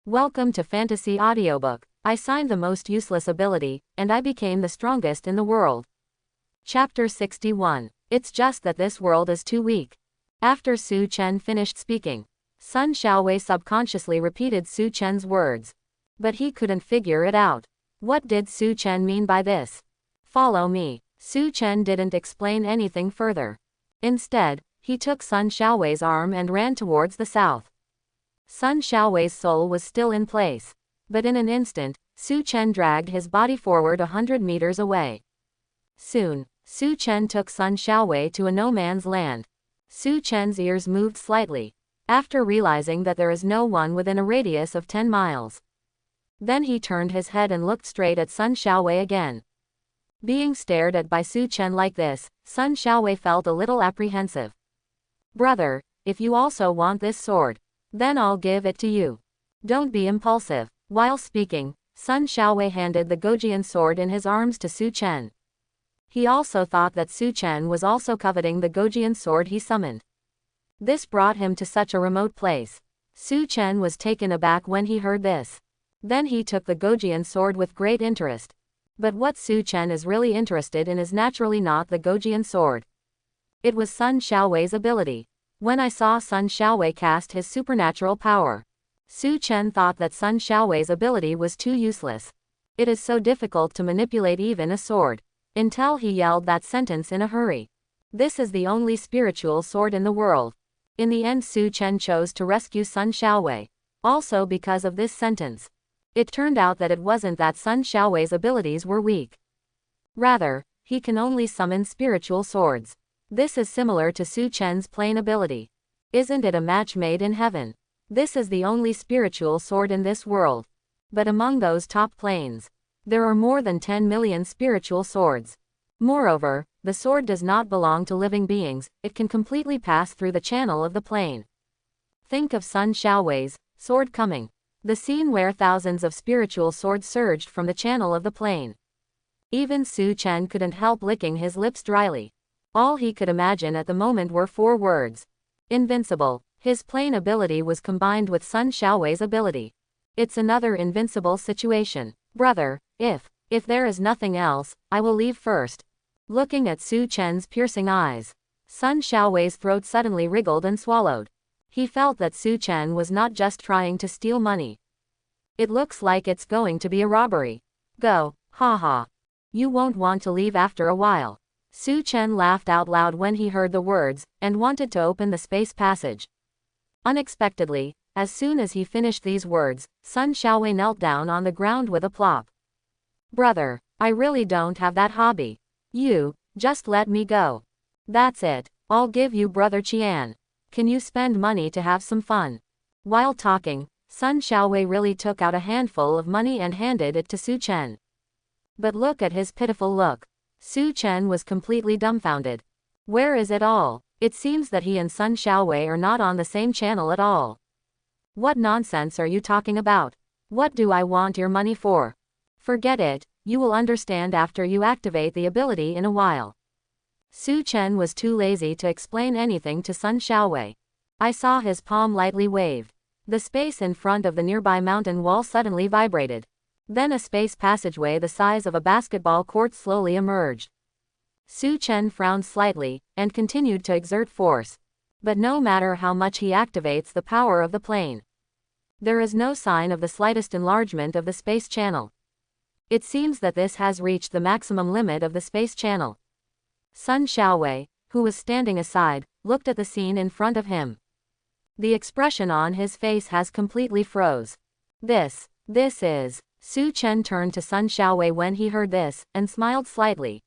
Welcome to Fantasy Audiobook. I signed the most useless ability, and I became the strongest in the world. Chapter 61. It's just that this world is too weak. After Su Chen finished speaking, Sun Xiaowei subconsciously repeated Su Chen's words. But he couldn't figure it out. What did Su Chen mean by this? Follow me. Su Chen didn't explain anything further. Instead, he took Sun Xiaowei's arm and ran towards the south. Sun Xiaowei's soul was still in place. But in an instant, Su Chen dragged his body forward 100 meters away. Soon, Su Chen took Sun Xiaowei to a no-man's land. Su Chen's ears moved slightly, after realizing that there is no one within a radius of 10 miles. Then he turned his head and looked straight at Sun Xiaowei again. Being stared at by Su Chen like this, Sun Xiaowei felt a little apprehensive. "Brother, if you also want this sword, then I'll give it to you. Don't be impulsive." While speaking, Sun Xiaowei handed the Gojian sword in his arms to Su Chen. He also thought that Su Chen was also coveting the Gojian sword he summoned. This brought him to such a remote place. Su Chen was taken aback when he heard this. Then he took the Gojian sword with great interest. But what Su Chen is really interested in is naturally not the Gojian sword. It was Sun Xiaowei's ability. When I saw Sun Xiaowei cast his supernatural power, Su Chen thought that Sun Xiaowei's ability was too useless. It is so difficult to manipulate even a sword. Until he yelled that sentence in a hurry. This is the only spiritual sword in the world. In the end, Su Chen chose to rescue Sun Xiaowei. Also because of this sentence. It turned out that it wasn't that Sun Xiaowei's abilities were weak. Rather, he can only summon spiritual swords. This is similar to Su Chen's plain ability. Isn't it a match made in heaven? This is the only spiritual sword in this world. But among those top planes, there are more than 10 million spiritual swords. Moreover, the sword does not belong to living beings, it can completely pass through the channel of the plane. Think of Sun Xiaowei's sword coming. The scene where thousands of spiritual swords surged from the channel of the plane. Even Su Chen couldn't help licking his lips dryly. All he could imagine at the moment were 4 words. Invincible. His plain ability was combined with Sun Xiaowei's ability. It's another invincible situation. Brother, if there is nothing else, I will leave first. Looking at Su Chen's piercing eyes, Sun Xiaowei's throat suddenly wriggled and swallowed. He felt that Su Chen was not just trying to steal money. It looks like it's going to be a robbery. Go, haha. You won't want to leave after a while. Su Chen laughed out loud when he heard the words, and wanted to open the space passage. Unexpectedly, as soon as he finished these words, Sun Xiaowei knelt down on the ground with a plop. Brother, I really don't have that hobby. You, just let me go. That's it, I'll give you Brother Qian. Can you spend money to have some fun? While talking, Sun Xiaowei really took out a handful of money and handed it to Su Chen. But look at his pitiful look. Su Chen was completely dumbfounded. Where is it all? It seems that he and Sun Xiaowei are not on the same channel at all. What nonsense are you talking about? What do I want your money for? Forget it, you will understand after you activate the ability in a while. Su Chen was too lazy to explain anything to Sun Xiaowei. I saw his palm lightly wave. The space in front of the nearby mountain wall suddenly vibrated. Then a space passageway the size of a basketball court slowly emerged. Su Chen frowned slightly, and continued to exert force. But no matter how much he activates the power of the plane, there is no sign of the slightest enlargement of the space channel. It seems that this has reached the maximum limit of the space channel. Sun Xiaowei, who was standing aside, looked at the scene in front of him. The expression on his face has completely froze. This is... Su Chen turned to Sun Xiaowei when he heard this, and smiled slightly.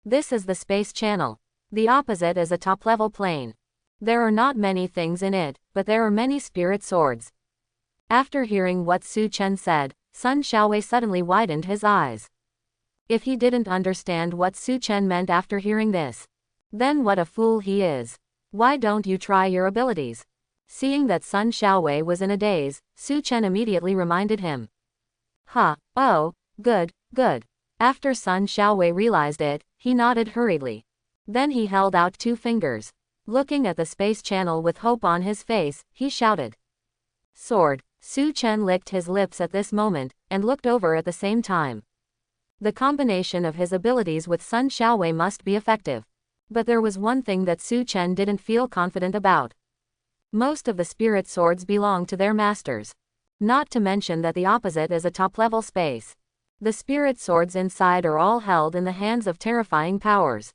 This is the space channel. The opposite is a top-level plane. There are not many things in it, but there are many spirit swords. After hearing what Su Chen said, Sun Xiaowei suddenly widened his eyes. If he didn't understand what Su Chen meant after hearing this, then what a fool he is. Why don't you try your abilities? Seeing that Sun Xiaowei was in a daze, Su Chen immediately reminded him. Oh, good. After Sun Xiaowei realized it, he nodded hurriedly. Then he held out 2 fingers. Looking at the space channel with hope on his face, he shouted. Sword. Su Chen licked his lips at this moment, and looked over at the same time. The combination of his abilities with Sun Xiaowei must be effective. But there was one thing that Su Chen didn't feel confident about. Most of the spirit swords belong to their masters. Not to mention that the opposite is a top-level space. The spirit swords inside are all held in the hands of terrifying powers.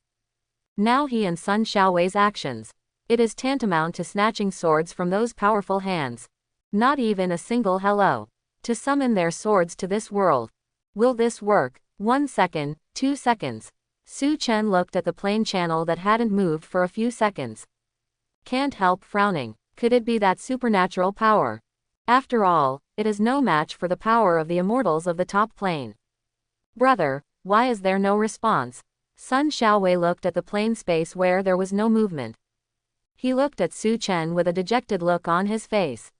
Now he and Sun Xiaowei's actions. It is tantamount to snatching swords from those powerful hands. Not even a single hello. To summon their swords to this world. Will this work? 1 second, 2 seconds. Su Chen looked at the plane channel that hadn't moved for a few seconds. Can't help frowning. Could it be that supernatural power? After all, it is no match for the power of the immortals of the top plane. Brother, why is there no response? Sun Xiaowei looked at the plane space where there was no movement. He looked at Su Chen with a dejected look on his face.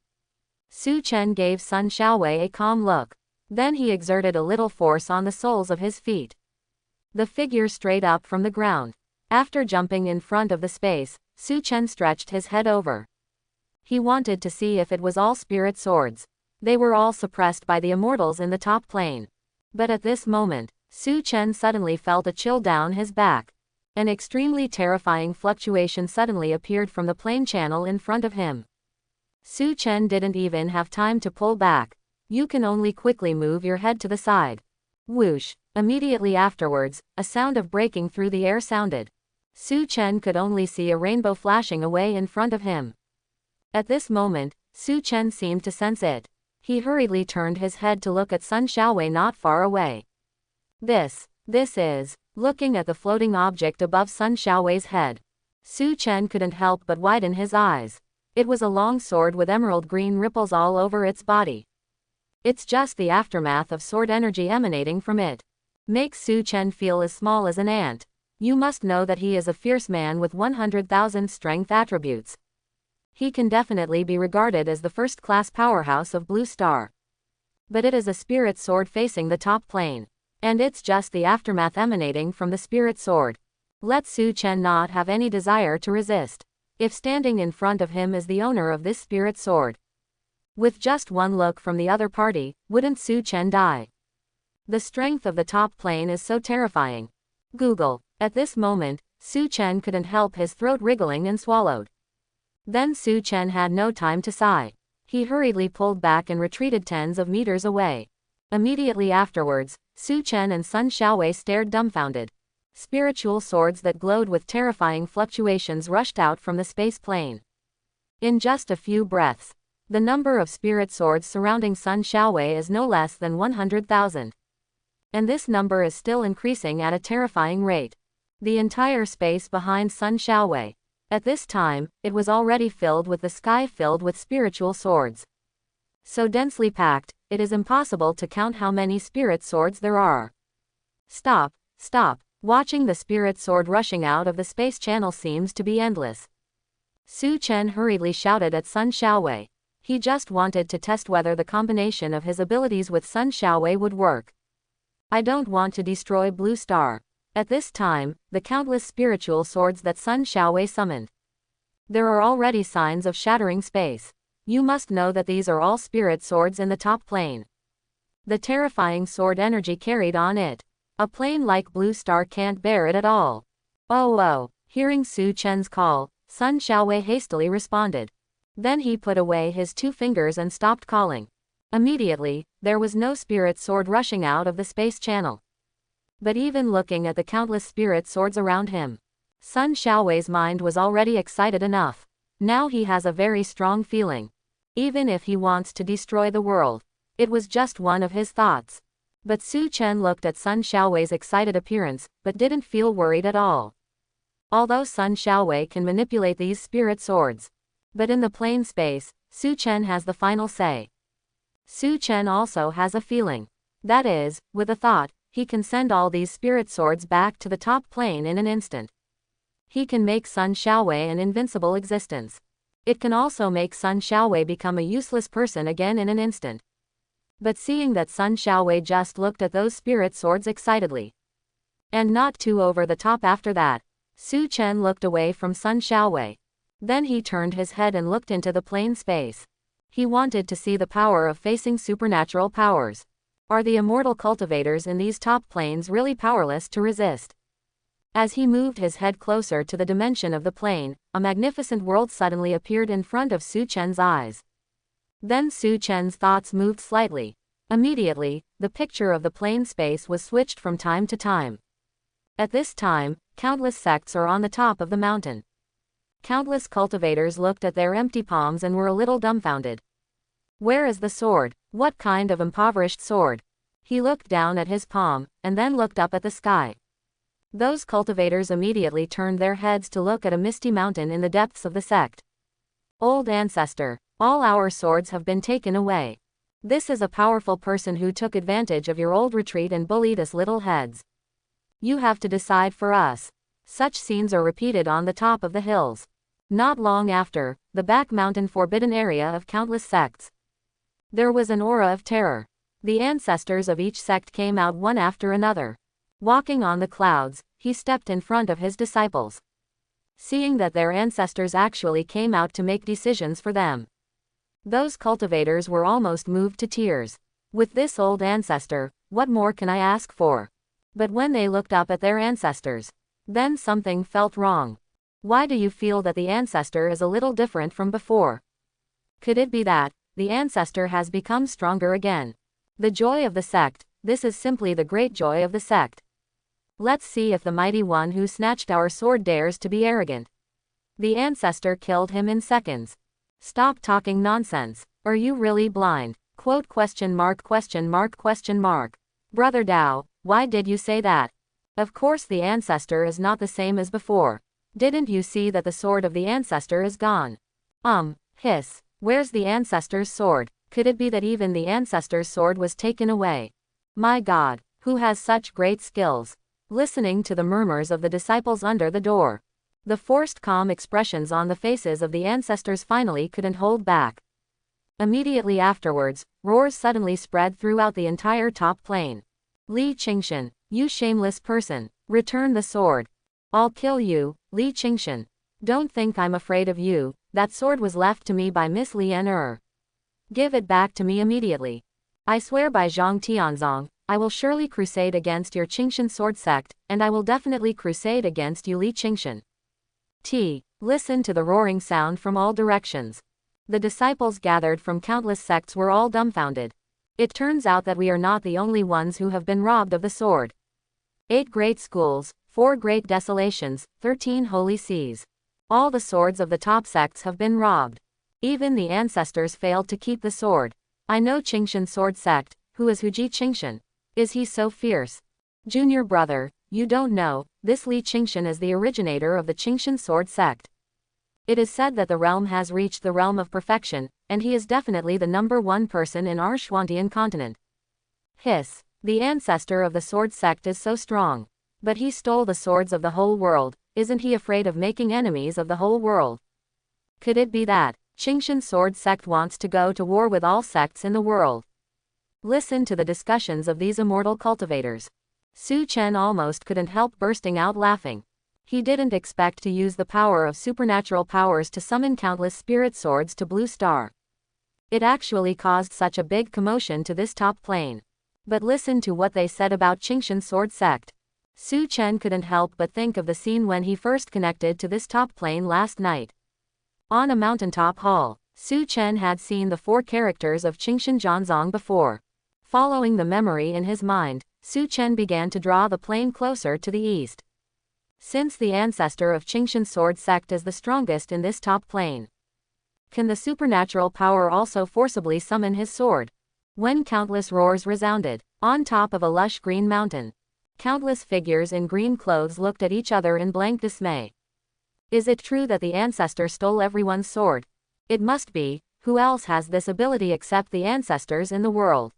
Su Chen gave Sun Xiaowei a calm look. Then he exerted a little force on the soles of his feet. The figure straight up from the ground. After jumping in front of the space, Su Chen stretched his head over. He wanted to see if it was all spirit swords. They were all suppressed by the immortals in the top plane. But at this moment, Su Chen suddenly felt a chill down his back. An extremely terrifying fluctuation suddenly appeared from the plane channel in front of him. Su Chen didn't even have time to pull back. You can only quickly move your head to the side. Whoosh! Immediately afterwards, a sound of breaking through the air sounded. Su Chen could only see a rainbow flashing away in front of him. At this moment, Su Chen seemed to sense it. He hurriedly turned his head to look at Sun Xiaowei not far away. This is, looking at the floating object above Sun Xiaowei's head. Su Chen couldn't help but widen his eyes. It was a long sword with emerald green ripples all over its body. It's just the aftermath of sword energy emanating from it. Makes Su Chen feel as small as an ant. You must know that he is a fierce man with 100,000 strength attributes. He can definitely be regarded as the first-class powerhouse of Blue Star. But it is a spirit sword facing the top plane. And it's just the aftermath emanating from the spirit sword. Let Su Chen not have any desire to resist. If standing in front of him is the owner of this spirit sword. With just one look from the other party, wouldn't Su Chen die? The strength of the top plane is so terrifying. Google. At this moment, Su Chen couldn't help his throat wriggling and swallowed. Then Su Chen had no time to sigh. He hurriedly pulled back and retreated tens of meters away. Immediately afterwards, Su Chen and Sun Xiaowei stared dumbfounded. Spiritual swords that glowed with terrifying fluctuations rushed out from the space plane. In just a few breaths, the number of spirit swords surrounding Sun Xiaowei is no less than 100,000. And this number is still increasing at a terrifying rate. The entire space behind Sun Xiaowei. At this time, it was already filled with the sky filled with spiritual swords. So densely packed, it is impossible to count how many spirit swords there are. Stop, stop. Watching the spirit sword rushing out of the space channel seems to be endless. Su Chen hurriedly shouted at Sun Xiaowei. He just wanted to test whether the combination of his abilities with Sun Xiaowei would work. I don't want to destroy Blue Star. At this time, the countless spiritual swords that Sun Xiaowei summoned. There are already signs of shattering space. You must know that these are all spirit swords in the top plane. The terrifying sword energy carried on it. A plane like Blue Star can't bear it at all. Oh. Hearing Su Chen's call, Sun Xiaowei hastily responded. Then he put away his 2 fingers and stopped calling. Immediately, there was no spirit sword rushing out of the space channel. But even looking at the countless spirit swords around him, Sun Xiaowei's mind was already excited enough. Now he has a very strong feeling. Even if he wants to destroy the world. It was just one of his thoughts. But Su Chen looked at Sun Xiaowei's excited appearance, but didn't feel worried at all. Although Sun Xiaowei can manipulate these spirit swords. But in the plane space, Su Chen has the final say. Su Chen also has a feeling. That is, with a thought, he can send all these spirit swords back to the top plane in an instant. He can make Sun Xiaowei an invincible existence. It can also make Sun Xiaowei become a useless person again in an instant. But seeing that Sun Xiaowei just looked at those spirit swords excitedly. And not too over the top after that, Su Chen looked away from Sun Xiaowei. Then he turned his head and looked into the plane space. He wanted to see the power of facing supernatural powers. Are the immortal cultivators in these top planes really powerless to resist? As he moved his head closer to the dimension of the plane, a magnificent world suddenly appeared in front of Su Chen's eyes. Then Su Chen's thoughts moved slightly. Immediately, the picture of the plane space was switched from time to time. At this time, countless sects are on the top of the mountain. Countless cultivators looked at their empty palms and were a little dumbfounded. Where is the sword? What kind of impoverished sword? He looked down at his palm, and then looked up at the sky. Those cultivators immediately turned their heads to look at a misty mountain in the depths of the sect. Old ancestor, all our swords have been taken away. This is a powerful person who took advantage of your old retreat and bullied us little heads. You have to decide for us. Such scenes are repeated on the top of the hills. Not long after, the back mountain forbidden area of countless sects. There was an aura of terror. The ancestors of each sect came out one after another. Walking on the clouds, he stepped in front of his disciples. Seeing that their ancestors actually came out to make decisions for them, those cultivators were almost moved to tears. With this old ancestor, what more can I ask for? But when they looked up at their ancestors, then something felt wrong. Why do you feel that the ancestor is a little different from before? Could it be that the ancestor has become stronger again? The joy of the sect, this is simply the great joy of the sect. Let's see if the mighty one who snatched our sword dares to be arrogant. The ancestor killed him in seconds. Stop talking nonsense. Are you really blind? Quote question mark question mark question mark. Brother Dao, why did you say that? Of course the ancestor is not the same as before. Didn't you see that the sword of the ancestor is gone? Hiss. Where's the ancestor's sword? Could it be that even the ancestor's sword was taken away? My God, who has such great skills? Listening to the murmurs of the disciples under the door, the forced calm expressions on the faces of the ancestors finally couldn't hold back. Immediately afterwards, roars suddenly spread throughout the entire top plane. Li Qingshan, you shameless person, return the sword. I'll kill you, Li Qingshan. Don't think I'm afraid of you, that sword was left to me by Miss Lian. Give it back to me immediately. I swear by Zhang Tianzong, I will surely crusade against your Qingshan sword sect, and I will definitely crusade against you Li Qingshan. Listen to the roaring sound from all directions. The disciples gathered from countless sects were all dumbfounded. It turns out that we are not the only ones who have been robbed of the sword. 8 great schools, 4 great desolations, 13 holy seas. All the swords of the top sects have been robbed. Even the ancestors failed to keep the sword. I know Qingshan sword sect. Who is Huji Qingshan? Is he so fierce? Junior brother, you don't know, this Li Qingshan is the originator of the Qingshan sword sect. It is said that the realm has reached the realm of perfection, and he is definitely the #1 person in our Xuantian continent. Hiss. The ancestor of the sword sect is so strong. But he stole the swords of the whole world, isn't he afraid of making enemies of the whole world? Could it be that Qingshan sword sect wants to go to war with all sects in the world? Listen to the discussions of these immortal cultivators. Su Chen almost couldn't help bursting out laughing. He didn't expect to use the power of supernatural powers to summon countless spirit swords to Blue Star. It actually caused such a big commotion to this top plane. But listen to what they said about Qingshan sword sect. Su Chen couldn't help but think of the scene when he first connected to this top plane last night. On a mountaintop hall, Su Chen had seen the 4 characters of Qingshan Zhanzong before. Following the memory in his mind, Su Chen began to draw the plane closer to the east. Since the ancestor of Qingshan sword sect is the strongest in this top plane, can the supernatural power also forcibly summon his sword? When countless roars resounded, on top of a lush green mountain, countless figures in green clothes looked at each other in blank dismay. Is it true that the ancestor stole everyone's sword? It must be. Who else has this ability except the ancestors in the world?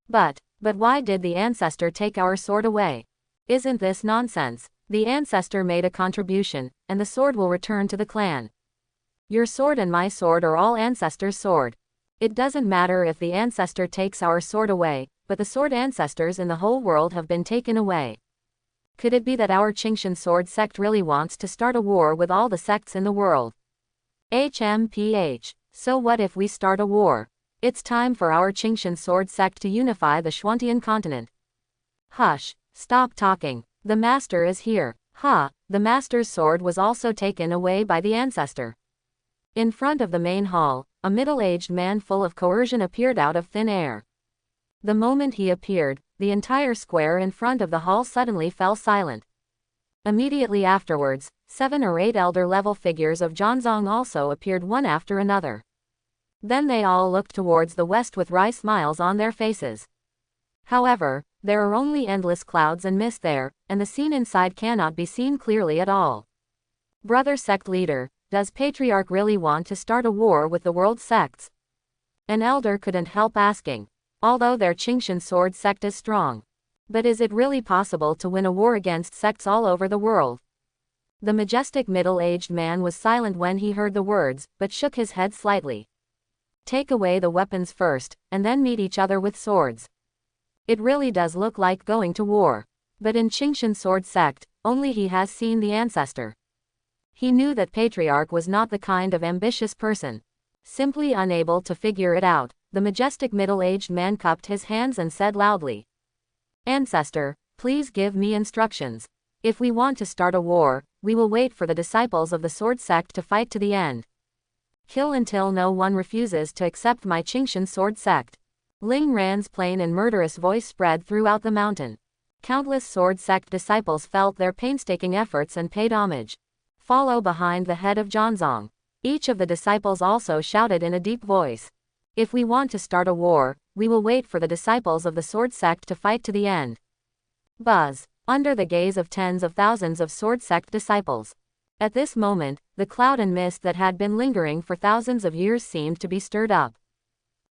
But why did the ancestor take our sword away? Isn't this nonsense? The ancestor made a contribution, and the sword will return to the clan. Your sword and my sword are all ancestors' sword. It doesn't matter if the ancestor takes our sword away, but the sword ancestors in the whole world have been taken away. Could it be that our Qingshan sword sect really wants to start a war with all the sects in the world? HMPH. So what if we start a war? It's time for our Qingshan sword sect to unify the Xuantian continent. Hush, stop talking. The master is here. The master's sword was also taken away by the ancestor. In front of the main hall, a middle-aged man full of coercion appeared out of thin air. The moment he appeared, the entire square in front of the hall suddenly fell silent. Immediately afterwards, 7 or 8 elder-level figures of Zhanzong also appeared one after another. Then they all looked towards the west with wry smiles on their faces. However, there are only endless clouds and mist there, and the scene inside cannot be seen clearly at all. Brother sect leader, does Patriarch really want to start a war with the world sects? An elder couldn't help asking. Although their Qingshan sword sect is strong. But is it really possible to win a war against sects all over the world? The majestic middle-aged man was silent when he heard the words, but shook his head slightly. Take away the weapons first, and then meet each other with swords. It really does look like going to war. But in Qingshan sword sect, only he has seen the ancestor. He knew that Patriarch was not the kind of ambitious person. Simply unable to figure it out, the majestic middle-aged man cupped his hands and said loudly, Ancestor, please give me instructions. If we want to start a war, we will wait for the disciples of the sword sect to fight to the end. Kill until no one refuses to accept my Qingshan sword sect. Ling Ran's plain and murderous voice spread throughout the mountain. Countless sword sect disciples felt their painstaking efforts and paid homage. Follow behind the head of Zhanzong. Each of the disciples also shouted in a deep voice. If we want to start a war, we will wait for the disciples of the sword sect to fight to the end. Buzz. Under the gaze of tens of thousands of sword sect disciples. At this moment, the cloud and mist that had been lingering for thousands of years seemed to be stirred up.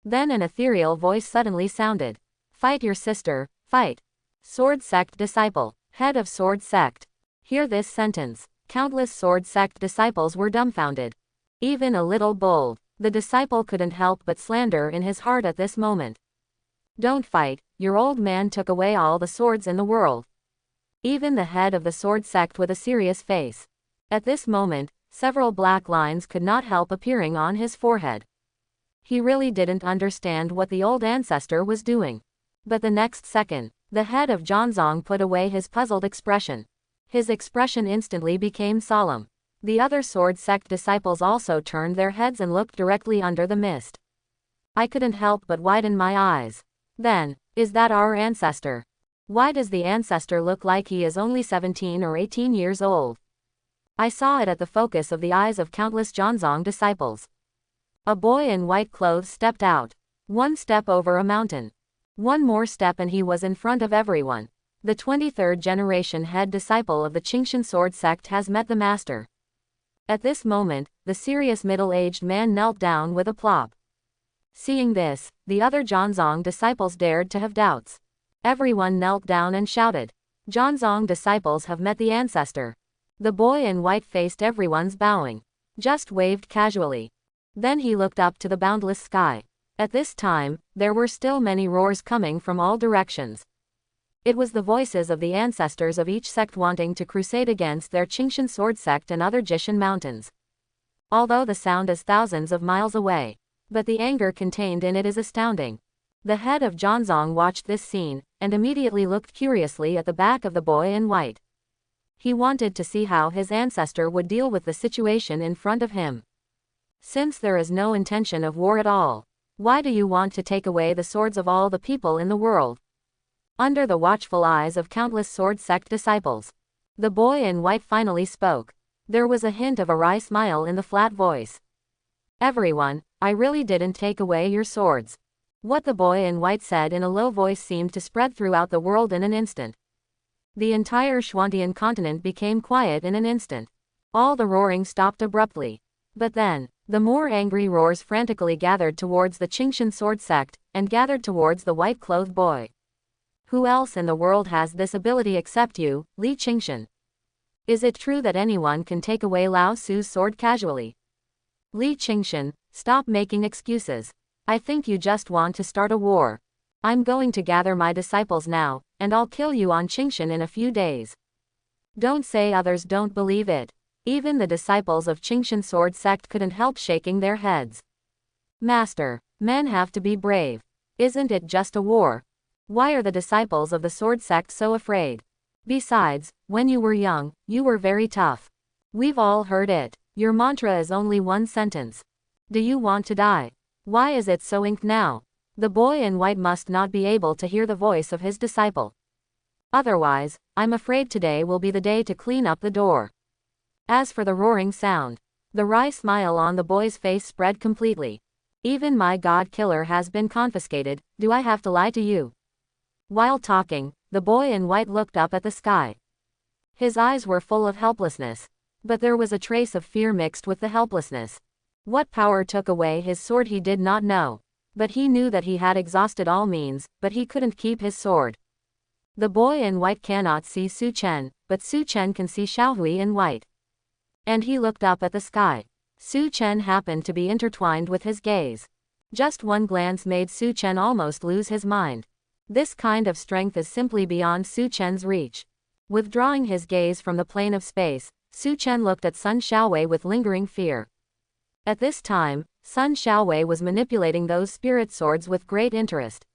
Then an ethereal voice suddenly sounded. Fight your sister, fight. Sword sect disciple, head of sword sect. Hear this sentence. Countless sword sect disciples were dumbfounded. Even a little bold, the disciple couldn't help but slander in his heart at this moment. Don't fight, your old man took away all the swords in the world. Even the head of the sword sect with a serious face. At this moment, several black lines could not help appearing on his forehead. He really didn't understand what the old ancestor was doing. But the next second, the head of Zhanzong put away his puzzled expression. His expression instantly became solemn. The other sword sect disciples also turned their heads and looked directly under the mist. I couldn't help but widen my eyes. Then, is that our ancestor? Why does the ancestor look like he is only 17 or 18 years old? I saw it at the focus of the eyes of countless Zhanzong disciples. A boy in white clothes stepped out. One step over a mountain. One more step and he was in front of everyone. The 23rd generation head disciple of the Qingshan sword sect has met the master. At this moment, the serious middle-aged man knelt down with a plop. Seeing this, the other Zhanzong disciples dared to have doubts. Everyone knelt down and shouted. Zhanzong disciples have met the ancestor. The boy in white faced everyone's bowing. Just waved casually. Then he looked up to the boundless sky. At this time, there were still many roars coming from all directions. It was the voices of the ancestors of each sect wanting to crusade against their Qingshan sword sect and other Jishan mountains. Although the sound is thousands of miles away, but the anger contained in it is astounding. The head of Zhanzong watched this scene, and immediately looked curiously at the back of the boy in white. He wanted to see how his ancestor would deal with the situation in front of him. Since there is no intention of war at all, why do you want to take away the swords of all the people in the world? Under the watchful eyes of countless sword sect disciples, the boy in white finally spoke. There was a hint of a wry smile in the flat voice. Everyone, I really didn't take away your swords. What the boy in white said in a low voice seemed to spread throughout the world in an instant. The entire Xuantian continent became quiet in an instant. All the roaring stopped abruptly. But then, the more angry roars frantically gathered towards the Qingshan sword sect, and gathered towards the white-clothed boy. Who else in the world has this ability except you, Li Qingshan? Is it true that anyone can take away Lao Su's sword casually? Li Qingshan, stop making excuses. I think you just want to start a war. I'm going to gather my disciples now, and I'll kill you on Qingshan in a few days. Don't say others don't believe it. Even the disciples of Qingshan sword sect couldn't help shaking their heads. Master, men have to be brave. Isn't it just a war? Why are the disciples of the sword sect so afraid? Besides, when you were young, you were very tough. We've all heard it. Your mantra is only one sentence. Do you want to die? Why is it so inked now? The boy in white must not be able to hear the voice of his disciple. Otherwise, I'm afraid today will be the day to clean up the door. As for the roaring sound, the wry smile on the boy's face spread completely. Even my god killer has been confiscated, do I have to lie to you? While talking, the boy in white looked up at the sky. His eyes were full of helplessness. But there was a trace of fear mixed with the helplessness. What power took away his sword he did not know. But he knew that he had exhausted all means, but he couldn't keep his sword. The boy in white cannot see Su Chen, but Su Chen can see Xiaohui in white. And he looked up at the sky. Su Chen happened to be intertwined with his gaze. Just one glance made Su Chen almost lose his mind. This kind of strength is simply beyond Su Chen's reach. Withdrawing his gaze from the plane of space, Su Chen looked at Sun Xiaowei with lingering fear. At this time, Sun Xiaowei was manipulating those spirit swords with great interest.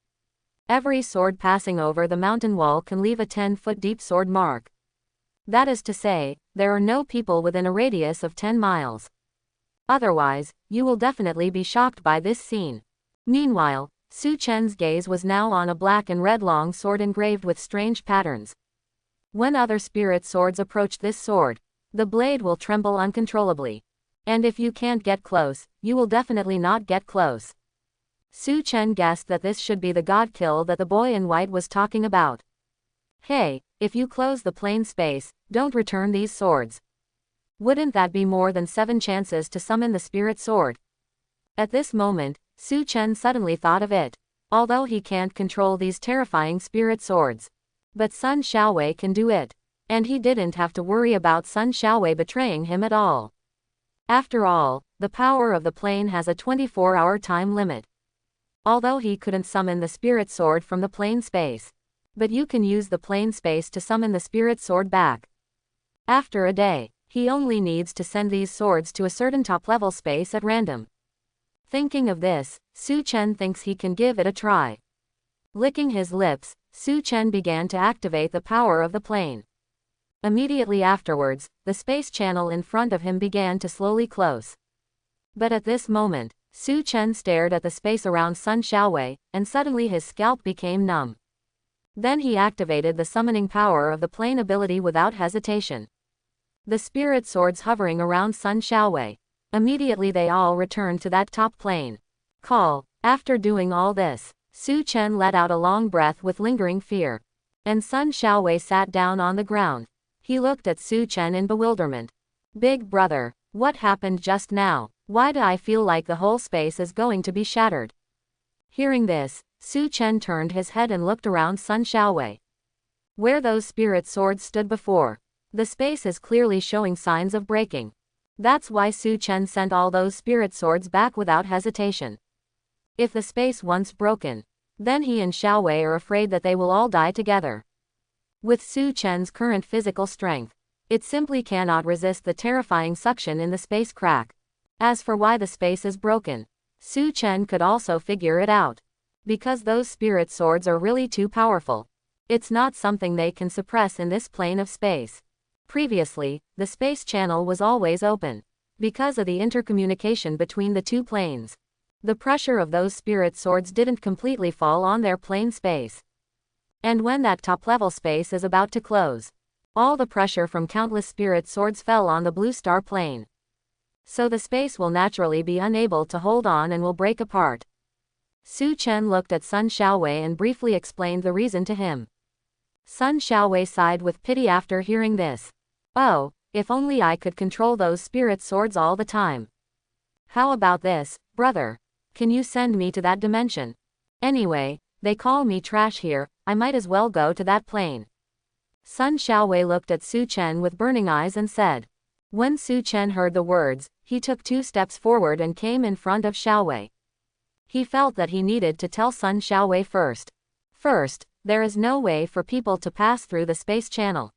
Every sword passing over the mountain wall can leave a 10-foot deep sword mark. That is to say, there are no people within a radius of 10 miles. Otherwise, you will definitely be shocked by this scene. Meanwhile, Su Chen's gaze was now on a black and red long sword engraved with strange patterns. When other spirit swords approach this sword, the blade will tremble uncontrollably. And if you can't get close, you will definitely not get close. Su Chen guessed that this should be the god kill that the boy in white was talking about. Hey, if you close the plane space, don't return these swords. Wouldn't that be more than 7 chances to summon the spirit sword? At this moment, Su Chen suddenly thought of it. Although he can't control these terrifying spirit swords. But Sun Xiaowei can do it. And he didn't have to worry about Sun Xiaowei betraying him at all. After all, the power of the plane has a 24-hour time limit. Although he couldn't summon the spirit sword from the plane space. But you can use the plane space to summon the spirit sword back. After a day, he only needs to send these swords to a certain top-level space at random. Thinking of this, Su Chen thinks he can give it a try. Licking his lips, Su Chen began to activate the power of the plane. Immediately afterwards, the space channel in front of him began to slowly close. But at this moment, Su Chen stared at the space around Sun Xiaowei, and suddenly his scalp became numb. Then he activated the summoning power of the plane ability without hesitation. The spirit swords hovering around Sun Xiaowei. Immediately they all returned to that top plane. Call. After doing all this, Su Chen let out a long breath with lingering fear. And Sun Xiaowei sat down on the ground. He looked at Su Chen in bewilderment. Big brother, what happened just now? Why do I feel like the whole space is going to be shattered? Hearing this, Su Chen turned his head and looked around Sun Xiaowei. Where those spirit swords stood before, the space is clearly showing signs of breaking. That's why Su Chen sent all those spirit swords back without hesitation. If the space once broken, then he and Xiaowei are afraid that they will all die together. With Su Chen's current physical strength, it simply cannot resist the terrifying suction in the space crack. As for why the space is broken, Su Chen could also figure it out. Because those spirit swords are really too powerful. It's not something they can suppress in this plane of space. Previously, the space channel was always open. Because of the intercommunication between the two planes. The pressure of those spirit swords didn't completely fall on their plane space. And when that top-level space is about to close, all the pressure from countless spirit swords fell on the blue star plane. So the space will naturally be unable to hold on and will break apart. Su Chen looked at Sun Xiaowei and briefly explained the reason to him. Sun Xiaowei sighed with pity after hearing this. Oh, if only I could control those spirit swords all the time. How about this, brother? Can you send me to that dimension? Anyway, they call me trash here, I might as well go to that plane. Sun Xiaowei looked at Su Chen with burning eyes and said. When Su Chen heard the words, he took 2 steps forward and came in front of Xiaowei. He felt that he needed to tell Sun Xiaowei first. First, there is no way for people to pass through the space channel.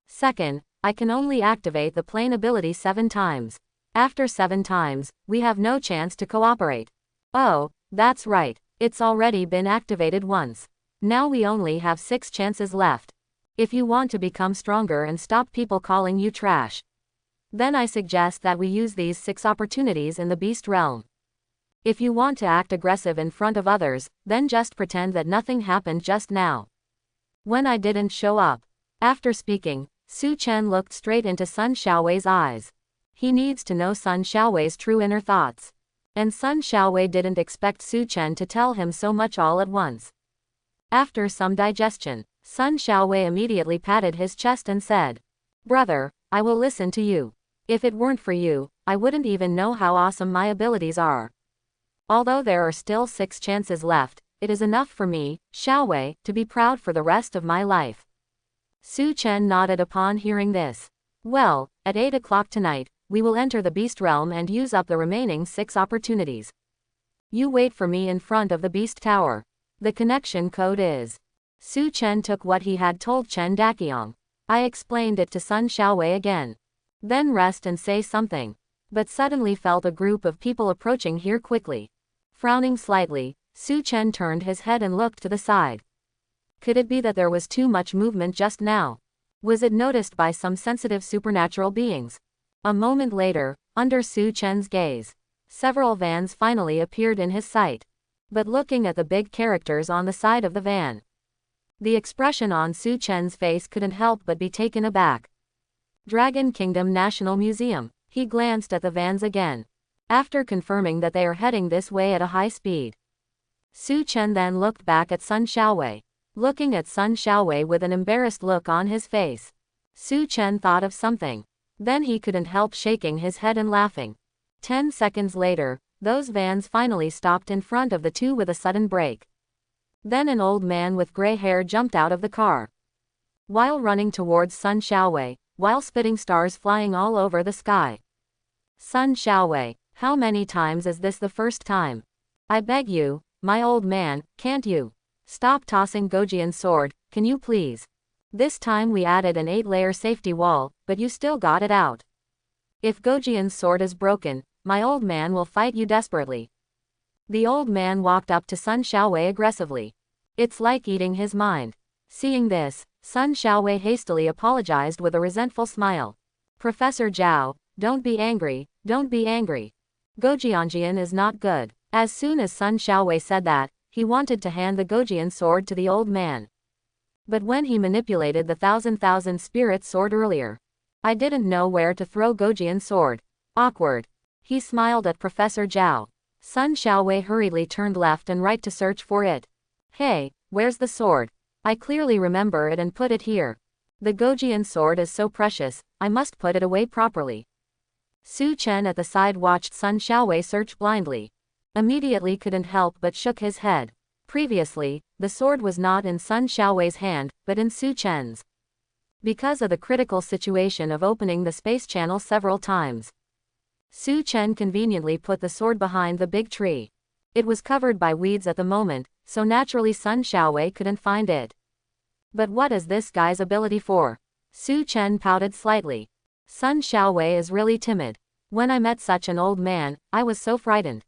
Second, I can only activate the plane ability 7 times. After 7 times, we have no chance to cooperate. Oh, that's right. It's already been activated once. Now we only have 6 chances left. If you want to become stronger and stop people calling you trash, then I suggest that we use these 6 opportunities in the beast realm. If you want to act aggressive in front of others, then just pretend that nothing happened just now, when I didn't show up. After speaking, Su Chen looked straight into Sun Xiaowei's eyes. He needs to know Sun Xiaowei's true inner thoughts. And Sun Xiaowei didn't expect Su Chen to tell him so much all at once. After some digestion, Sun Xiaowei immediately patted his chest and said, "Brother, I will listen to you. If it weren't for you, I wouldn't even know how awesome my abilities are. Although there are still 6 chances left, it is enough for me, Xiaowei, to be proud for the rest of my life." Su Chen nodded upon hearing this. "Well, at 8 o'clock tonight, we will enter the beast realm and use up the remaining 6 opportunities. You wait for me in front of the beast tower. The connection code is..." Su Chen took what he had told Chen Daqiang. I explained it to Sun Xiaowei again. Then rest and say something. But suddenly felt a group of people approaching here quickly. Frowning slightly, Su Chen turned his head and looked to the side. Could it be that there was too much movement just now? Was it noticed by some sensitive supernatural beings? A moment later, under Su Chen's gaze, several vans finally appeared in his sight. But looking at the big characters on the side of the van, the expression on Su Chen's face couldn't help but be taken aback. Dragon Kingdom National Museum. He glanced at the vans again. After confirming that they are heading this way at a high speed, Su Chen then looked back at Sun Xiaowei. Looking at Sun Xiaowei with an embarrassed look on his face, Su Chen thought of something. Then he couldn't help shaking his head and laughing. 10 seconds later, those vans finally stopped in front of the two with a sudden brake. Then an old man with gray hair jumped out of the car, while running towards Sun Xiaowei, while spitting stars flying all over the sky. "Sun Xiaowei, how many times is this the first time? I beg you, my old man, can't you stop tossing Gojian's sword, can you please? This time we added an 8-layer safety wall, but you still got it out. If Gojian's sword is broken, my old man will fight you desperately." The old man walked up to Sun Xiaowei aggressively. It's like eating his mind. Seeing this, Sun Xiaowei hastily apologized with a resentful smile. "Professor Zhao, don't be angry, don't be angry. Gojianjian is not good." As soon as Sun Xiaowei said that, he wanted to hand the Gojian sword to the old man. But when he manipulated the thousand spirit sword earlier, I didn't know where to throw Gojian's sword. Awkward. He smiled at Professor Zhao. Sun Xiaowei hurriedly turned left and right to search for it. "Hey, where's the sword? I clearly remember it and put it here. The Gojian sword is so precious, I must put it away properly." Su Chen at the side watched Sun Xiaowei search blindly. Immediately couldn't help but shook his head. Previously, the sword was not in Sun Xiaowei's hand, but in Su Chen's. Because of the critical situation of opening the space channel several times, Su Chen conveniently put the sword behind the big tree. It was covered by weeds at the moment, so naturally Sun Xiaowei couldn't find it. But what is this guy's ability for? Su Chen pouted slightly. Sun Xiaowei is really timid. When I met such an old man, I was so frightened.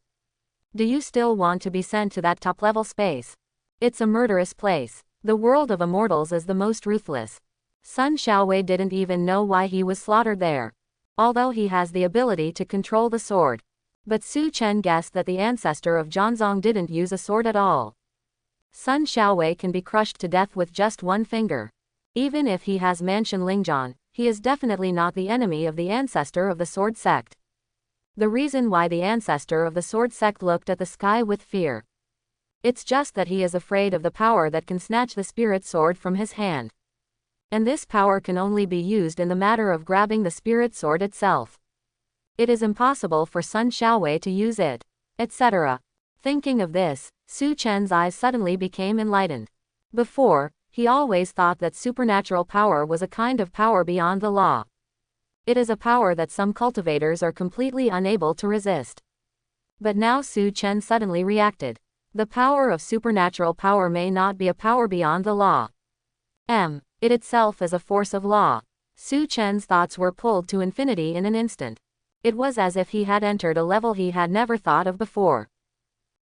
Do you still want to be sent to that top-level space? It's a murderous place. The world of immortals is the most ruthless. Sun Xiaowei didn't even know why he was slaughtered there, although he has the ability to control the sword. But Su Chen guessed that the ancestor of Zhanzong didn't use a sword at all. Sun Xiaowei can be crushed to death with just one finger. Even if he has Mansion Lingzhan, he is definitely not the enemy of the ancestor of the sword sect. The reason why the ancestor of the sword sect looked at the sky with fear. It's just that he is afraid of the power that can snatch the spirit sword from his hand. And this power can only be used in the matter of grabbing the spirit sword itself. It is impossible for Sun Xiaowei to use it, etc. Thinking of this, Su Chen's eyes suddenly became enlightened. Before, he always thought that supernatural power was a kind of power beyond the law. It is a power that some cultivators are completely unable to resist. But now Su Chen suddenly reacted. The power of supernatural power may not be a power beyond the law. It itself is a force of law. Su Chen's thoughts were pulled to infinity in an instant. It was as if he had entered a level he had never thought of before.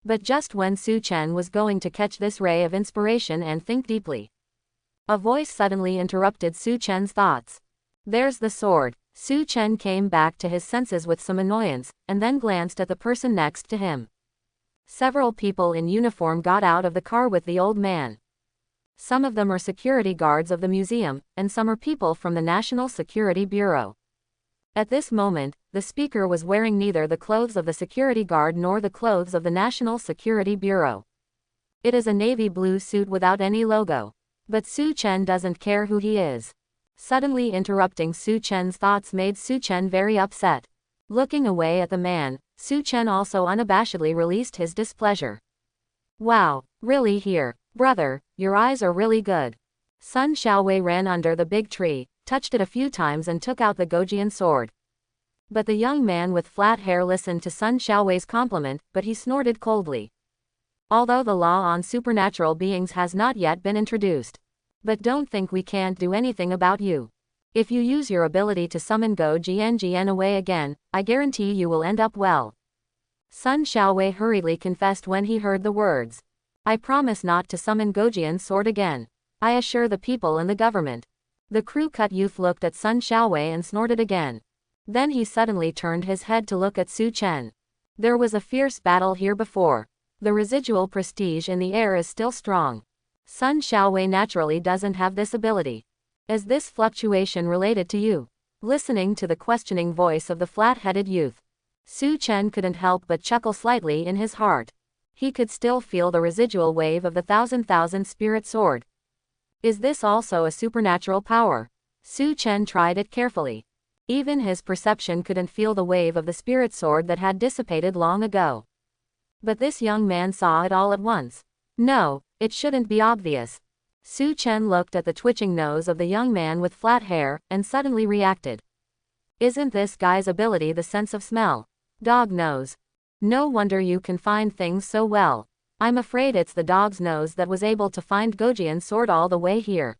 But just when Su Chen was going to catch this ray of inspiration and think deeply, a voice suddenly interrupted Su Chen's thoughts. There's the sword. Su Chen came back to his senses with some annoyance, and then glanced at the person next to him. Several people in uniform got out of the car with the old man. Some of them are security guards of the museum, and some are people from the National Security Bureau. At this moment, the speaker was wearing neither the clothes of the security guard nor the clothes of the National Security Bureau. It is a navy blue suit without any logo. But Su Chen doesn't care who he is. Suddenly interrupting Su Chen's thoughts made Su Chen very upset. Looking away at the man, Su Chen also unabashedly released his displeasure. Wow, really here, brother, your eyes are really good. Sun Xiaowei ran under the big tree, touched it a few times and took out the Gojian sword. But the young man with flat hair listened to Sun Xiaowei's compliment, but he snorted coldly. Although the law on supernatural beings has not yet been introduced. But don't think we can't do anything about you. If you use your ability to summon Go Jian away again, I guarantee you will end up well. Sun Xiaowei hurriedly confessed when he heard the words. I promise not to summon Gojian's sword again. I assure the people and the government. The crew-cut youth looked at Sun Xiaowei and snorted again. Then he suddenly turned his head to look at Su Chen. There was a fierce battle here before. The residual prestige in the air is still strong. Sun Xiaowei naturally doesn't have this ability. Is this fluctuation related to you? Listening to the questioning voice of the flat-headed youth, Su Chen couldn't help but chuckle slightly in his heart. He could still feel the residual wave of the thousand spirit sword. Is this also a supernatural power? Su Chen tried it carefully. Even his perception couldn't feel the wave of the spirit sword that had dissipated long ago. But this young man saw it all at once. No, it shouldn't be obvious. Su Chen looked at the twitching nose of the young man with flat hair, and suddenly reacted. Isn't this guy's ability the sense of smell? Dog nose. No wonder you can find things so well. I'm afraid it's the dog's nose that was able to find Gojian's sword all the way here.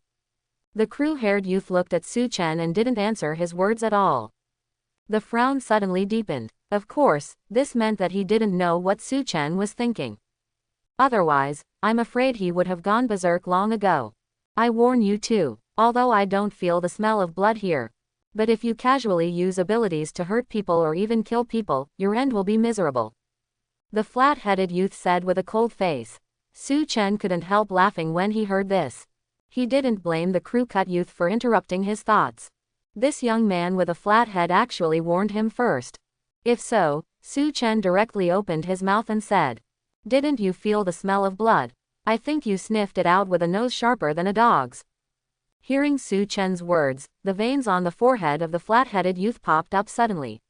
The crew-haired youth looked at Su Chen and didn't answer his words at all. The frown suddenly deepened. Of course, this meant that he didn't know what Su Chen was thinking. Otherwise, I'm afraid he would have gone berserk long ago. I warn you too, although I don't feel the smell of blood here. But if you casually use abilities to hurt people or even kill people, your end will be miserable. The flat-headed youth said with a cold face. Su Chen couldn't help laughing when he heard this. He didn't blame the crew-cut youth for interrupting his thoughts. This young man with a flat head actually warned him first. If so, Su Chen directly opened his mouth and said, didn't you feel the smell of blood? I think you sniffed it out with a nose sharper than a dog's. Hearing Su Chen's words, the veins on the forehead of the flat-headed youth popped up suddenly.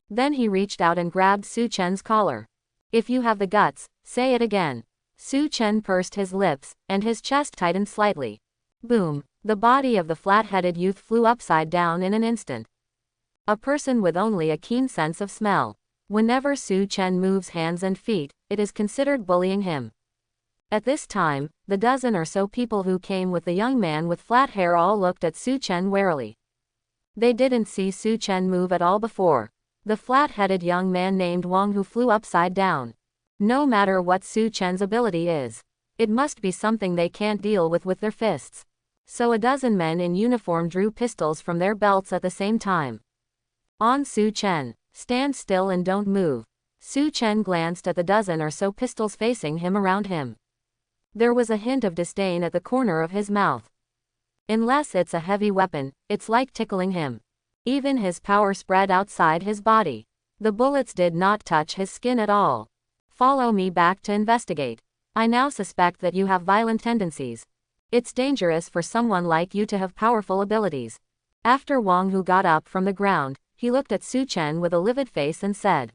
Then he reached out and grabbed Su Chen's collar. If you have the guts, say it again. Su Chen pursed his lips, and his chest tightened slightly. Boom! The body of the flat-headed youth flew upside down in an instant. A person with only a keen sense of smell. Whenever Su Chen moves hands and feet, it is considered bullying him. At this time, the dozen or so people who came with the young man with flat hair all looked at Su Chen warily. They didn't see Su Chen move at all before. The flat-headed young man named Wang who flew upside down. No matter what Su Chen's ability is, it must be something they can't deal with their fists. So a dozen men in uniform drew pistols from their belts at the same time. On Su Chen, stand still and don't move. Su Chen glanced at the dozen or so pistols facing him around him. There was a hint of disdain at the corner of his mouth. Unless it's a heavy weapon, it's like tickling him. Even his power spread outside his body. The bullets did not touch his skin at all. Follow me back to investigate. I now suspect that you have violent tendencies. It's dangerous for someone like you to have powerful abilities. After Wang Hu got up from the ground, he looked at Su Chen with a livid face and said.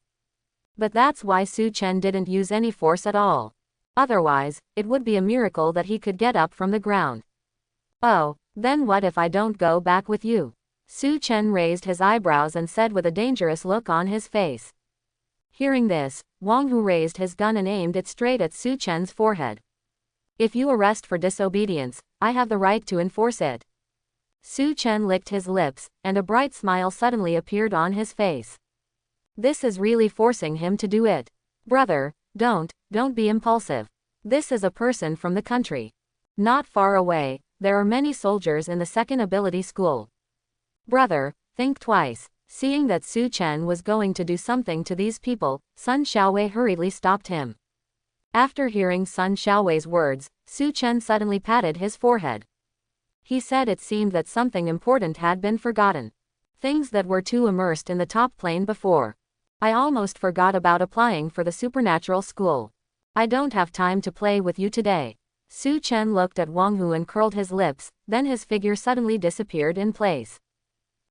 But that's why Su Chen didn't use any force at all. Otherwise, it would be a miracle that he could get up from the ground. Oh, then what if I don't go back with you? Su Chen raised his eyebrows and said with a dangerous look on his face. Hearing this, Wang Hu raised his gun and aimed it straight at Su Chen's forehead. If you arrest for disobedience, I have the right to enforce it. Su Chen licked his lips, and a bright smile suddenly appeared on his face. This is really forcing him to do it. Brother, Don't be impulsive. This is a person from the country. Not far away, there are many soldiers in the second ability school. Brother, think twice. Seeing that Su Chen was going to do something to these people, Sun Xiaowei hurriedly stopped him. After hearing Sun Xiaowei's words, Su Chen suddenly patted his forehead. He said it seemed that something important had been forgotten. Things that were too immersed in the top plane before. I almost forgot about applying for the supernatural school. I don't have time to play with you today. Su Chen looked at Wang Hu and curled his lips, then his figure suddenly disappeared in place.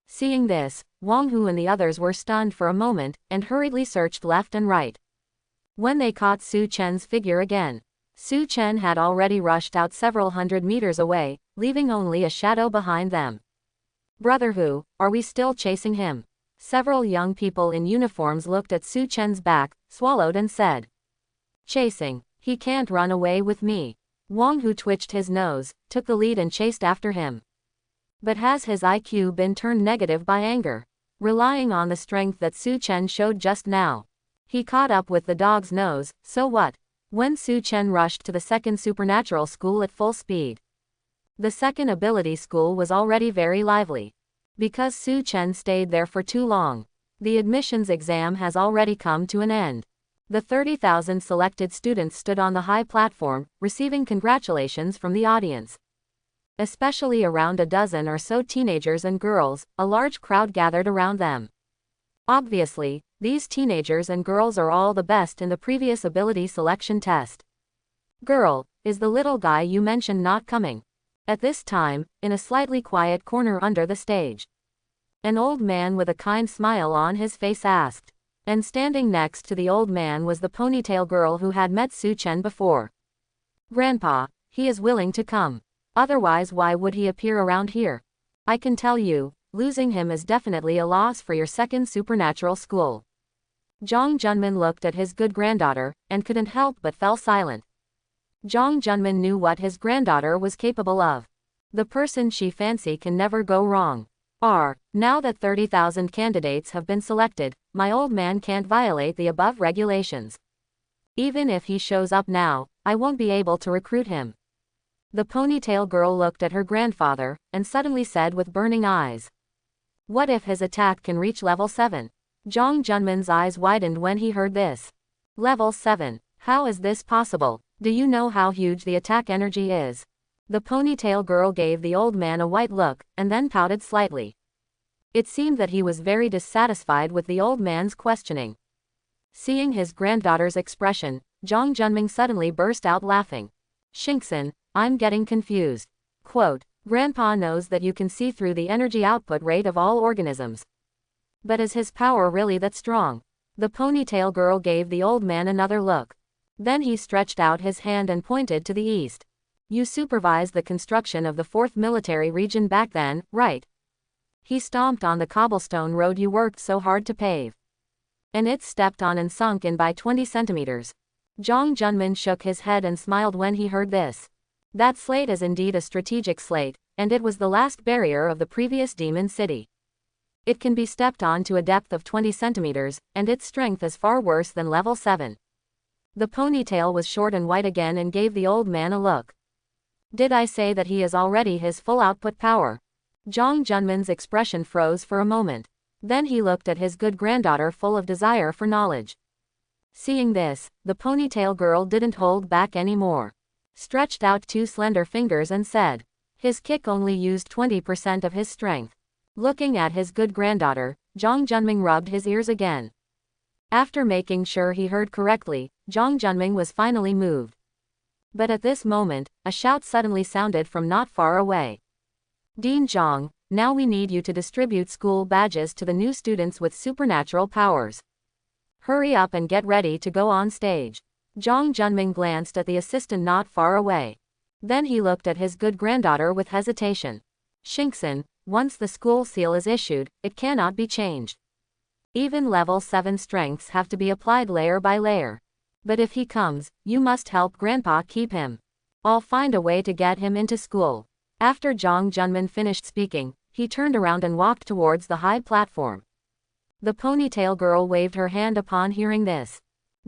Seeing this, Wang Hu and the others were stunned for a moment, and hurriedly searched left and right. When they caught Su Chen's figure again, Su Chen had already rushed out several hundred meters away, leaving only a shadow behind them. Brother Hu, are we still chasing him? Several young people in uniforms looked at Su Chen's back, swallowed and said. Chasing, he can't run away with me. Wang Hu twitched his nose, took the lead and chased after him. But has his IQ been turned negative by anger? Relying on the strength that Su Chen showed just now, he caught up with the dog's nose, so what? When Su Chen rushed to the second supernatural school at full speed. The second ability school was already very lively. Because Su Chen stayed there for too long, the admissions exam has already come to an end. The 30,000 selected students stood on the high platform, receiving congratulations from the audience. Especially around a dozen or so teenagers and girls, a large crowd gathered around them. Obviously, these teenagers and girls are all the best in the previous ability selection test. Girl, is the little guy you mentioned not coming? At this time, in a slightly quiet corner under the stage, an old man with a kind smile on his face asked. And standing next to the old man was the ponytail girl who had met Su Chen before. Grandpa, he is willing to come. Otherwise why would he appear around here? I can tell you, losing him is definitely a loss for your second supernatural school. Zhang Junmin looked at his good granddaughter, and couldn't help but fell silent. Zhang Junmin knew what his granddaughter was capable of. The person she fancied can never go wrong. Now that 30,000 candidates have been selected, my old man can't violate the above regulations. Even if he shows up now, I won't be able to recruit him. The ponytail girl looked at her grandfather, and suddenly said with burning eyes. What if his attack can reach level 7? Zhang Junmin's eyes widened when he heard this. Level 7, how is this possible? Do you know how huge the attack energy is? The ponytail girl gave the old man a white look, and then pouted slightly. It seemed that he was very dissatisfied with the old man's questioning. Seeing his granddaughter's expression, Zhang Junming suddenly burst out laughing. Shinkson, I'm getting confused. Quote, Grandpa knows that you can see through the energy output rate of all organisms. But is his power really that strong? The ponytail girl gave the old man another look. Then he stretched out his hand and pointed to the east. You supervised the construction of the 4th military region back then, right? He stomped on the cobblestone road you worked so hard to pave. And it's stepped on and sunk in by 20 centimeters. Zhang Junmin shook his head and smiled when he heard this. That slate is indeed a strategic slate, and it was the last barrier of the previous demon city. It can be stepped on to a depth of 20 centimeters, and its strength is far worse than level 7. The ponytail was short and white again and gave the old man a look. Did I say that he is already his full output power? Zhang Junmin's expression froze for a moment. Then he looked at his good granddaughter full of desire for knowledge. Seeing this, the ponytail girl didn't hold back anymore. Stretched out 2 slender fingers and said. His kick only used 20% of his strength. Looking at his good granddaughter, Zhang Junming rubbed his ears again. After making sure he heard correctly, Zhang Junming was finally moved. But at this moment, a shout suddenly sounded from not far away. Dean Zhang, now we need you to distribute school badges to the new students with supernatural powers. Hurry up and get ready to go on stage. Zhang Junming glanced at the assistant not far away. Then he looked at his good granddaughter with hesitation. Shinkson, once the school seal is issued, it cannot be changed. Even level 7 strengths have to be applied layer by layer. But if he comes, you must help Grandpa keep him. I'll find a way to get him into school. After Zhang Junmin finished speaking, he turned around and walked towards the high platform. The ponytail girl waved her hand upon hearing this.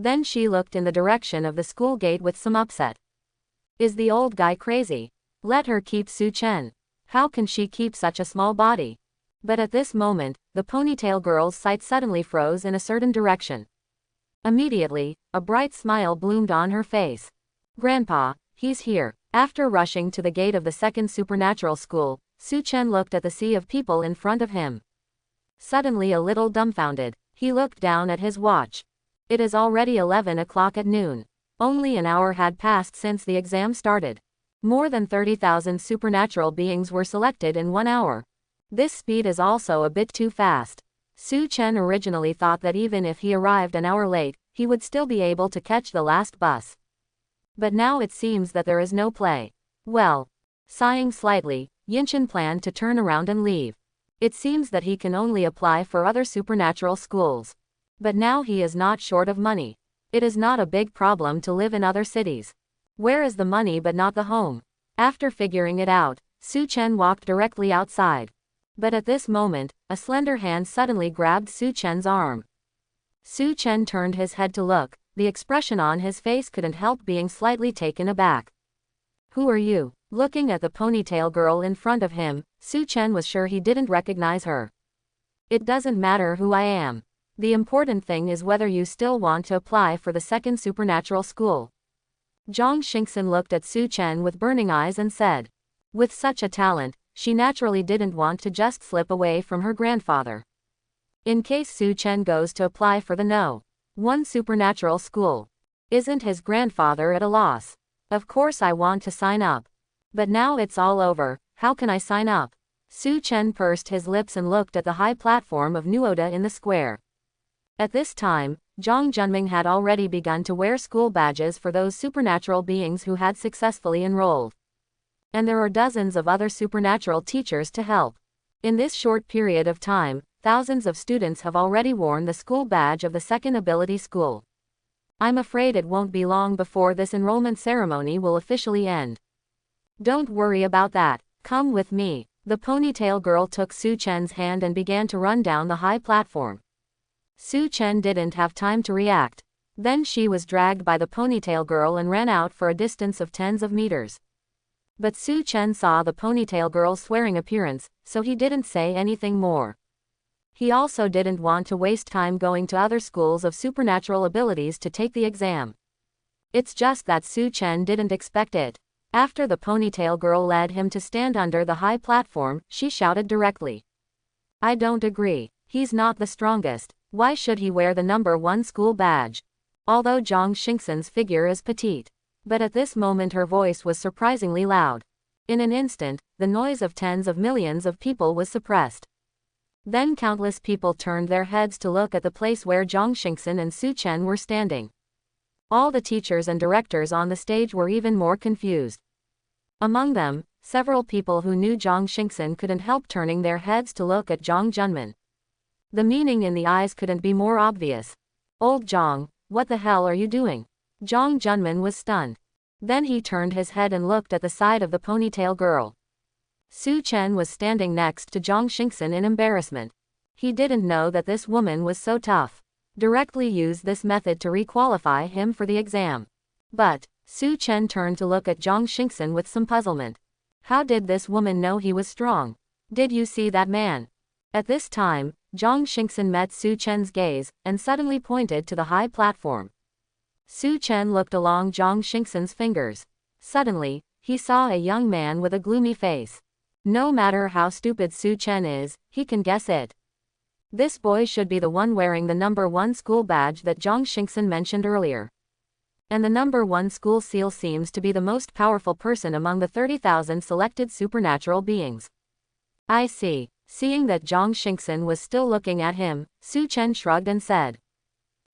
Then she looked in the direction of the school gate with some upset. Is the old guy crazy? Let her keep Su Chen. How can she keep such a small body? But at this moment, the ponytail girl's sight suddenly froze in a certain direction. Immediately, a bright smile bloomed on her face. Grandpa, he's here. After rushing to the gate of the second supernatural school, Su Chen looked at the sea of people in front of him. Suddenly a little dumbfounded, he looked down at his watch. It is already 11 o'clock at noon. Only an hour had passed since the exam started. More than 30,000 supernatural beings were selected in 1 hour. This speed is also a bit too fast. Su Chen originally thought that even if he arrived an hour late, he would still be able to catch the last bus. But now it seems that there is no play. Well. Sighing slightly, Yinshan planned to turn around and leave. It seems that he can only apply for other supernatural schools. But now he is not short of money. It is not a big problem to live in other cities. Where is the money but not the home? After figuring it out, Su Chen walked directly outside. But at this moment, a slender hand suddenly grabbed Su Chen's arm. Su Chen turned his head to look. The expression on his face couldn't help being slightly taken aback. Who are you? Looking at the ponytail girl in front of him, Su Chen was sure he didn't recognize her. It doesn't matter who I am. The important thing is whether you still want to apply for the second supernatural school. Zhang Xingxin looked at Su Chen with burning eyes and said. With such a talent, she naturally didn't want to just slip away from her grandfather. In case Su Chen goes to apply for the No. 1 supernatural school. Isn't his grandfather at a loss? Of course I want to sign up. But now it's all over, how can I sign up? Su Chen pursed his lips and looked at the high platform of Nuoda in the square. At this time, Zhang Junming had already begun to wear school badges for those supernatural beings who had successfully enrolled. And there are dozens of other supernatural teachers to help. In this short period of time, thousands of students have already worn the school badge of the second ability school. I'm afraid it won't be long before this enrollment ceremony will officially end. Don't worry about that, come with me. The ponytail girl took Su Chen's hand and began to run down the high platform. Su Chen didn't have time to react. Then she was dragged by the ponytail girl and ran out for a distance of tens of meters. But Su Chen saw the ponytail girl's swearing appearance, so he didn't say anything more. He also didn't want to waste time going to other schools of supernatural abilities to take the exam. It's just that Su Chen didn't expect it. After the ponytail girl led him to stand under the high platform, she shouted directly. I don't agree. He's not the strongest. Why should he wear the number 1 school badge? Although Zhang Xingxin's figure is petite. But at this moment her voice was surprisingly loud. In an instant, the noise of tens of millions of people was suppressed. Then countless people turned their heads to look at the place where Zhang Xingxin and Su Chen were standing. All the teachers and directors on the stage were even more confused. Among them, several people who knew Zhang Xingxin couldn't help turning their heads to look at Zhang Junman. The meaning in the eyes couldn't be more obvious. Old Zhang, what the hell are you doing? Zhang Junman was stunned. Then he turned his head and looked at the side of the ponytail girl. Su Chen was standing next to Zhang Xingxin in embarrassment. He didn't know that this woman was so tough. Directly used this method to requalify him for the exam. But, Su Chen turned to look at Zhang Xingxin with some puzzlement. How did this woman know he was strong? Did you see that man? At this time, Zhang Xingxin met Su Chen's gaze, and suddenly pointed to the high platform. Su Chen looked along Zhang Xingxin's fingers. Suddenly, he saw a young man with a gloomy face. No matter how stupid Su Chen is, he can guess it. This boy should be the one wearing the number 1 school badge that Zhang Xingxin mentioned earlier. And the number 1 school seal seems to be the most powerful person among the 30,000 selected supernatural beings. I see. Seeing that Zhang Xingxin was still looking at him, Su Chen shrugged and said.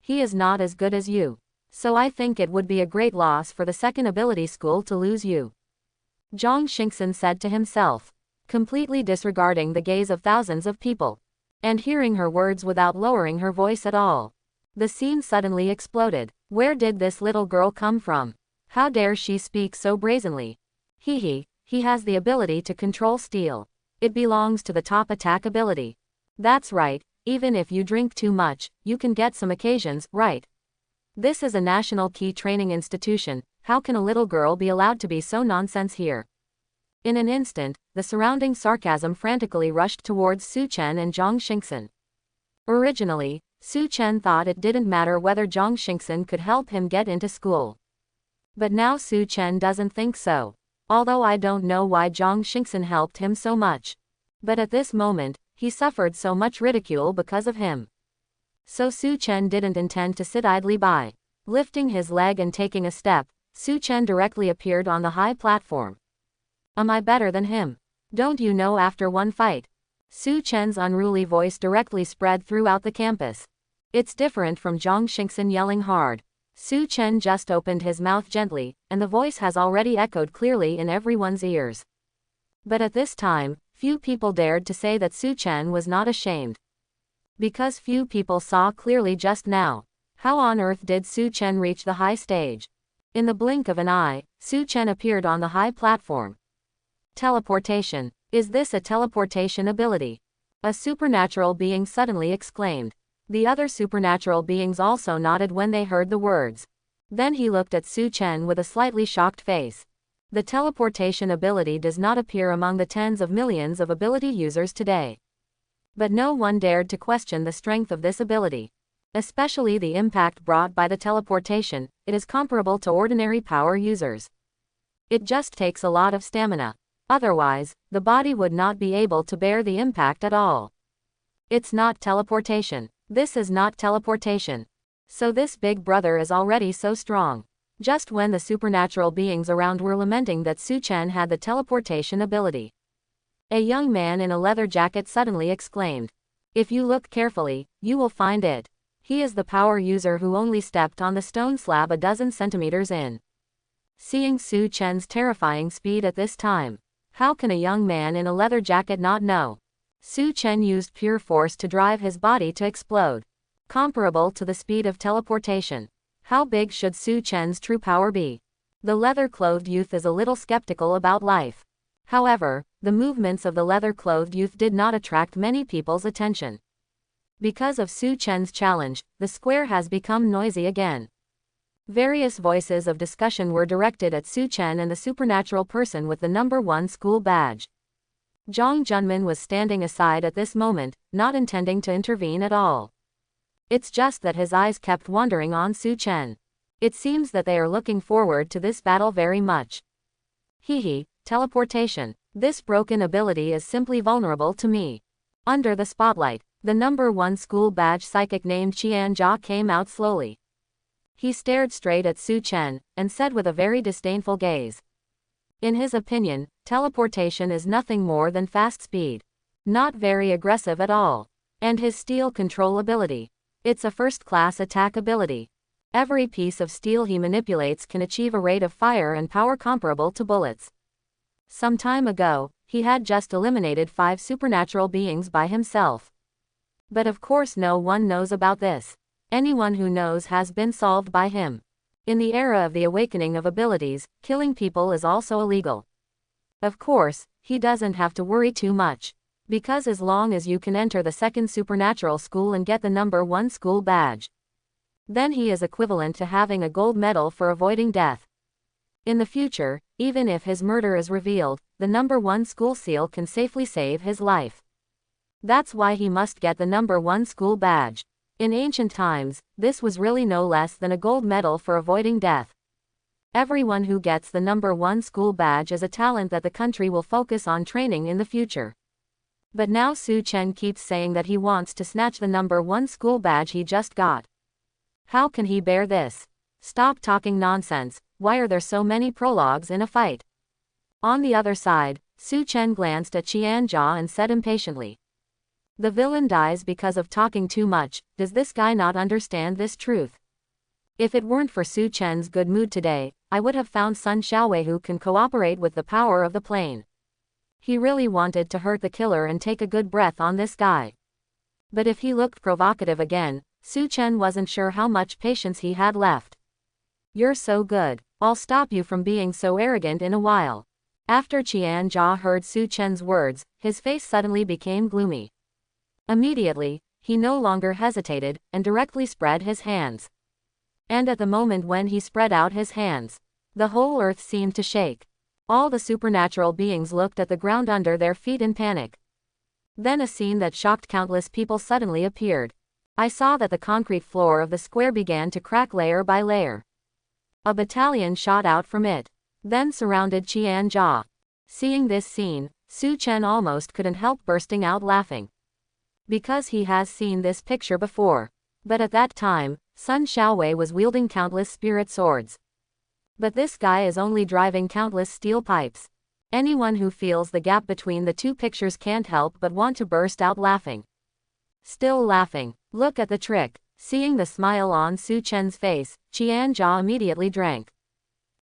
He is not as good as you. So I think it would be a great loss for the second ability school to lose you. Zhang Xingxin said to himself, completely disregarding the gaze of thousands of people. And hearing her words without lowering her voice at all. The scene suddenly exploded. Where did this little girl come from? How dare she speak so brazenly? He has the ability to control steel. It belongs to the top attack ability. That's right, even if you drink too much, you can get some occasions, right? This is a national key training institution, how can a little girl be allowed to be so nonsense here? In an instant, the surrounding sarcasm frantically rushed towards Su Chen and Zhang Xingxin. Originally, Su Chen thought it didn't matter whether Zhang Xingxin could help him get into school. But now Su Chen doesn't think so. Although I don't know why Zhang Xingxin helped him so much. But at this moment, he suffered so much ridicule because of him. So Su Chen didn't intend to sit idly by. Lifting his leg and taking a step, Su Chen directly appeared on the high platform. Am I better than him? Don't you know after one fight? Su Chen's unruly voice directly spread throughout the campus. It's different from Zhang Xingxin yelling hard. Su Chen just opened his mouth gently, and the voice has already echoed clearly in everyone's ears. But at this time, few people dared to say that Su Chen was not ashamed. Because few people saw clearly just now. How on earth did Su Chen reach the high stage? In the blink of an eye, Su Chen appeared on the high platform. Teleportation. Is this a teleportation ability? A supernatural being suddenly exclaimed. The other supernatural beings also nodded when they heard the words. Then he looked at Su Chen with a slightly shocked face. The teleportation ability does not appear among the tens of millions of ability users today. But no one dared to question the strength of this ability. Especially the impact brought by the teleportation, it is comparable to ordinary power users. It just takes a lot of stamina. Otherwise, the body would not be able to bear the impact at all. It's not teleportation. This is not teleportation. So this big brother is already so strong. Just when the supernatural beings around were lamenting that Su Chen had the teleportation ability. A young man in a leather jacket suddenly exclaimed. If you look carefully, you will find it. He is the power user who only stepped on the stone slab a dozen centimeters in. Seeing Su Chen's terrifying speed at this time, how can a young man in a leather jacket not know? Su Chen used pure force to drive his body to explode. Comparable to the speed of teleportation. How big should Su Chen's true power be? The leather-clothed youth is a little skeptical about life. However, the movements of the leather-clothed youth did not attract many people's attention. Because of Su Chen's challenge, the square has become noisy again. Various voices of discussion were directed at Su Chen and the supernatural person with the number 1 school badge. Zhang Junmin was standing aside at this moment, not intending to intervene at all. It's just that his eyes kept wandering on Su Chen. It seems that they are looking forward to this battle very much. Hehe, teleportation. This broken ability is simply vulnerable to me. Under the spotlight, the number 1 school badge psychic named Qian Jia came out slowly. He stared straight at Su Chen, and said with a very disdainful gaze. In his opinion, teleportation is nothing more than fast speed. Not very aggressive at all. And his steel control ability. It's a first-class attack ability. Every piece of steel he manipulates can achieve a rate of fire and power comparable to bullets. Some time ago, he had just eliminated 5 supernatural beings by himself. But of course no one knows about this. Anyone who knows has been solved by him. In the era of the awakening of abilities, killing people is also illegal. Of course, he doesn't have to worry too much. Because as long as you can enter the 2nd supernatural school and get the number 1 school badge, then he is equivalent to having a gold medal for avoiding death. In the future, even if his murder is revealed, the number 1 school seal can safely save his life. That's why he must get the number 1 school badge. In ancient times, this was really no less than a gold medal for avoiding death. Everyone who gets the number 1 school badge is a talent that the country will focus on training in the future. But now Su Chen keeps saying that he wants to snatch the number 1 school badge he just got. How can he bear this? Stop talking nonsense, why are there so many prologues in a fight? On the other side, Su Chen glanced at Qian Jia and said impatiently. The villain dies because of talking too much, does this guy not understand this truth? If it weren't for Su Chen's good mood today, I would have found Sun Xiaowei who can cooperate with the power of the plane. He really wanted to hurt the killer and take a good breath on this guy. But if he looked provocative again, Su Chen wasn't sure how much patience he had left. You're so good, I'll stop you from being so arrogant in a while. After Qian Jia heard Su Chen's words, his face suddenly became gloomy. Immediately, he no longer hesitated, and directly spread his hands. And at the moment when he spread out his hands, the whole earth seemed to shake. All the supernatural beings looked at the ground under their feet in panic. Then a scene that shocked countless people suddenly appeared. I saw that the concrete floor of the square began to crack layer by layer. A battalion shot out from it, then surrounded Qianjia. Seeing this scene, Su Chen almost couldn't help bursting out laughing. Because he has seen this picture before. But at that time, Sun Xiaowei was wielding countless spirit swords. But this guy is only driving countless steel pipes. Anyone who feels the gap between the two pictures can't help but want to burst out laughing. Still laughing. Look at the trick. Seeing the smile on Su Chen's face, Qianjia immediately drank.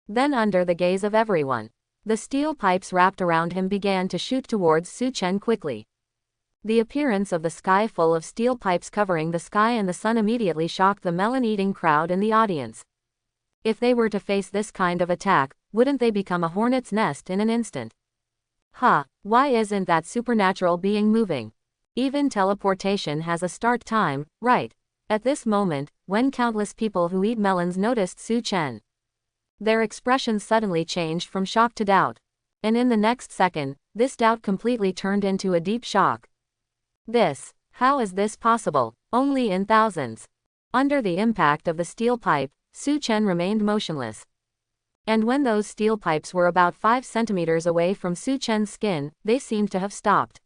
Then under the gaze of everyone, the steel pipes wrapped around him began to shoot towards Su Chen quickly. The appearance of the sky full of steel pipes covering the sky and the sun immediately shocked the melon-eating crowd in the audience. If they were to face this kind of attack, wouldn't they become a hornet's nest in an instant? Why isn't that supernatural being moving? Even teleportation has a start time, right? At this moment, when countless people who eat melons noticed Su Chen, their expressions suddenly changed from shock to doubt. And in the next second, this doubt completely turned into a deep shock. How is this possible? Only in thousands. Under the impact of the steel pipe, Su Chen remained motionless. And when those steel pipes were about 5 centimeters away from Su Chen's skin, they seemed to have stopped.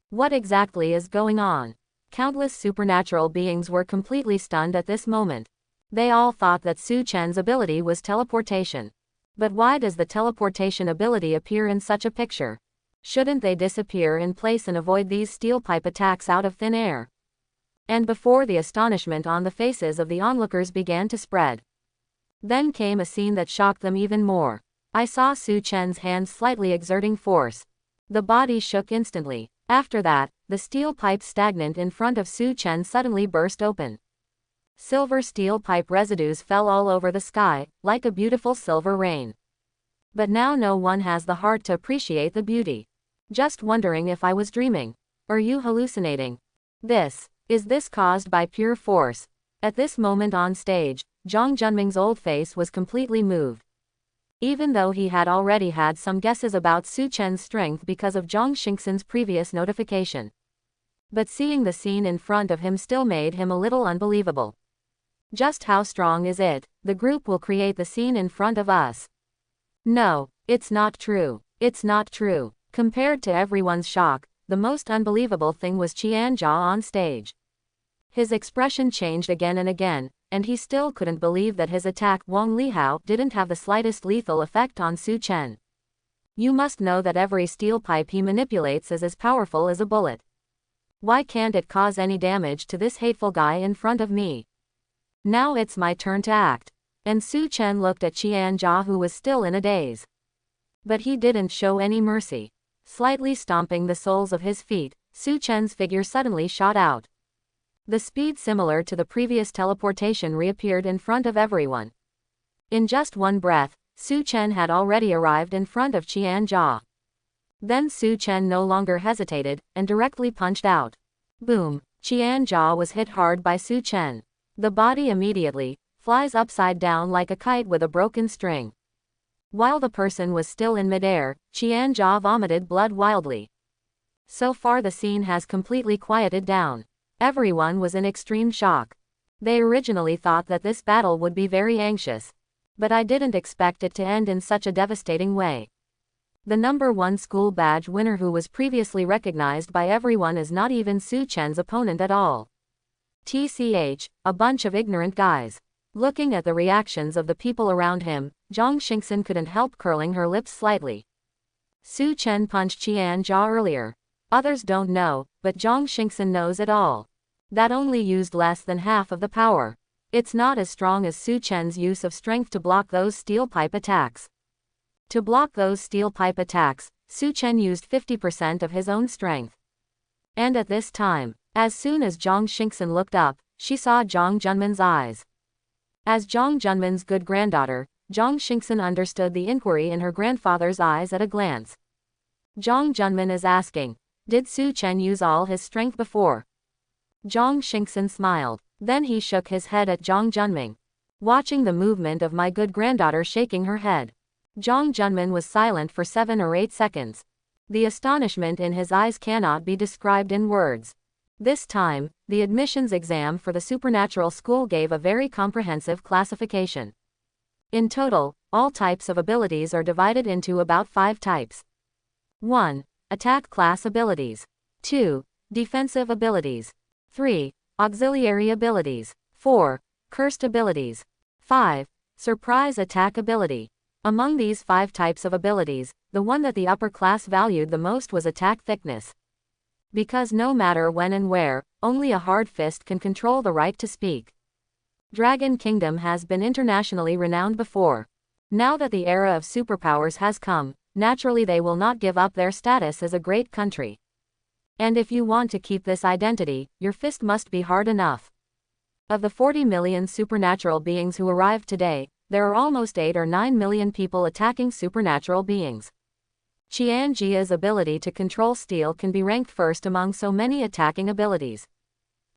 What exactly is going on? Countless supernatural beings were completely stunned at this moment. They all thought that Su Chen's ability was teleportation. But why does the teleportation ability appear in such a picture? Shouldn't they disappear in place and avoid these steel pipe attacks out of thin air? And before the astonishment on the faces of the onlookers began to spread, then came a scene that shocked them even more. I saw Su Chen's hands slightly exerting force. The body shook instantly. After that, the steel pipe stagnant in front of Su Chen suddenly burst open. Silver steel pipe residues fell all over the sky, like a beautiful silver rain. But now no one has the heart to appreciate the beauty. Just wondering if I was dreaming. Are you hallucinating? Is this caused by pure force? At this moment on stage, Zhang Junming's old face was completely moved. Even though he had already had some guesses about Su Chen's strength because of Zhang Xingxin's previous notification. But seeing the scene in front of him still made him a little unbelievable. Just how strong is it? The group will create the scene in front of us. No, it's not true. It's not true. Compared to everyone's shock, the most unbelievable thing was Qianjia on stage. His expression changed again and again, and he still couldn't believe that his attack Wang Lihao didn't have the slightest lethal effect on Su Chen. You must know that every steel pipe he manipulates is as powerful as a bullet. Why can't it cause any damage to this hateful guy in front of me? Now it's my turn to act. And Su Chen looked at Qianjia, who was still in a daze. But he didn't show any mercy. Slightly stomping the soles of his feet, Su Chen's figure suddenly shot out. The speed similar to the previous teleportation reappeared in front of everyone. In just one breath, Su Chen had already arrived in front of Qianjia. Then Su Chen no longer hesitated, and directly punched out. Boom! Qianjia was hit hard by Su Chen. The body immediately flies upside down like a kite with a broken string. While the person was still in midair, Qianjia vomited blood wildly. So far the scene has completely quieted down. Everyone was in extreme shock. They originally thought that this battle would be very anxious. But I didn't expect it to end in such a devastating way. The #1 school badge winner, who was previously recognized by everyone as not even Su Chen's opponent at all. TCH, a bunch of ignorant guys. Looking at the reactions of the people around him, Zhang Xingxin couldn't help curling her lips slightly. Su Chen punched Qianjia earlier. Others don't know, but Zhang Xingxin knows it all. That only used less than half of the power. It's not as strong as Su Chen's use of strength to block those steel pipe attacks. To block those steel pipe attacks, Su Chen used 50% of his own strength. And at this time, as soon as Zhang Xingxin looked up, she saw Zhang Junmin's eyes. As Zhang Junmin's good granddaughter, Zhang Xingxin understood the inquiry in her grandfather's eyes at a glance. Zhang Junmin is asking, did Su Chen use all his strength before? Zhang Xingxin smiled. Then he shook his head at Zhang Junming. watching the movement of my good granddaughter shaking her head. Zhang Junman was silent for 7 or 8 seconds. The astonishment in his eyes cannot be described in words. This time, the admissions exam for the supernatural school gave a very comprehensive classification. In total, all types of abilities are divided into about 5 types. 1. Attack class abilities. 2. Defensive abilities. 3. Auxiliary abilities. 4. Cursed abilities. 5. Surprise attack ability. Among these 5 types of abilities, the one that the upper class valued the most was attack thickness. Because no matter when and where, only a hard fist can control the right to speak. Dragon Kingdom has been internationally renowned before. Now that the era of superpowers has come, naturally they will not give up their status as a great country. And if you want to keep this identity, your fist must be hard enough. Of the 40 million supernatural beings who arrived today, there are almost 8 or 9 million people attacking supernatural beings. Qian Jia's ability to control steel can be ranked first among so many attacking abilities.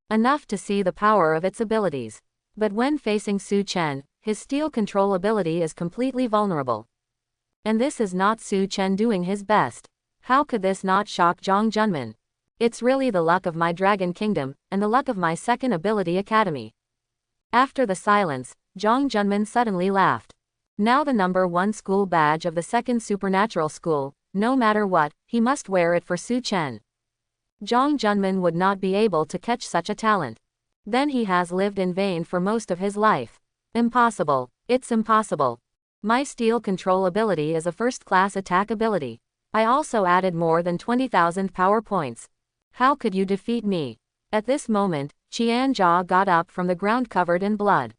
Enough to see the power of its abilities. But when facing Su Chen, his steel control ability is completely vulnerable. And this is not Su Chen doing his best. How could this not shock Zhang Junman? It's really the luck of my Dragon Kingdom, and the luck of my second ability academy. After the silence, Zhang Junman suddenly laughed. Now the number 1 school badge of the second supernatural school, no matter what, he must wear it for Su Chen. Zhang Junman would not be able to catch such a talent. Then he has lived in vain for most of his life. Impossible. It's impossible. My steel control ability is a first-class attack ability. I also added more than 20,000 power points. How could you defeat me? At this moment, Qian Jia got up from the ground covered in blood.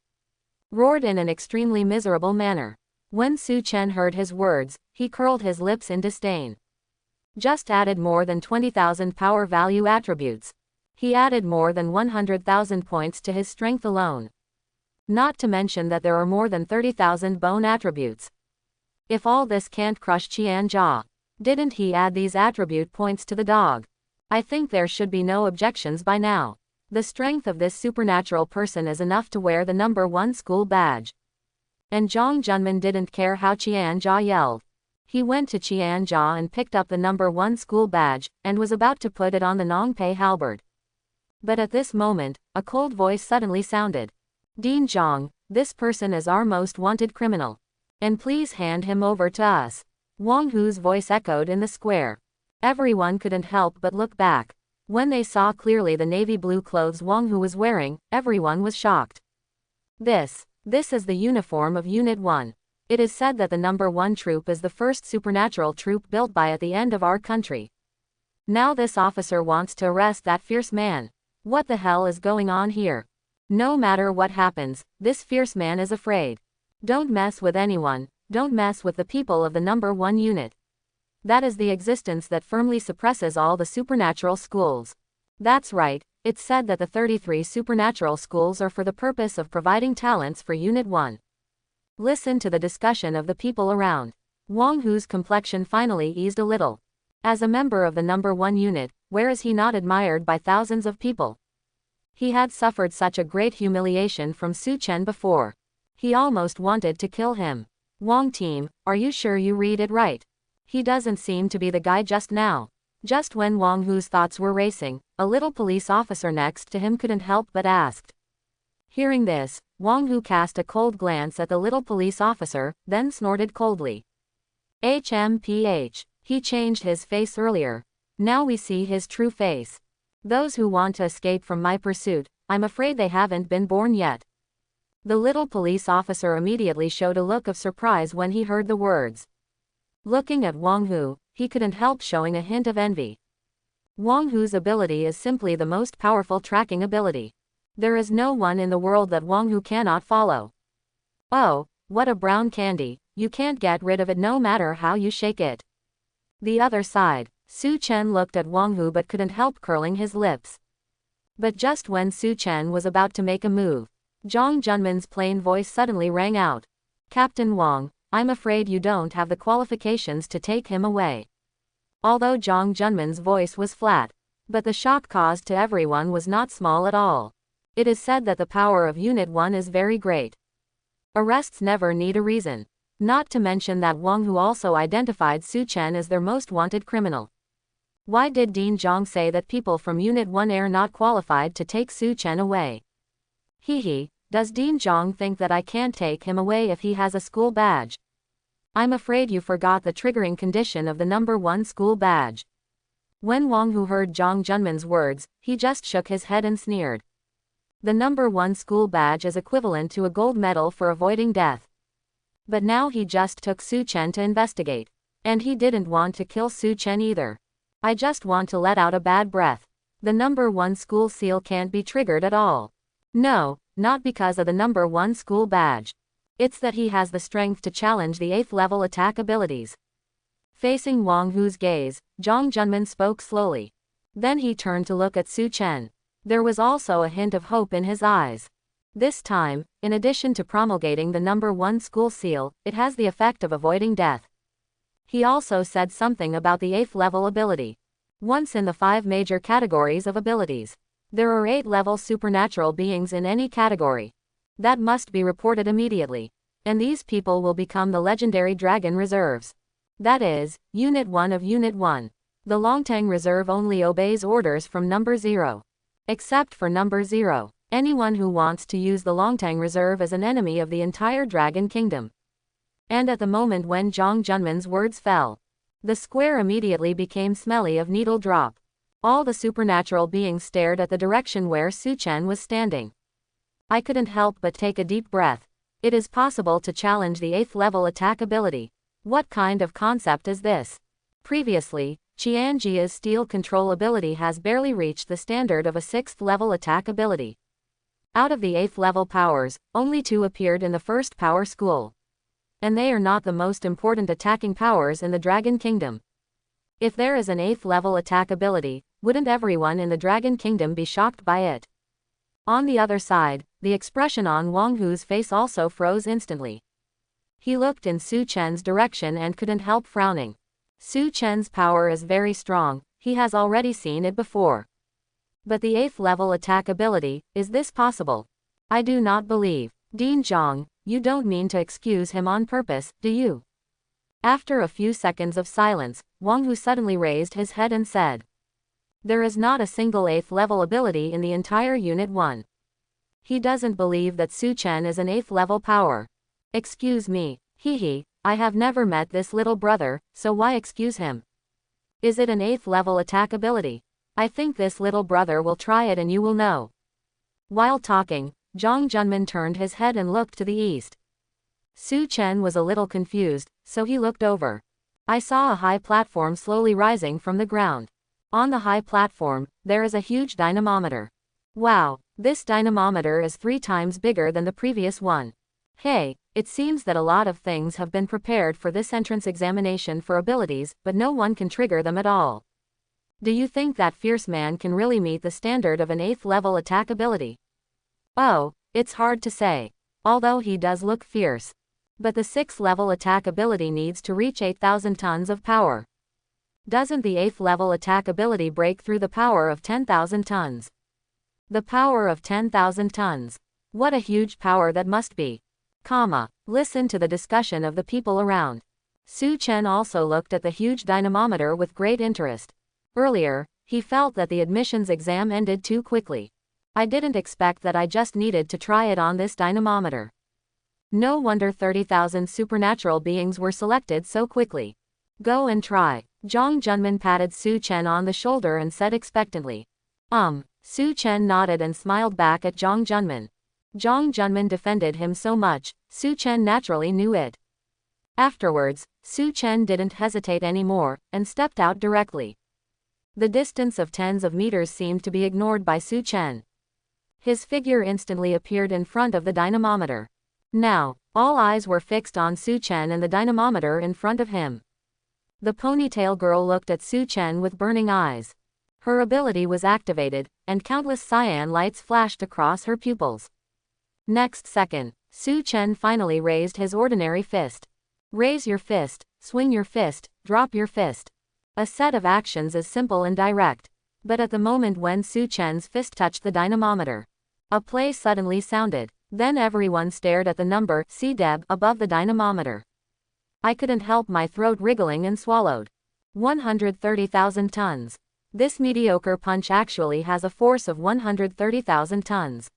Roared in an extremely miserable manner. When Su Chen heard his words, he curled his lips in disdain. Just added more than 20,000 power value attributes. He added more than 100,000 points to his strength alone. Not to mention that there are more than 30,000 bone attributes. If all this can't crush Qian Jia, didn't he add these attribute points to the dog? I think there should be no objections by now. The strength of this supernatural person is enough to wear the number 1 school badge. And Zhang Junman didn't care how Qian Jia yelled. He went to Qian Jia and picked up the number 1 school badge, and was about to put it on the Nongpei halberd. But at this moment, a cold voice suddenly sounded. Dean Zhang, this person is our most wanted criminal. And please hand him over to us. Wang Hu's voice echoed in the square. Everyone couldn't help but look back. When they saw clearly the navy blue clothes Wang Hu was wearing, everyone was shocked. This is the uniform of Unit 1. It is said that the number 1 troop is the first supernatural troop built by at the end of our country. Now this officer wants to arrest that fierce man. What the hell is going on here? No matter what happens, this fierce man is afraid. Don't mess with anyone, don't mess with the people of the number 1 unit. That is the existence that firmly suppresses all the supernatural schools. That's right, it's said that the 33 supernatural schools are for the purpose of providing talents for Unit 1. Listen to the discussion of the people around. Wang Hu's complexion finally eased a little. As a member of the number 1 unit, where is he not admired by thousands of people? He had suffered such a great humiliation from Su Chen before. He almost wanted to kill him. Wang team, are you sure you read it right? He doesn't seem to be the guy just now. Just when Wang Hu's thoughts were racing, a little police officer next to him couldn't help but asked. Hearing this, Wang Hu cast a cold glance at the little police officer, then snorted coldly. HMPH. He changed his face earlier. Now we see his true face. Those who want to escape from my pursuit, I'm afraid they haven't been born yet. The little police officer immediately showed a look of surprise when he heard the words. Looking at Wang Hu, he couldn't help showing a hint of envy. Wang Hu's ability is simply the most powerful tracking ability. There is no one in the world that Wang Hu cannot follow. Oh, what a brown candy, you can't get rid of it no matter how you shake it. The other side, Su Chen looked at Wang Hu but couldn't help curling his lips. But just when Su Chen was about to make a move, Zhang Junman's plain voice suddenly rang out. Captain Wang, I'm afraid you don't have the qualifications to take him away. Although Zhang Junman's voice was flat, but the shock caused to everyone was not small at all. It is said that the power of Unit 1 is very great. Arrests never need a reason. Not to mention that Wang Hu also identified Su Chen as their most wanted criminal. Why did Dean Zhang say that people from Unit 1 are not qualified to take Su Chen away? Hehe, does Dean Zhang think that I can't take him away if he has a school badge? I'm afraid you forgot the triggering condition of the number 1 school badge. When Wang Hu heard Zhang Junman's words, he just shook his head and sneered. The number 1 school badge is equivalent to a gold medal for avoiding death. But now he just took Su Chen to investigate. And he didn't want to kill Su Chen either. I just want to let out a bad breath. The number 1 school seal can't be triggered at all. No, not because of the number 1 school badge. It's that he has the strength to challenge the 8th level attack abilities. Facing Wang Hu's gaze, Zhang Junman spoke slowly. Then he turned to look at Su Chen. There was also a hint of hope in his eyes. This time, in addition to promulgating the number 1 school seal, it has the effect of avoiding death. He also said something about the 8th level ability. Once in the 5 major categories of abilities, there are 8 level supernatural beings in any category. That must be reported immediately. And these people will become the legendary dragon reserves. That is, Unit 1 of Unit 1. The Longtang Reserve only obeys orders from number 0. Except for number 0. Anyone who wants to use the Longtang Reserve as an enemy of the entire Dragon Kingdom. And at the moment when Zhang Junman's words fell, the square immediately became smelly of needle drop. All the supernatural beings stared at the direction where Su Chen was standing. I couldn't help but take a deep breath. It is possible to challenge the 8th level attack ability. What kind of concept is this? Previously, Qianjia's steel control ability has barely reached the standard of a 6th level attack ability. Out of the 8th level powers, only 2 appeared in the first power school. And they are not the most important attacking powers in the Dragon Kingdom. If there is an 8th level attack ability, wouldn't everyone in the Dragon Kingdom be shocked by it? On the other side, the expression on Wang Hu's face also froze instantly. He looked in Su Chen's direction and couldn't help frowning. Su Chen's power is very strong, he has already seen it before. But the 8th level attack ability, is this possible? I do not believe. Dean Zhang, you don't mean to excuse him on purpose, do you? After a few seconds of silence, Wang Hu suddenly raised his head and said. There is not a single 8th level ability in the entire Unit 1. He doesn't believe that Su Chen is an 8th level power. Excuse me, hehe, I have never met this little brother, so why excuse him? Is it an 8th level attack ability? I think this little brother will try it and you will know. While talking, Zhang Junman turned his head and looked to the east. Su Chen was a little confused, so he looked over. I saw a high platform slowly rising from the ground. On the high platform, there is a huge dynamometer. Wow, this dynamometer is 3 times bigger than the previous one. Hey, it seems that a lot of things have been prepared for this entrance examination for abilities, but no one can trigger them at all. Do you think that fierce man can really meet the standard of an 8th level attack ability? Oh, it's hard to say. Although he does look fierce. But the 6th level attack ability needs to reach 8,000 tons of power. Doesn't the 8th level attack ability break through the power of 10,000 tons? The power of 10,000 tons. What a huge power that must be. Listen to the discussion of the people around. Su Chen also looked at the huge dynamometer with great interest. Earlier, he felt that the admissions exam ended too quickly. I didn't expect that I just needed to try it on this dynamometer. No wonder 30,000 supernatural beings were selected so quickly. Go and try. Zhang Junman patted Su Chen on the shoulder and said expectantly. Su Chen nodded and smiled back at Zhang Junman. Zhang Junman defended him so much, Su Chen naturally knew it. Afterwards, Su Chen didn't hesitate anymore, and stepped out directly. The distance of tens of meters seemed to be ignored by Su Chen. His figure instantly appeared in front of the dynamometer. Now, all eyes were fixed on Su Chen and the dynamometer in front of him. The ponytail girl looked at Su Chen with burning eyes. Her ability was activated, and countless cyan lights flashed across her pupils. Next second, Su Chen finally raised his ordinary fist. Raise your fist, swing your fist, drop your fist. A set of actions is simple and direct. But at the moment when Su Chen's fist touched the dynamometer, a play suddenly sounded. Then everyone stared at the number, C-Deb, above the dynamometer. I couldn't help my throat wriggling and swallowed. 130,000 tons. This mediocre punch actually has a force of 130,000 tons.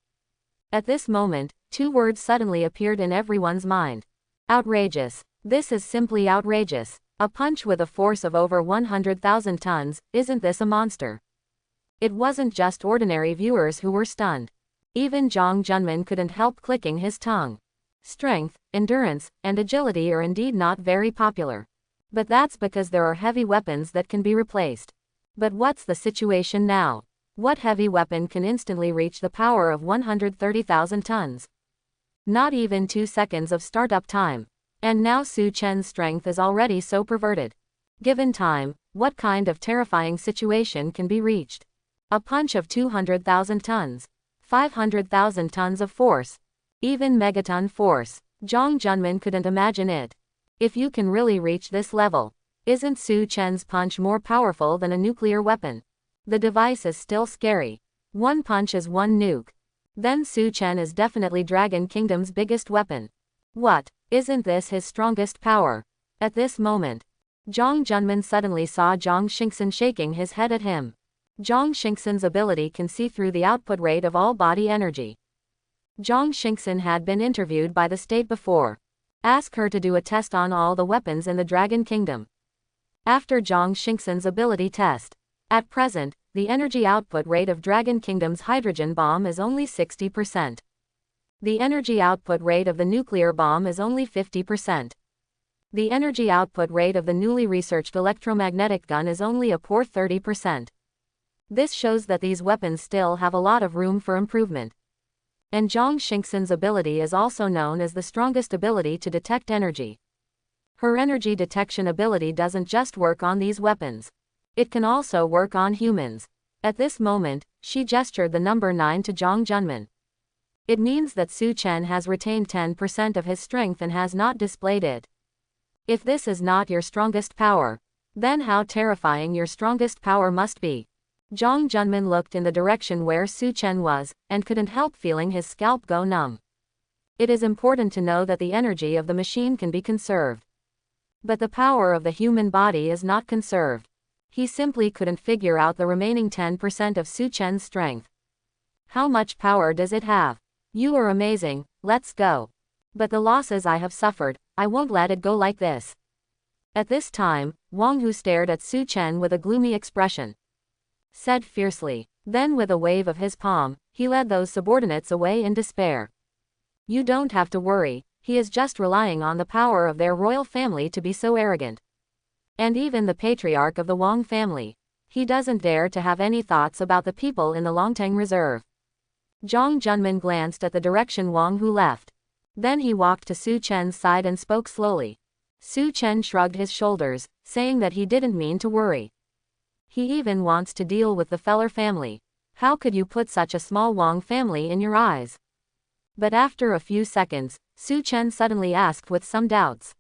At this moment, two words suddenly appeared in everyone's mind. Outrageous. This is simply outrageous. A punch with a force of over 100,000 tons, isn't this a monster? It wasn't just ordinary viewers who were stunned. Even Jong Junman couldn't help clicking his tongue. Strength, endurance, and agility are indeed not very popular. But that's because there are heavy weapons that can be replaced. But what's the situation now? What heavy weapon can instantly reach the power of 130,000 tons? Not even 2 seconds of startup time. And now Su Chen's strength is already so perverted. Given time, what kind of terrifying situation can be reached? A punch of 200,000 tons. 500,000 tons of force. Even megaton force. Jong Junman couldn't imagine it. If you can really reach this level, isn't Su Chen's punch more powerful than a nuclear weapon? The device is still scary. One punch is one nuke. Then Su Chen is definitely Dragon Kingdom's biggest weapon. What? Isn't this his strongest power? At this moment, Jong Junman suddenly saw Zhang Xingxin shaking his head at him. Zhang Xingxin's ability can see through the output rate of all body energy. Zhang Xingxin had been interviewed by the state before. Ask her to do a test on all the weapons in the Dragon Kingdom. After Zhang Xingxin's ability test, at present, the energy output rate of Dragon Kingdom's hydrogen bomb is only 60%. The energy output rate of the nuclear bomb is only 50%. The energy output rate of the newly researched electromagnetic gun is only a poor 30%. This shows that these weapons still have a lot of room for improvement. And Zhang Xingxin's ability is also known as the strongest ability to detect energy. Her energy detection ability doesn't just work on these weapons. It can also work on humans. At this moment, she gestured the number 9 to Zhang Junman. It means that Su Chen has retained 10% of his strength and has not displayed it. If this is not your strongest power, then how terrifying your strongest power must be. Zhang Junman looked in the direction where Su Chen was, and couldn't help feeling his scalp go numb. It is important to know that the energy of the machine can be conserved. But the power of the human body is not conserved. He simply couldn't figure out the remaining 10% of Su Chen's strength. How much power does it have? You are amazing, let's go. But the losses I have suffered, I won't let it go like this. At this time, Wang Hu stared at Su Chen with a gloomy expression. Said fiercely. Then with a wave of his palm, he led those subordinates away in despair. You don't have to worry, he is just relying on the power of their royal family to be so arrogant. And even the patriarch of the Wang family. He doesn't dare to have any thoughts about the people in the Longtang Reserve. Zhang Junman glanced at the direction Wang Hu left. Then he walked to Su Chen's side and spoke slowly. Su Chen shrugged his shoulders, saying that he didn't mean to worry. He even wants to deal with the Feller family. How could you put such a small Wang family in your eyes? But after a few seconds, Su Chen suddenly asked with some doubts.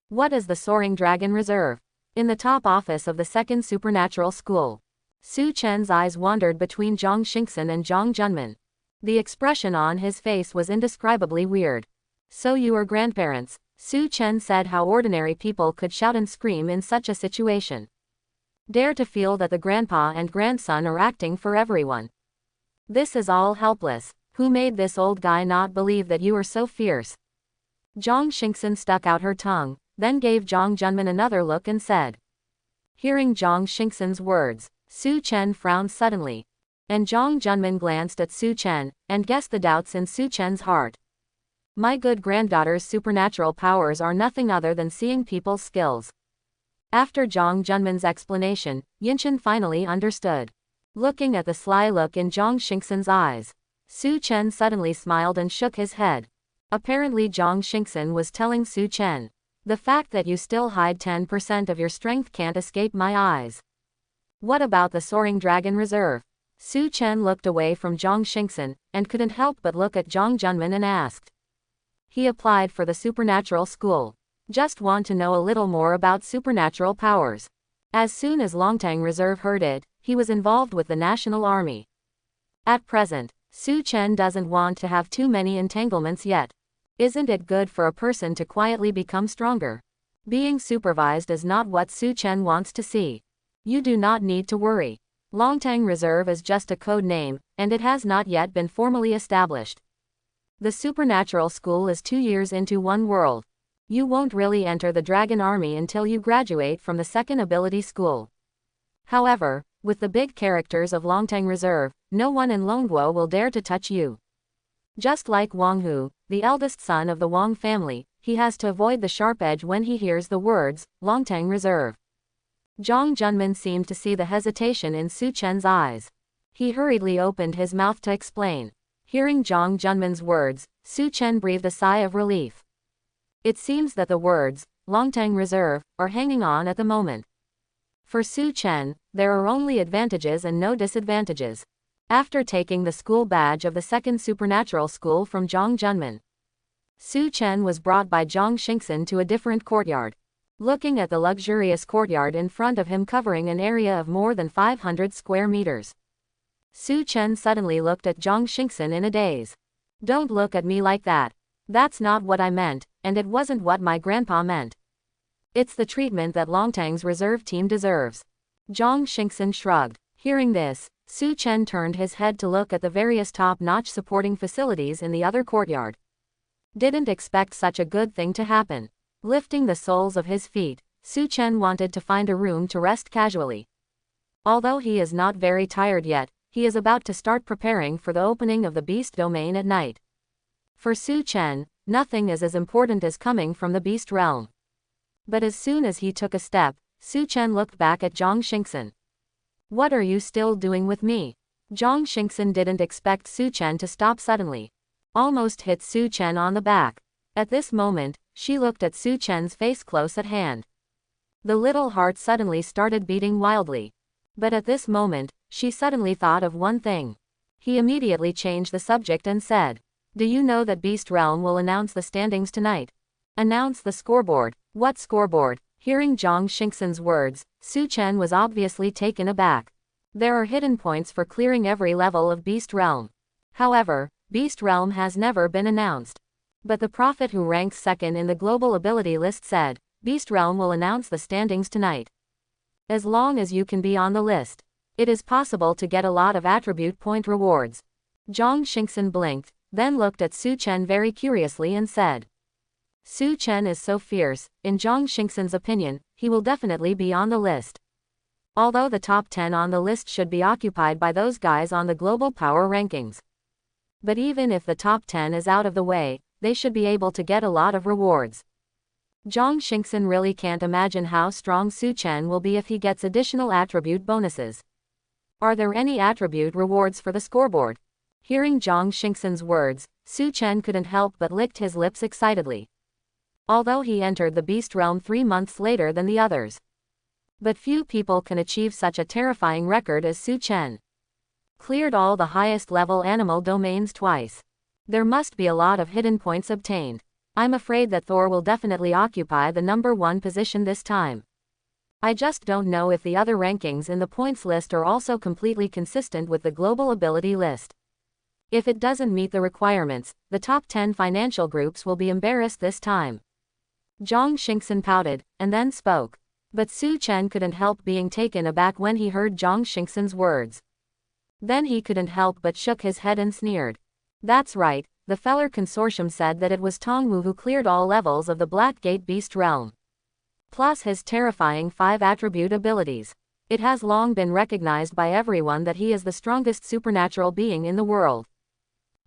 What is the Soaring Dragon Reserve? In the top office of the second supernatural school. Su Chen's eyes wandered between Zhang Xingxin and Zhang Junman. The expression on his face was indescribably weird. So you are grandparents, Su Chen said. How ordinary people could shout and scream in such a situation. Dare to feel that the grandpa and grandson are acting for everyone. This is all helpless. Who made this old guy not believe that you are so fierce? Zhang Xingxin stuck out her tongue, then gave Zhang Junman another look and said. Hearing Zhang Xingxin's words, Su Chen frowned suddenly. And Zhang Junman glanced at Su Chen, and guessed the doubts in Su Chen's heart. My good granddaughter's supernatural powers are nothing other than seeing people's skills. After Zhang Junman's explanation, Yinshan finally understood. Looking at the sly look in Zhang Xingxin's eyes, Su Chen suddenly smiled and shook his head. Apparently Zhang Xingxin was telling Su Chen, the fact that you still hide 10% of your strength can't escape my eyes. What about the Soaring Dragon Reserve? Su Chen looked away from Zhang Xingxin, and couldn't help but look at Zhang Junman and asked. He applied for the supernatural school. Just want to know a little more about supernatural powers. As soon as Longtang Reserve heard it, he was involved with the national army. At present, Su Chen doesn't want to have too many entanglements yet. Isn't it good for a person to quietly become stronger? Being supervised is not what Su Chen wants to see. You do not need to worry. Longtang Reserve is just a code name, and it has not yet been formally established. The supernatural school is 2 years into one world. You won't really enter the Dragon Army until you graduate from the second ability school. However, with the big characters of Longtang Reserve, no one in Longguo will dare to touch you. Just like Wang Hu, the eldest son of the Wang family, he has to avoid the sharp edge when he hears the words, Longtang Reserve. Zhang Junman seemed to see the hesitation in Su Chen's eyes. He hurriedly opened his mouth to explain. Hearing Zhang Junman's words, Su Chen breathed a sigh of relief. It seems that the words, Longtang Reserve, are hanging on at the moment. For Su Chen, there are only advantages and no disadvantages. After taking the school badge of the second supernatural school from Zhang Junman, Su Chen was brought by Zhang Xingxin to a different courtyard. Looking at the luxurious courtyard in front of him covering an area of more than 500 square meters, Su Chen suddenly looked at Zhang Xingxin in a daze. Don't look at me like that. That's not what I meant, and it wasn't what my grandpa meant. It's the treatment that Longtang's reserve team deserves. Zhang Xingxin shrugged. Hearing this, Su Chen turned his head to look at the various top-notch supporting facilities in the other courtyard. Didn't expect such a good thing to happen. Lifting the soles of his feet, Su Chen wanted to find a room to rest casually. Although he is not very tired yet, he is about to start preparing for the opening of the beast domain at night. For Su Chen, nothing is as important as coming from the beast realm. But as soon as he took a step, Su Chen looked back at Zhang Xingxin. What are you still doing with me? Zhang Xingxin didn't expect Su Chen to stop suddenly. Almost hit Su Chen on the back. At this moment, she looked at Su Chen's face close at hand. The little heart suddenly started beating wildly. But at this moment, she suddenly thought of one thing. He immediately changed the subject and said, "Do you know that Beast Realm will announce the standings tonight?" Announce the scoreboard. What scoreboard? Hearing Zhang Xingxin's words, Su Chen was obviously taken aback. There are hidden points for clearing every level of Beast Realm. However, Beast Realm has never been announced. But the prophet who ranks second in the global ability list said, Beast Realm will announce the standings tonight. As long as you can be on the list, it is possible to get a lot of attribute point rewards. Zhang Xingxin blinked, then looked at Su Chen very curiously and said, Su Chen is so fierce, in Zhang Xingxin's opinion, he will definitely be on the list. Although the top 10 on the list should be occupied by those guys on the global power rankings. But even if the top 10 is out of the way, they should be able to get a lot of rewards. Zhang Xingxin really can't imagine how strong Su Chen will be if he gets additional attribute bonuses. Are there any attribute rewards for the scoreboard? Hearing Zhang Xingxin's words, Su Chen couldn't help but licked his lips excitedly. Although he entered the Beast Realm 3 months later than the others. But few people can achieve such a terrifying record as Su Chen. Cleared all the highest level animal domains twice. There must be a lot of hidden points obtained. I'm afraid that Thor will definitely occupy the number 1 position this time. I just don't know if the other rankings in the points list are also completely consistent with the global ability list. If it doesn't meet the requirements, the top 10 financial groups will be embarrassed this time. Zhang Xingxin pouted, and then spoke. But Su Chen couldn't help being taken aback when he heard Zhang Xingxin's words. Then he couldn't help but shook his head and sneered. That's right, the Feller Consortium said that it was Tongwu who cleared all levels of the Blackgate Beast Realm. Plus his terrifying 5 attribute abilities. It has long been recognized by everyone that he is the strongest supernatural being in the world.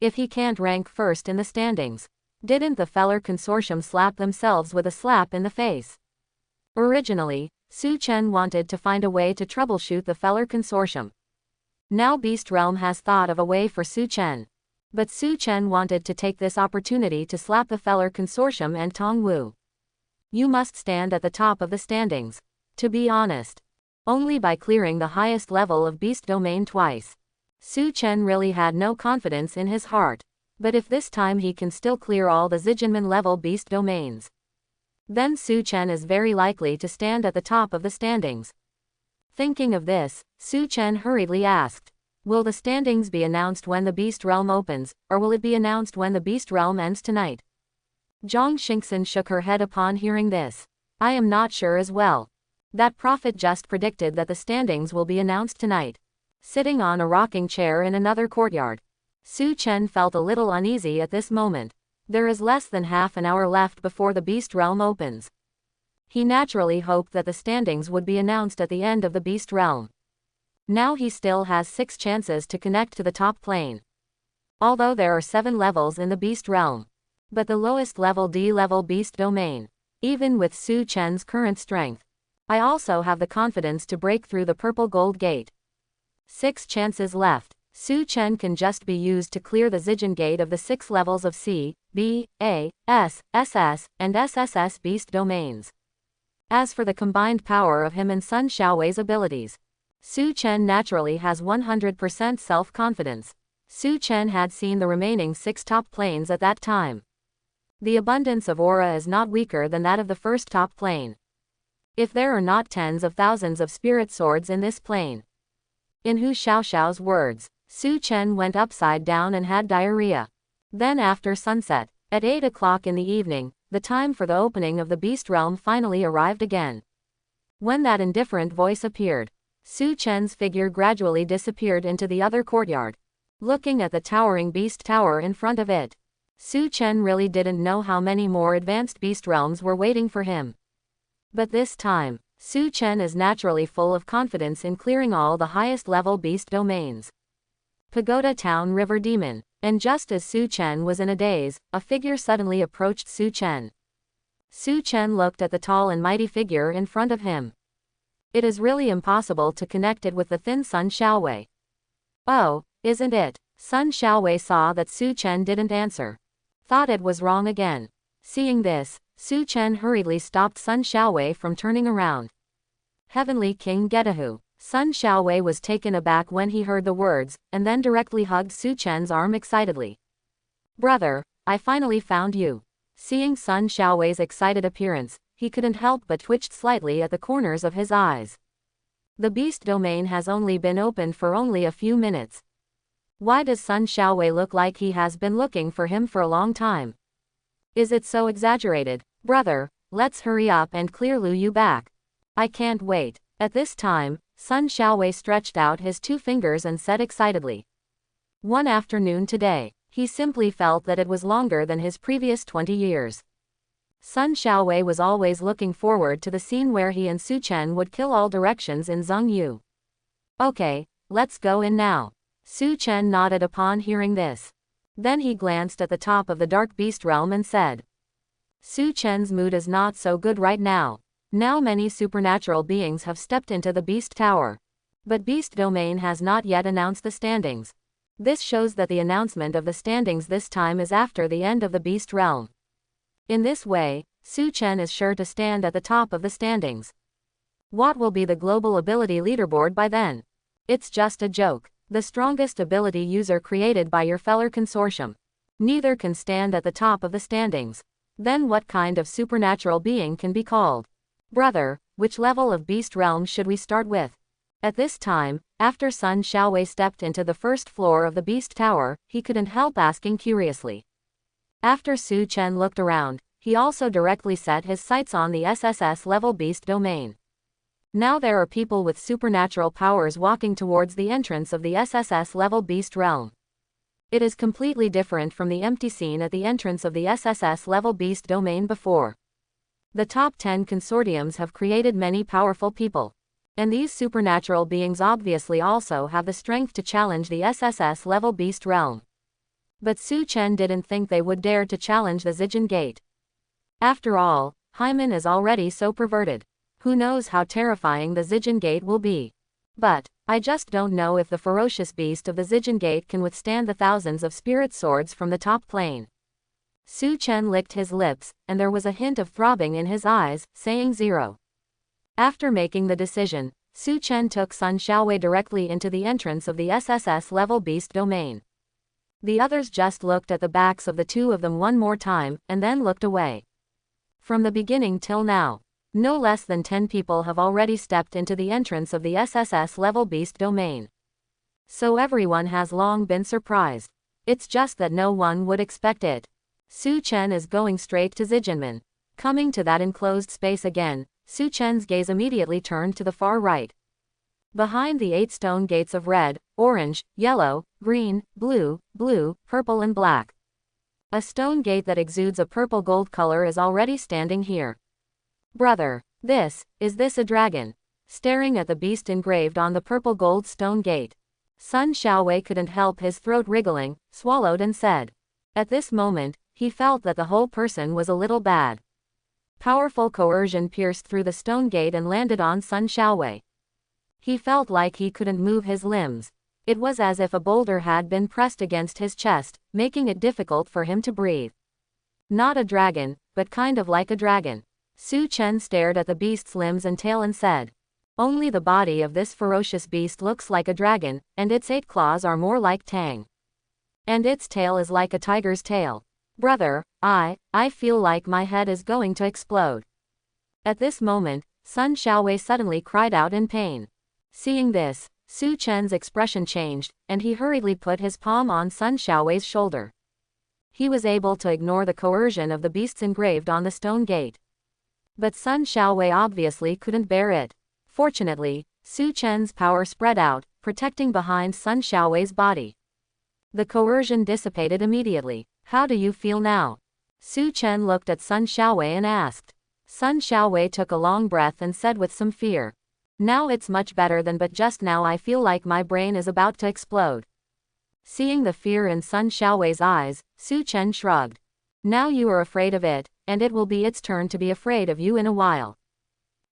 If he can't rank first in the standings, didn't the Feller Consortium slap themselves with a slap in the face? Originally, Su Chen wanted to find a way to troubleshoot the Feller Consortium. Now Beast Realm has thought of a way for Su Chen. But Su Chen wanted to take this opportunity to slap the Feller Consortium and Tongwu. You must stand at the top of the standings. To be honest, only by clearing the highest level of Beast Domain twice. Su Chen really had no confidence in his heart. But if this time he can still clear all the Zijinman level Beast Domains, then Su Chen is very likely to stand at the top of the standings. Thinking of this, Su Chen hurriedly asked, Will the standings be announced when the Beast Realm opens, or will it be announced when the Beast Realm ends tonight? Zhang Xingxin shook her head upon hearing this. I am not sure as well. That prophet just predicted that the standings will be announced tonight. Sitting on a rocking chair in another courtyard, Su Chen felt a little uneasy at this moment. There is less than half an hour left before the Beast Realm opens. He naturally hoped that the standings would be announced at the end of the Beast Realm. Now he still has 6 chances to connect to the top plane. Although there are 7 levels in the Beast Realm, but the lowest level D-level Beast Domain. Even with Su Chen's current strength, I also have the confidence to break through the purple gold gate. 6 chances left. Su Chen can just be used to clear the Zijin gate of the 6 levels of C, B, A, S, SS, and SSS Beast Domains. As for the combined power of him and Sun Xiaowei's abilities, Su Chen naturally has 100% self-confidence. Su Chen had seen the remaining 6 top planes at that time. The abundance of aura is not weaker than that of the first top plane. If there are not tens of thousands of spirit swords in this plane. In Hu Xiaoxiao's words, Su Chen went upside down and had diarrhea. Then after sunset, at 8 o'clock in the evening, the time for the opening of the Beast Realm finally arrived again. When that indifferent voice appeared, Su Chen's figure gradually disappeared into the other courtyard. Looking at the towering beast tower in front of it, Su Chen really didn't know how many more advanced beast realms were waiting for him. But this time, Su Chen is naturally full of confidence in clearing all the highest level beast domains. Pagoda Town River Demon. And just as Su Chen was in a daze, a figure suddenly approached Su Chen. Su Chen looked at the tall and mighty figure in front of him. It is really impossible to connect it with the thin Sun Xiaowei. Oh, isn't it? Sun Xiaowei saw that Su Chen didn't answer. Thought it was wrong again. Seeing this, Su Chen hurriedly stopped Sun Xiaowei from turning around. Heavenly King Getahu. Sun Xiaowei was taken aback when he heard the words, and then directly hugged Su Chen's arm excitedly. Brother, I finally found you. Seeing Sun Xiaowei's excited appearance, he couldn't help but twitched slightly at the corners of his eyes. The beast domain has only been opened for only a few minutes. Why does Sun Xiaowei look like he has been looking for him for a long time? Is it so exaggerated? Brother, let's hurry up and clear Lu Yu back. I can't wait. At this time, Sun Xiaowei stretched out his 2 fingers and said excitedly. One afternoon today, he simply felt that it was longer than his previous 20 years. Sun Xiaowei was always looking forward to the scene where he and Su Chen would kill all directions in Zhongyu. Okay, let's go in now. Su Chen nodded upon hearing this. Then he glanced at the top of the Dark Beast Realm and said. Su Chen's mood is not so good right now. Now many supernatural beings have stepped into the Beast Tower. But Beast Domain has not yet announced the standings. This shows that the announcement of the standings this time is after the end of the Beast Realm. In this way, Su Chen is sure to stand at the top of the standings. What will be the global ability leaderboard by then? It's just a joke. The strongest ability user created by your fellow consortium. Neither can stand at the top of the standings. Then what kind of supernatural being can be called? Brother, which level of Beast Realm should we start with? At this time, after Sun Xiaowei stepped into the first floor of the Beast Tower, he couldn't help asking curiously. After Su Chen looked around, he also directly set his sights on the SSS level Beast Domain. Now there are people with supernatural powers walking towards the entrance of the SSS level Beast Realm. It is completely different from the empty scene at the entrance of the SSS level Beast Domain before. The top 10 consortiums have created many powerful people. And these supernatural beings obviously also have the strength to challenge the SSS level Beast Realm. But Su Chen didn't think they would dare to challenge the Zijin Gate. After all, Hyman is already so perverted. Who knows how terrifying the Zijin Gate will be. But, I just don't know if the ferocious beast of the Zijin Gate can withstand the thousands of spirit swords from the top plane. Su Chen licked his lips, and there was a hint of throbbing in his eyes, saying 0. After making the decision, Su Chen took Sun Xiaowei directly into the entrance of the SSS level Beast Domain. The others just looked at the backs of the 2 of them one more time, and then looked away. From the beginning till now, no less than 10 people have already stepped into the entrance of the SSS level Beast Domain. So everyone has long been surprised. It's just that no one would expect it. Su Chen is going straight to Zijinmen. Coming to that enclosed space again, Su Chen's gaze immediately turned to the far right. Behind the 8 stone gates of red, orange, yellow, green, blue, purple and black. A stone gate that exudes a purple gold color is already standing here. Brother, is this a dragon? Staring at the beast engraved on the purple gold stone gate. Sun Xiaowei couldn't help his throat wriggling, swallowed and said. At this moment, he felt that the whole person was a little bad. Powerful coercion pierced through the stone gate and landed on Sun Xiaowei. He felt like he couldn't move his limbs. It was as if a boulder had been pressed against his chest, making it difficult for him to breathe. Not a dragon, but kind of like a dragon. Su Chen stared at the beast's limbs and tail and said. Only the body of this ferocious beast looks like a dragon, and its 8 claws are more like Tang. And its tail is like a tiger's tail. Brother, I feel like my head is going to explode. At this moment, Sun Xiaowei suddenly cried out in pain. Seeing this, Su Chen's expression changed, and he hurriedly put his palm on Sun Xiaowei's shoulder. He was able to ignore the coercion of the beasts engraved on the stone gate. But Sun Xiaowei obviously couldn't bear it. Fortunately, Su Chen's power spread out, protecting behind Sun Xiaowei's body. The coercion dissipated immediately. How do you feel now? Su Chen looked at Sun Xiaowei and asked. Sun Xiaowei took a long breath and said with some fear. Now it's much better than, but just now I feel like my brain is about to explode. Seeing the fear in Sun Xiaowei's eyes, Su Chen shrugged. Now you are afraid of it, and it will be its turn to be afraid of you in a while.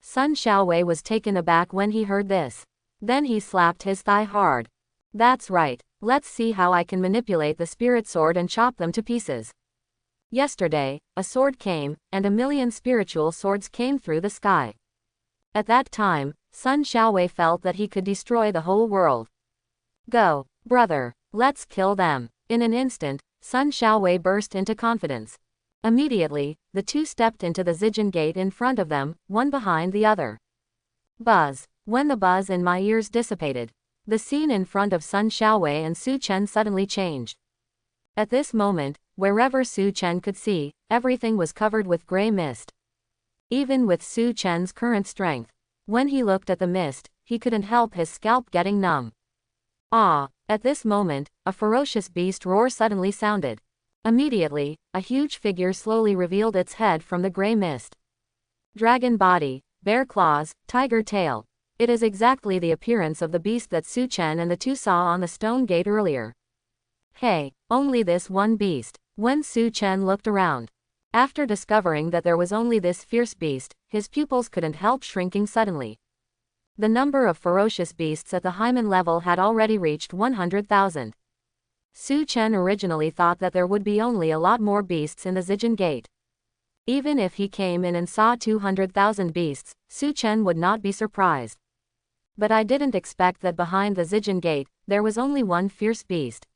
Sun Xiaowei was taken aback when he heard this. Then he slapped his thigh hard. That's right, let's see how I can manipulate the spirit sword and chop them to pieces. Yesterday, a sword came, and 1,000,000 spiritual swords came through the sky. At that time, Sun Xiaowei felt that he could destroy the whole world. Go, brother, let's kill them. In an instant, Sun Xiaowei burst into confidence. Immediately, the two stepped into the Zijin gate in front of them, one behind the other. Buzz. When the buzz in my ears dissipated, the scene in front of Sun Xiaowei and Su Chen suddenly changed. At this moment, wherever Su Chen could see, everything was covered with gray mist. Even with Su Chen's current strength, when he looked at the mist, he couldn't help his scalp getting numb. Ah! At this moment, a ferocious beast roar suddenly sounded. Immediately, a huge figure slowly revealed its head from the gray mist. Dragon body, bear claws, tiger tail. It is exactly the appearance of the beast that Su Chen and the two saw on the stone gate earlier. Hey, only this one beast. When Su Chen looked around, after discovering that there was only this fierce beast, his pupils couldn't help shrinking suddenly. The number of ferocious beasts at the Hyman level had already reached 100,000. Su Chen originally thought that there would be only a lot more beasts in the Zijin Gate. Even if he came in and saw 200,000 beasts, Su Chen would not be surprised. But I didn't expect that behind the Zijin Gate, there was only one fierce beast.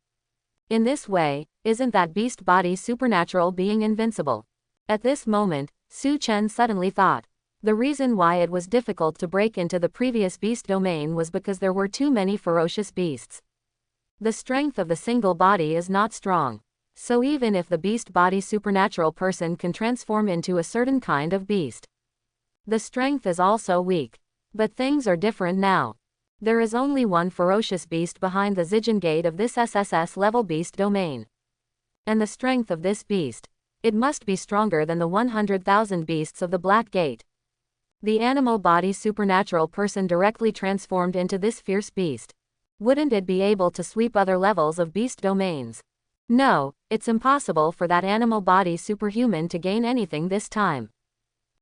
In this way, isn't that beast body supernatural being invincible? At this moment, Su Chen suddenly thought. The reason why it was difficult to break into the previous beast domain was because there were too many ferocious beasts. The strength of the single body is not strong. So even if the beast body supernatural person can transform into a certain kind of beast, the strength is also weak. But things are different now. There is only one ferocious beast behind the Zijin Gate of this SSS level beast domain. And the strength of this beast, it must be stronger than the 100,000 beasts of the Black Gate. The animal body supernatural person directly transformed into this fierce beast. Wouldn't it be able to sweep other levels of beast domains? No, it's impossible for that animal body superhuman to gain anything this time.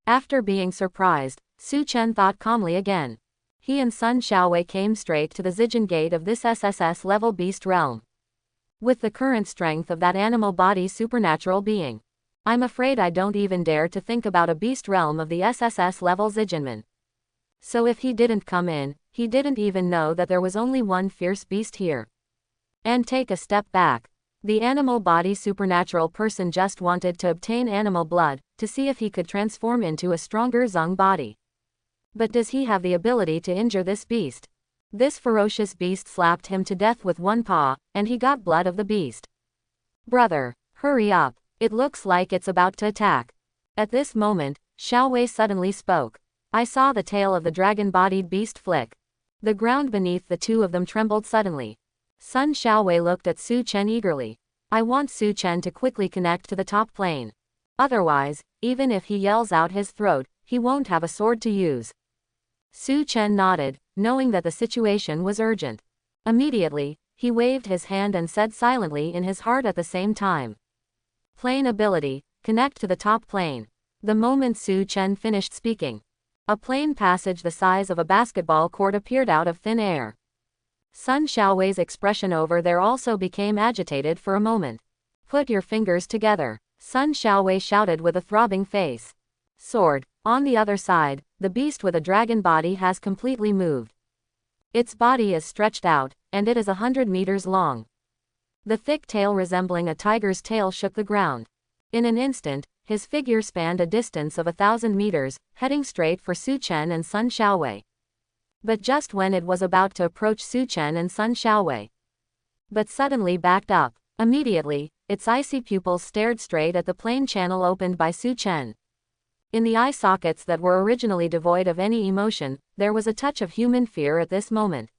After being surprised, Su Chen thought calmly again. He and Sun Xiaowei came straight to the Zijin Gate of this SSS level beast realm. With the current strength of that animal body supernatural being, I'm afraid I don't even dare to think about a beast realm of the SSS level Zijinman. So if he didn't come in, he didn't even know that there was only one fierce beast here. And take a step back. The animal body supernatural person just wanted to obtain animal blood, to see if he could transform into a stronger Zheng body. But does he have the ability to injure this beast? This ferocious beast slapped him to death with one paw, and he got blood of the beast. Brother, hurry up, it looks like it's about to attack. At this moment, Xiaowei suddenly spoke. I saw the tail of the dragon-bodied beast flick. The ground beneath the two of them trembled suddenly. Sun Xiaowei looked at Su Chen eagerly. I want Su Chen to quickly connect to the top plane. Otherwise, even if he yells out his throat, he won't have a sword to use. Su Chen nodded, knowing that the situation was urgent. Immediately, he waved his hand and said silently in his heart at the same time. Plane ability, connect to the top plane. The moment Su Chen finished speaking, a plane passage the size of a basketball court appeared out of thin air. Sun Xiaowei's expression over there also became agitated for a moment. Put your fingers together, Sun Xiaowei shouted with a throbbing face. Sword. On the other side, the beast with a dragon body has completely moved. Its body is stretched out, and it is 100 meters long. The thick tail resembling a tiger's tail shook the ground. In an instant, his figure spanned a distance of 1,000 meters, heading straight for Su Chen and Sun Xiaowei. But just when it was about to approach Su Chen and Sun Xiaowei, but suddenly backed up. Immediately, its icy pupils stared straight at the plane channel opened by Su Chen. In the eye sockets that were originally devoid of any emotion, there was a touch of human fear at this moment.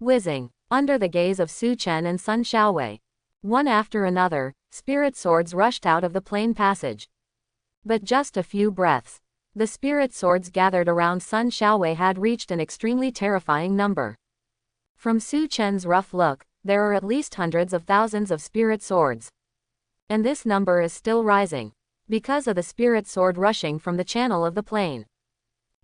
Whizzing, under the gaze of Su Chen and Sun Xiaowei, one after another, spirit swords rushed out of the plane passage. But just a few breaths. The spirit swords gathered around Sun Xiaowei had reached an extremely terrifying number. From Su Chen's rough look, there are at least hundreds of thousands of spirit swords. And this number is still rising, because of the spirit sword rushing from the channel of the plane.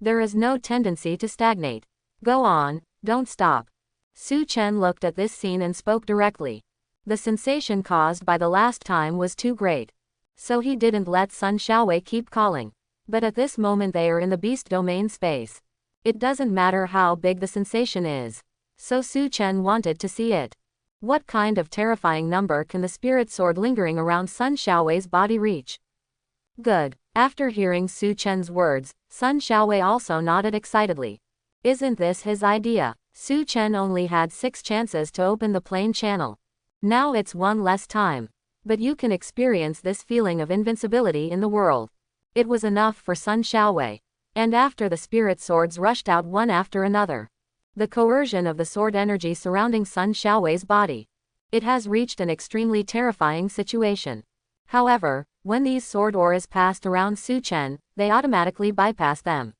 There is no tendency to stagnate. Go on, don't stop. Su Chen looked at this scene and spoke directly. The sensation caused by the last time was too great. So he didn't let Sun Xiaowei keep calling. But at this moment they are in the beast domain space. It doesn't matter how big the sensation is. So Su Chen wanted to see it. What kind of terrifying number can the spirit sword lingering around Sun Xiaowei's body reach? Good. After hearing Su Chen's words, Sun Xiaowei also nodded excitedly. Isn't this his idea? Su Chen only had 6 chances to open the plane channel. Now it's one less time. But you can experience this feeling of invincibility in the world. It was enough for Sun Xiaowei. And after the spirit swords rushed out one after another, the coercion of the sword energy surrounding Sun Xiaowei's body, it has reached an extremely terrifying situation. However, when these sword auras passed around Su Chen, they automatically bypassed them.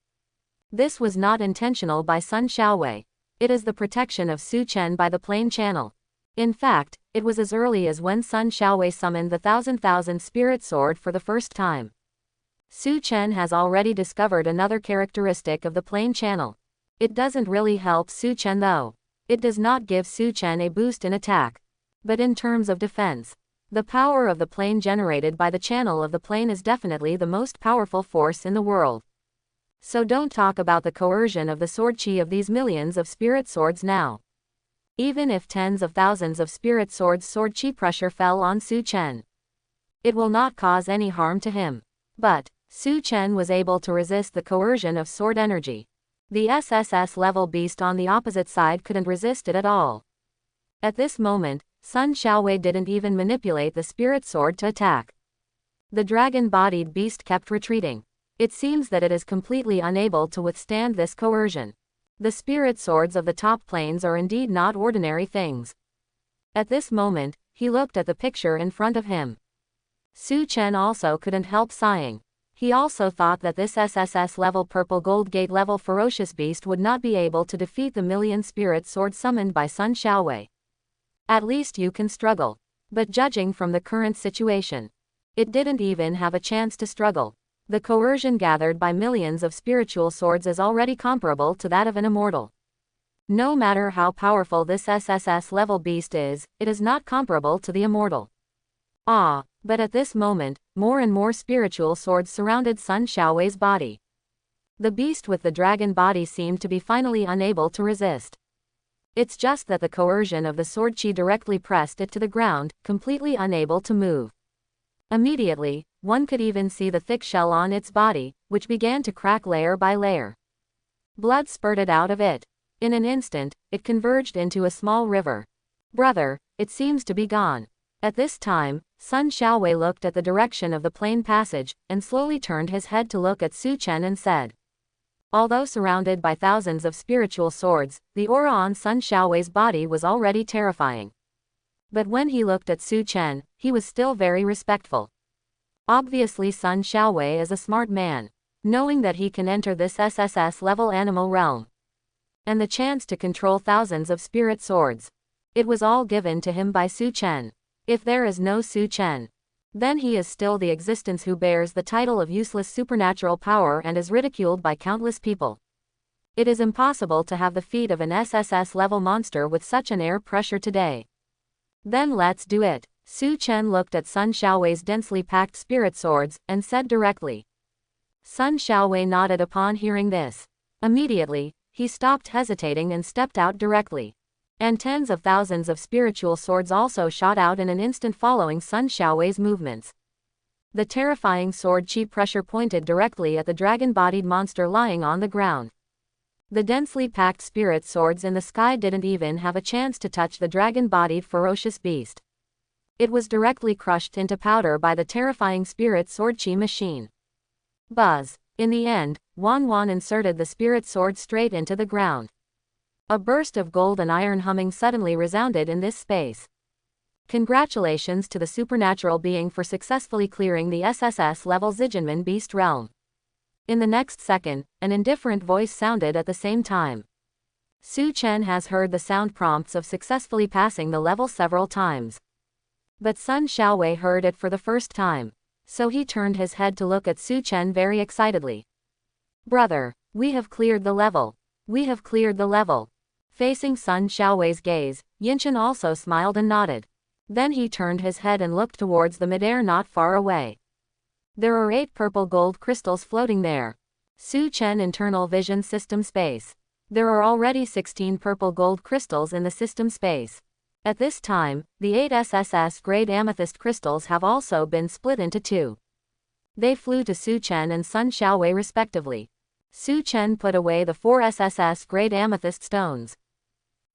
This was not intentional by Sun Xiaowei. It is the protection of Su Chen by the plane channel. In fact, it was as early as when Sun Xiaowei summoned the 1,000,000 spirit sword for the first time. Su Chen has already discovered another characteristic of the plane channel. It doesn't really help Su Chen though. It does not give Su Chen a boost in attack. But in terms of defense, the power of the plane generated by the channel of the plane is definitely the most powerful force in the world. So don't talk about the coercion of the sword chi of these millions of spirit swords now. Even if tens of thousands of spirit swords sword chi pressure fell on Su Chen, it will not cause any harm to him. But Su Chen was able to resist the coercion of sword energy. The SSS level beast on the opposite side couldn't resist it at all. At this moment, Sun Xiaowei didn't even manipulate the spirit sword to attack. The dragon-bodied beast kept retreating. It seems that it is completely unable to withstand this coercion. The spirit swords of the top planes are indeed not ordinary things. At this moment, he looked at the picture in front of him. Su Chen also couldn't help sighing. He also thought that this SSS level purple gold gate level ferocious beast would not be able to defeat the million spirit sword summoned by Sun Xiaowei. At least you can struggle. But judging from the current situation, it didn't even have a chance to struggle. The coercion gathered by millions of spiritual swords is already comparable to that of an immortal. No matter how powerful this SSS level beast is, it is not comparable to the immortal. But at this moment, more and more spiritual swords surrounded Sun Xiaowei's body. The beast with the dragon body seemed to be finally unable to resist. It's just that the coercion of the sword chi directly pressed it to the ground, completely unable to move. Immediately, one could even see the thick shell on its body, which began to crack layer by layer. Blood spurted out of it. In an instant, it converged into a small river. Brother, it seems to be gone. At this time, Sun Xiaowei looked at the direction of the plain passage, and slowly turned his head to look at Su Chen and said. Although surrounded by thousands of spiritual swords, the aura on Sun Xiaowei's body was already terrifying. But when he looked at Su Chen, he was still very respectful. Obviously Sun Xiaowei is a smart man, knowing that he can enter this SSS-level animal realm. And the chance to control thousands of spirit swords. It was all given to him by Su Chen. If there is no Su Chen, then he is still the existence who bears the title of useless supernatural power and is ridiculed by countless people. It is impossible to have the feat of an SSS-level monster with such an air pressure today. Then let's do it. Su Chen looked at Sun Xiaowei's densely packed spirit swords, and said directly. Sun Xiaowei nodded upon hearing this. Immediately, he stopped hesitating and stepped out directly. And tens of thousands of spiritual swords also shot out in an instant following Sun Xiaowei's movements. The terrifying sword chi pressure pointed directly at the dragon-bodied monster lying on the ground. The densely packed spirit swords in the sky didn't even have a chance to touch the dragon-bodied ferocious beast. It was directly crushed into powder by the terrifying spirit sword chi machine. Buzz. In the end, Wan Wan inserted the spirit sword straight into the ground. A burst of gold and iron humming suddenly resounded in this space. Congratulations to the supernatural being for successfully clearing the SSS-level Zijinmen beast realm. In the next second, an indifferent voice sounded at the same time. Su Chen has heard the sound prompts of successfully passing the level several times. But Sun Xiaowei heard it for the first time, so he turned his head to look at Su Chen very excitedly. Brother, we have cleared the level. We have cleared the level. Facing Sun Xiaowei's gaze, Yinchen also smiled and nodded. Then he turned his head and looked towards the midair not far away. There are 8 purple gold crystals floating there. Su Chen internal vision system space. There are already 16 purple gold crystals in the system space. At this time, the 8 SSS grade amethyst crystals have also been split into 2. They flew to Su Chen and Sun Xiaowei respectively. Su Chen put away the 4 SSS grade amethyst stones.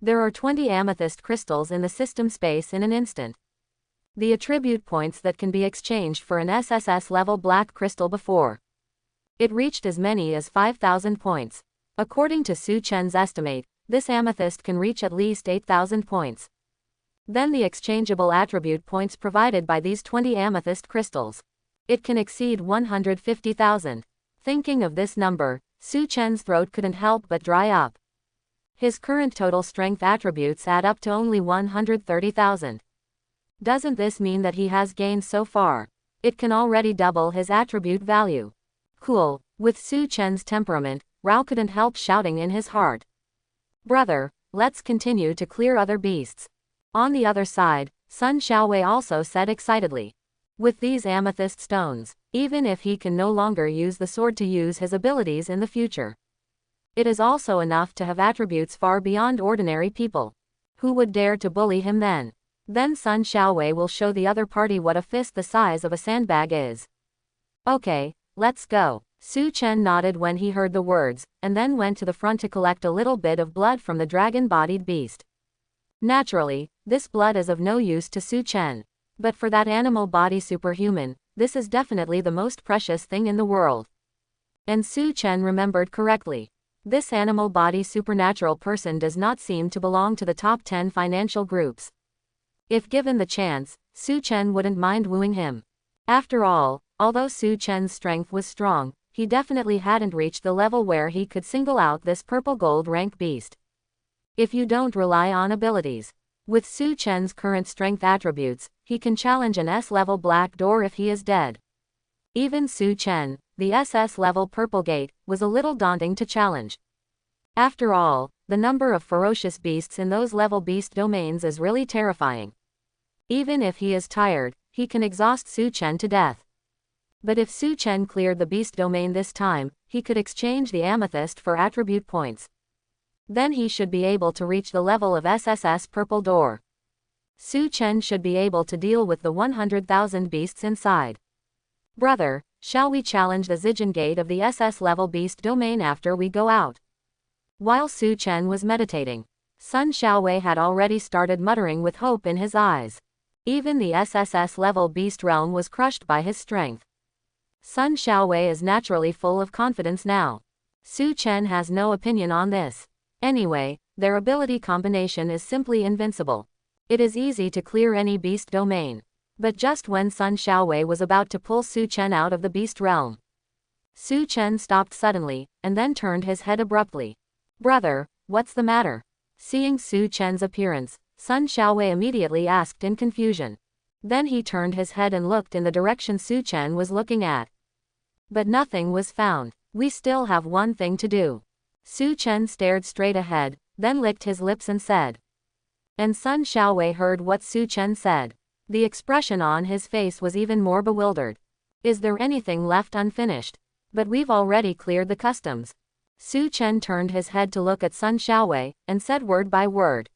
There are 20 amethyst crystals in the system space in an instant. The attribute points that can be exchanged for an SSS level black crystal before. It reached as many as 5,000 points. According to Su Chen's estimate, this amethyst can reach at least 8,000 points. Then the exchangeable attribute points provided by these 20 amethyst crystals. It can exceed 150,000. Thinking of this number, Su Chen's throat couldn't help but dry up. His current total strength attributes add up to only 130,000. Doesn't this mean that he has gained so far? It can already double his attribute value. Cool. With Su Chen's temperament, Rao couldn't help shouting in his heart. Brother, let's continue to clear other beasts. On the other side, Sun Xiaowei also said excitedly. With these amethyst stones, even if he can no longer use the sword to use his abilities in the future, it is also enough to have attributes far beyond ordinary people. Who would dare to bully him then? Then Sun Xiaowei will show the other party what a fist the size of a sandbag is. Okay, let's go. Su Chen nodded when he heard the words, and then went to the front to collect a little bit of blood from the dragon-bodied beast. Naturally, this blood is of no use to Su Chen. But for that animal body superhuman, this is definitely the most precious thing in the world. And Su Chen remembered correctly. This animal body supernatural person does not seem to belong to the top 10 financial groups. If given the chance, Su Chen wouldn't mind wooing him. After all, although Su Chen's strength was strong, he definitely hadn't reached the level where he could single out this purple gold rank beast. If you don't rely on abilities. With Su Chen's current strength attributes, he can challenge an S-level black door if he is dead. Even Su Chen, the SS-level purple gate, was a little daunting to challenge. After all, the number of ferocious beasts in those level beast domains is really terrifying. Even if he is tired, he can exhaust Su Chen to death. But if Su Chen cleared the beast domain this time, he could exchange the amethyst for attribute points. Then he should be able to reach the level of SSS Purple Door. Su Chen should be able to deal with the 100,000 beasts inside. Brother, shall we challenge the Zijin Gate of the SS level beast domain after we go out? While Su Chen was meditating, Sun Xiaowei had already started muttering with hope in his eyes. Even the SSS level beast realm was crushed by his strength. Sun Xiaowei is naturally full of confidence now. Su Chen has no opinion on this. Anyway, their ability combination is simply invincible. It is easy to clear any beast domain. But just when Sun Xiaowei was about to pull Su Chen out of the beast realm, Su Chen stopped suddenly, and then turned his head abruptly. "Brother, what's the matter?" Seeing Su Chen's appearance, Sun Xiaowei immediately asked in confusion. Then he turned his head and looked in the direction Su Chen was looking at. But nothing was found. "We still have one thing to do." Su Chen stared straight ahead, then licked his lips and said. And Sun Xiaowei heard what Su Chen said. The expression on his face was even more bewildered. "Is there anything left unfinished? But we've already cleared the customs." Su Chen turned his head to look at Sun Xiaowei, and said word by word.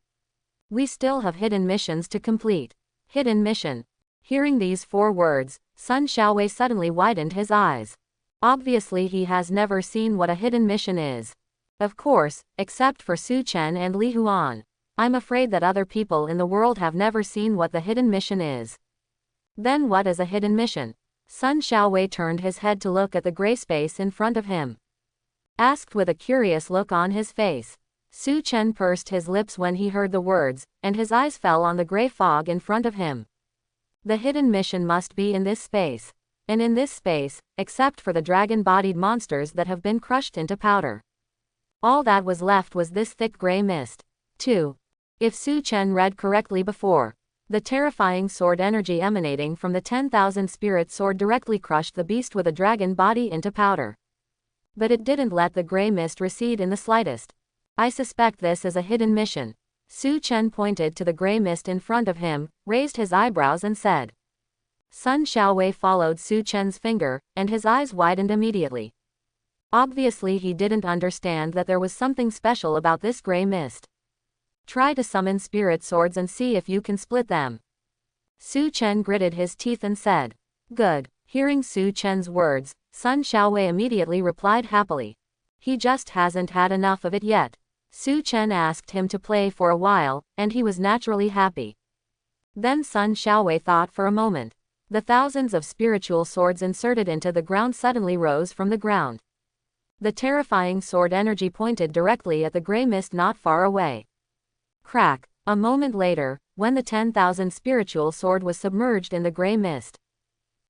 "We still have hidden missions to complete." Hidden mission. Hearing these 4 words, Sun Xiaowei suddenly widened his eyes. Obviously he has never seen what a hidden mission is. Of course, except for Su Chen and Li Huan. I'm afraid that other people in the world have never seen what the hidden mission is. Then what is a hidden mission? Sun Xiaowei turned his head to look at the gray space in front of him. Asked with a curious look on his face. Su Chen pursed his lips when he heard the words, and his eyes fell on the gray fog in front of him. The hidden mission must be in this space. And in this space, except for the dragon-bodied monsters that have been crushed into powder, all that was left was this thick gray mist. 2. If Su Chen read correctly before, the terrifying sword energy emanating from the 10,000 spirit sword directly crushed the beast with a dragon body into powder. But it didn't let the gray mist recede in the slightest. I suspect this is a hidden mission. Su Chen pointed to the gray mist in front of him, raised his eyebrows and said. Sun Xiaowei followed Su Chen's finger, and his eyes widened immediately. Obviously he didn't understand that there was something special about this gray mist. "Try to summon spirit swords and see if you can split them." Su Chen gritted his teeth and said. "Good." Hearing Su Chen's words, Sun Xiaowei immediately replied happily. He just hasn't had enough of it yet. Su Chen asked him to play for a while, and he was naturally happy. Then Sun Xiaowei thought for a moment. The thousands of spiritual swords inserted into the ground suddenly rose from the ground. The terrifying sword energy pointed directly at the gray mist not far away. Crack! A moment later, when the 10,000 spiritual sword was submerged in the gray mist,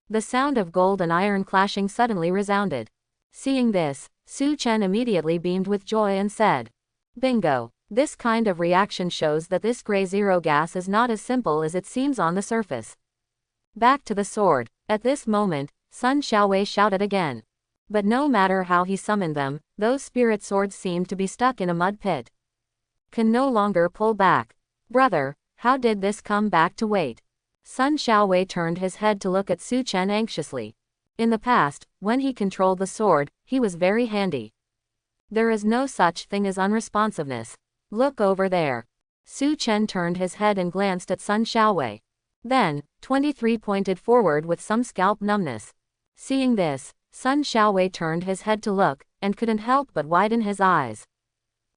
the sound of gold and iron clashing suddenly resounded. Seeing this, Su Chen immediately beamed with joy and said, "Bingo! This kind of reaction shows that this gray zero gas is not as simple as it seems on the surface." Back to the sword. At this moment, Sun Xiaowei shouted again. But no matter how he summoned them, those spirit swords seemed to be stuck in a mud pit. Can no longer pull back. "Brother, how did this come back to wait?" Sun Xiaowei turned his head to look at Su Chen anxiously. In the past, when he controlled the sword, he was very handy. There is no such thing as unresponsiveness. Look over there. Su Chen turned his head and glanced at Sun Xiaowei. Then, 23 pointed forward with some scalp numbness. Seeing this, Sun Xiaowei turned his head to look, and couldn't help but widen his eyes.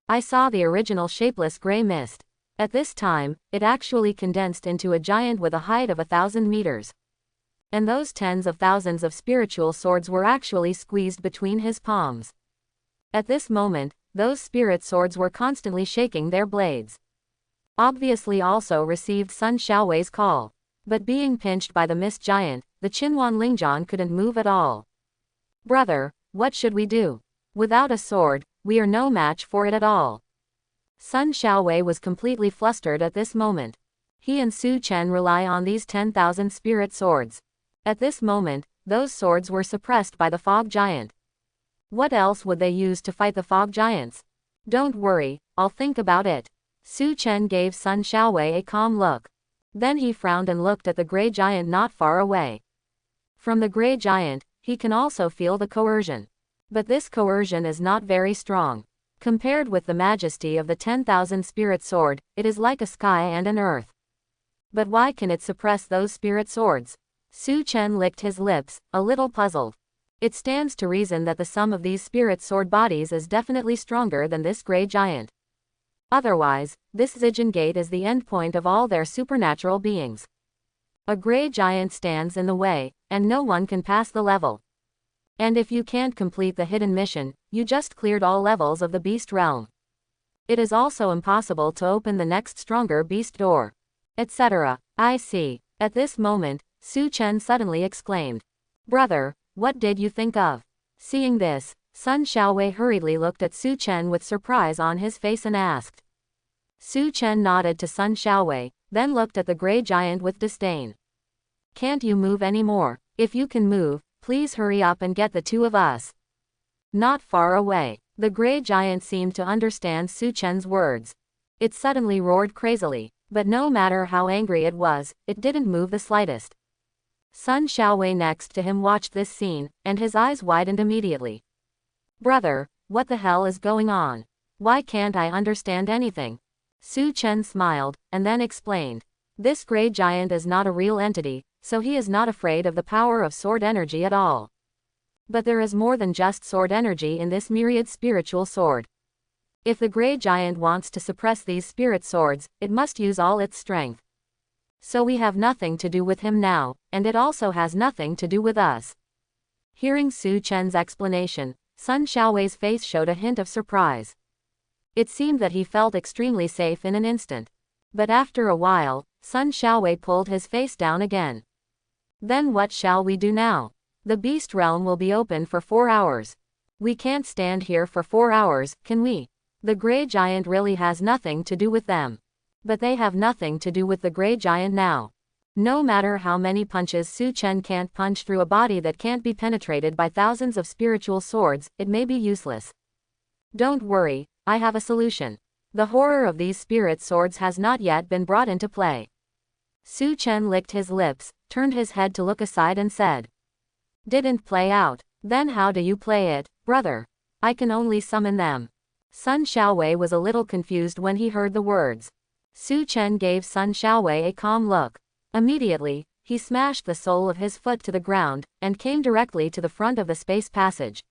I saw the original shapeless gray mist. At this time, it actually condensed into a giant with a height of 1,000 meters. And those tens of thousands of spiritual swords were actually squeezed between his palms. At this moment, those spirit swords were constantly shaking their blades. Obviously also received Sun Xiaowei's call. But being pinched by the mist giant, the Qinhuan Lingjian couldn't move at all. "Brother, what should we do? Without a sword, we are no match for it at all." Sun Xiaowei was completely flustered at this moment. He and Su Chen rely on these 10,000 spirit swords. At this moment, those swords were suppressed by the fog giant. What else would they use to fight the fog giants? "Don't worry, I'll think about it." Su Chen gave Sun Xiaowei a calm look. Then he frowned and looked at the gray giant not far away. From the gray giant, he can also feel the coercion. But this coercion is not very strong. Compared with the majesty of the 10,000 spirit sword, it is like a sky and an earth. But why can it suppress those spirit swords? Su Chen licked his lips, a little puzzled. It stands to reason that the sum of these spirit sword bodies is definitely stronger than this grey giant. Otherwise, this Zijin Gate is the endpoint of all their supernatural beings. A grey giant stands in the way, and no one can pass the level. And if you can't complete the hidden mission, you just cleared all levels of the beast realm. It is also impossible to open the next stronger beast door. Etc. I see. At this moment, Su Chen suddenly exclaimed. Brother, what did you think of? Seeing this, Sun Xiaowei hurriedly looked at Su Chen with surprise on his face and asked. Su Chen nodded to Sun Xiaowei, then looked at the grey giant with disdain. Can't you move any more? If you can move, please hurry up and get the two of us. Not far away. The grey giant seemed to understand Su Chen's words. It suddenly roared crazily, but no matter how angry it was, it didn't move the slightest. Sun Xiaowei next to him watched this scene, and his eyes widened immediately. Brother, what the hell is going on? Why can't I understand anything? Su Chen smiled, and then explained. This grey giant is not a real entity, so he is not afraid of the power of sword energy at all. But there is more than just sword energy in this myriad spiritual sword. If the grey giant wants to suppress these spirit swords, it must use all its strength. So we have nothing to do with him now, and it also has nothing to do with us. Hearing Su Chen's explanation, Sun Xiaowei's face showed a hint of surprise. It seemed that he felt extremely safe in an instant. But after a while, Sun Xiaowei pulled his face down again. Then what shall we do now? The beast realm will be open for 4 hours. We can't stand here for 4 hours, can we? The grey giant really has nothing to do with them. But they have nothing to do with the grey giant now. No matter how many punches Su Chen can't punch through a body that can't be penetrated by thousands of spiritual swords, it may be useless. Don't worry, I have a solution. The horror of these spirit swords has not yet been brought into play. Su Chen licked his lips, turned his head to look aside and said. Didn't play out. Then how do you play it, brother? I can only summon them. Sun Xiaowei was a little confused when he heard the words. Su Chen gave Sun Xiaowei a calm look. Immediately, he smashed the sole of his foot to the ground, and came directly to the front of the space passage.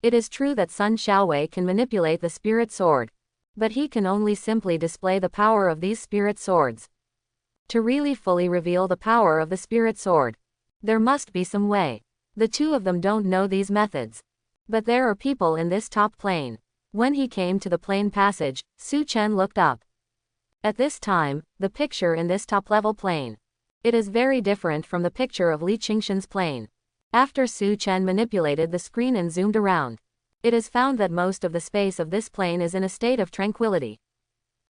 It is true that Sun Xiaowei can manipulate the spirit sword. But he can only simply display the power of these spirit swords. To really fully reveal the power of the spirit sword, there must be some way. The two of them don't know these methods. But there are people in this top plane. When he came to the plane passage, Su Chen looked up. At this time, the picture in this top-level plane. It is very different from the picture of Li Qingshan's plane. After Su Chen manipulated the screen and zoomed around, it is found that most of the space of this plane is in a state of tranquility.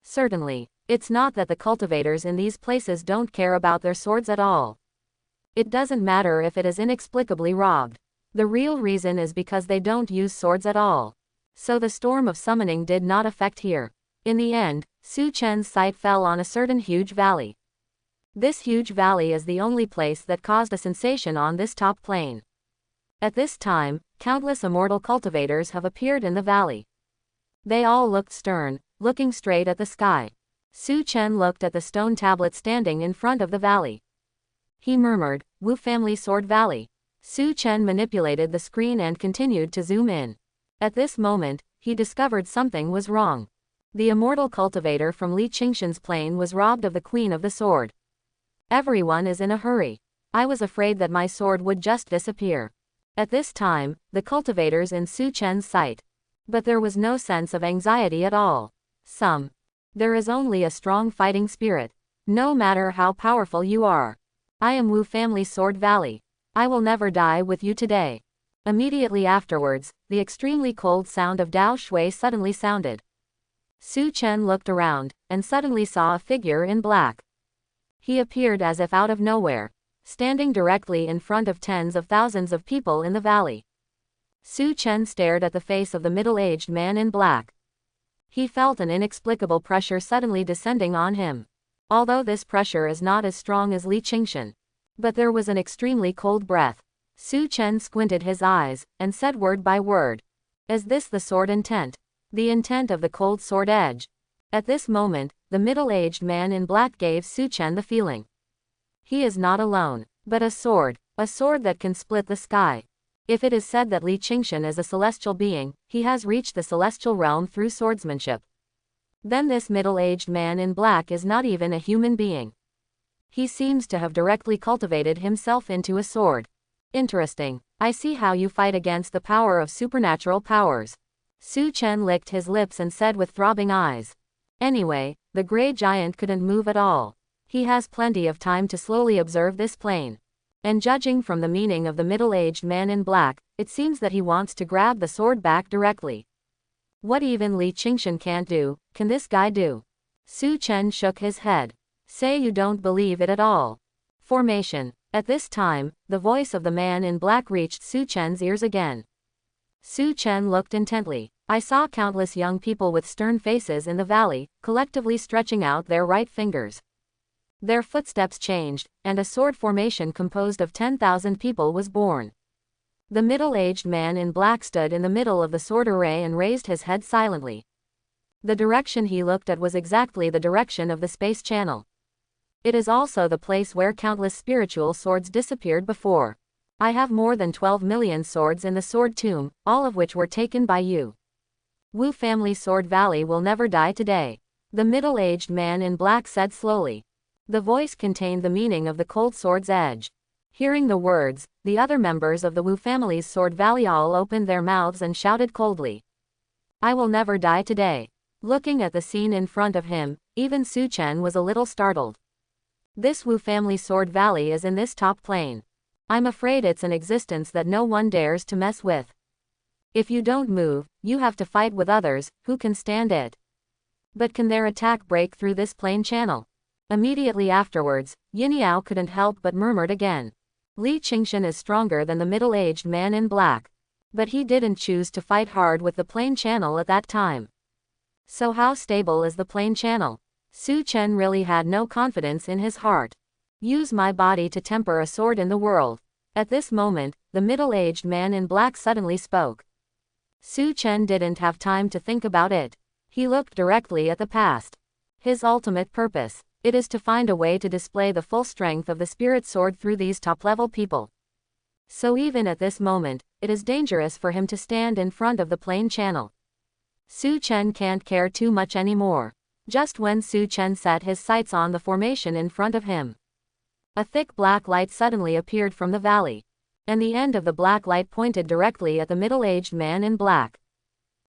Certainly, it's not that the cultivators in these places don't care about their swords at all. It doesn't matter if it is inexplicably robbed. The real reason is because they don't use swords at all. So the storm of summoning did not affect here. In the end, Su Chen's sight fell on a certain huge valley. This huge valley is the only place that caused a sensation on this top plane. At this time, countless immortal cultivators have appeared in the valley. They all looked stern, looking straight at the sky. Su Chen looked at the stone tablet standing in front of the valley. He murmured, Wu Family Sword Valley. Su Chen manipulated the screen and continued to zoom in. At this moment, he discovered something was wrong. The immortal cultivator from Li Qingshan's plane was robbed of the Queen of the Sword. Everyone is in a hurry. I was afraid that my sword would just disappear. At this time, the cultivators in Su Chen's sight. But there was no sense of anxiety at all. There is only a strong fighting spirit. No matter how powerful you are. I am Wu Family Sword Valley. I will never die with you today. Immediately afterwards, the extremely cold sound of Dao Shui suddenly sounded. Su Chen looked around, and suddenly saw a figure in black. He appeared as if out of nowhere, standing directly in front of tens of thousands of people in the valley. Su Chen stared at the face of the middle-aged man in black. He felt an inexplicable pressure suddenly descending on him. Although this pressure is not as strong as Li Qingshan. But there was an extremely cold breath. Su Chen squinted his eyes, and said word by word. Is this the sword intent? The intent of the cold sword edge? At this moment, the middle-aged man in black gave Su Chen the feeling. He is not alone, but a sword that can split the sky. If it is said that Li Qingshan is a celestial being, he has reached the celestial realm through swordsmanship. Then this middle-aged man in black is not even a human being. He seems to have directly cultivated himself into a sword. Interesting. I see how you fight against the power of supernatural powers. Su Chen licked his lips and said with throbbing eyes. Anyway, the gray giant couldn't move at all. He has plenty of time to slowly observe this plane. And judging from the meaning of the middle-aged man in black, it seems that he wants to grab the sword back directly. What even Li Qingshan can't do, can this guy do? Su Chen shook his head. Say you don't believe it at all. Formation. At this time, the voice of the man in black reached Su Chen's ears again. Su Chen looked intently. I saw countless young people with stern faces in the valley, collectively stretching out their right fingers. Their footsteps changed, and a sword formation composed of 10,000 people was born. The middle-aged man in black stood in the middle of the sword array and raised his head silently. The direction he looked at was exactly the direction of the space channel. It is also the place where countless spiritual swords disappeared before. I have more than 12 million swords in the sword tomb, all of which were taken by you. Wu family Sword Valley will never die today. The middle-aged man in black said slowly. The voice contained the meaning of the cold sword's edge. Hearing the words, the other members of the Wu family's Sword Valley all opened their mouths and shouted coldly. I will never die today. Looking at the scene in front of him, even Su Chen was a little startled. This Wu family Sword Valley is in this top plane. I'm afraid it's an existence that no one dares to mess with. If you don't move, you have to fight with others, who can stand it. But can their attack break through this plane channel? Immediately afterwards, Yin Yao couldn't help but murmured again. Li Qingshan is stronger than the middle-aged man in black. But he didn't choose to fight hard with the plane channel at that time. So how stable is the plane channel? Su Chen really had no confidence in his heart. Use my body to temper a sword in the world. At this moment, the middle-aged man in black suddenly spoke. Su Chen didn't have time to think about it. He looked directly at the past. His ultimate purpose. It is to find a way to display the full strength of the spirit sword through these top-level people. So even at this moment, it is dangerous for him to stand in front of the plane channel. Su Chen can't care too much anymore. Just when Su Chen set his sights on the formation in front of him, a thick black light suddenly appeared from the valley. And the end of the black light pointed directly at the middle-aged man in black.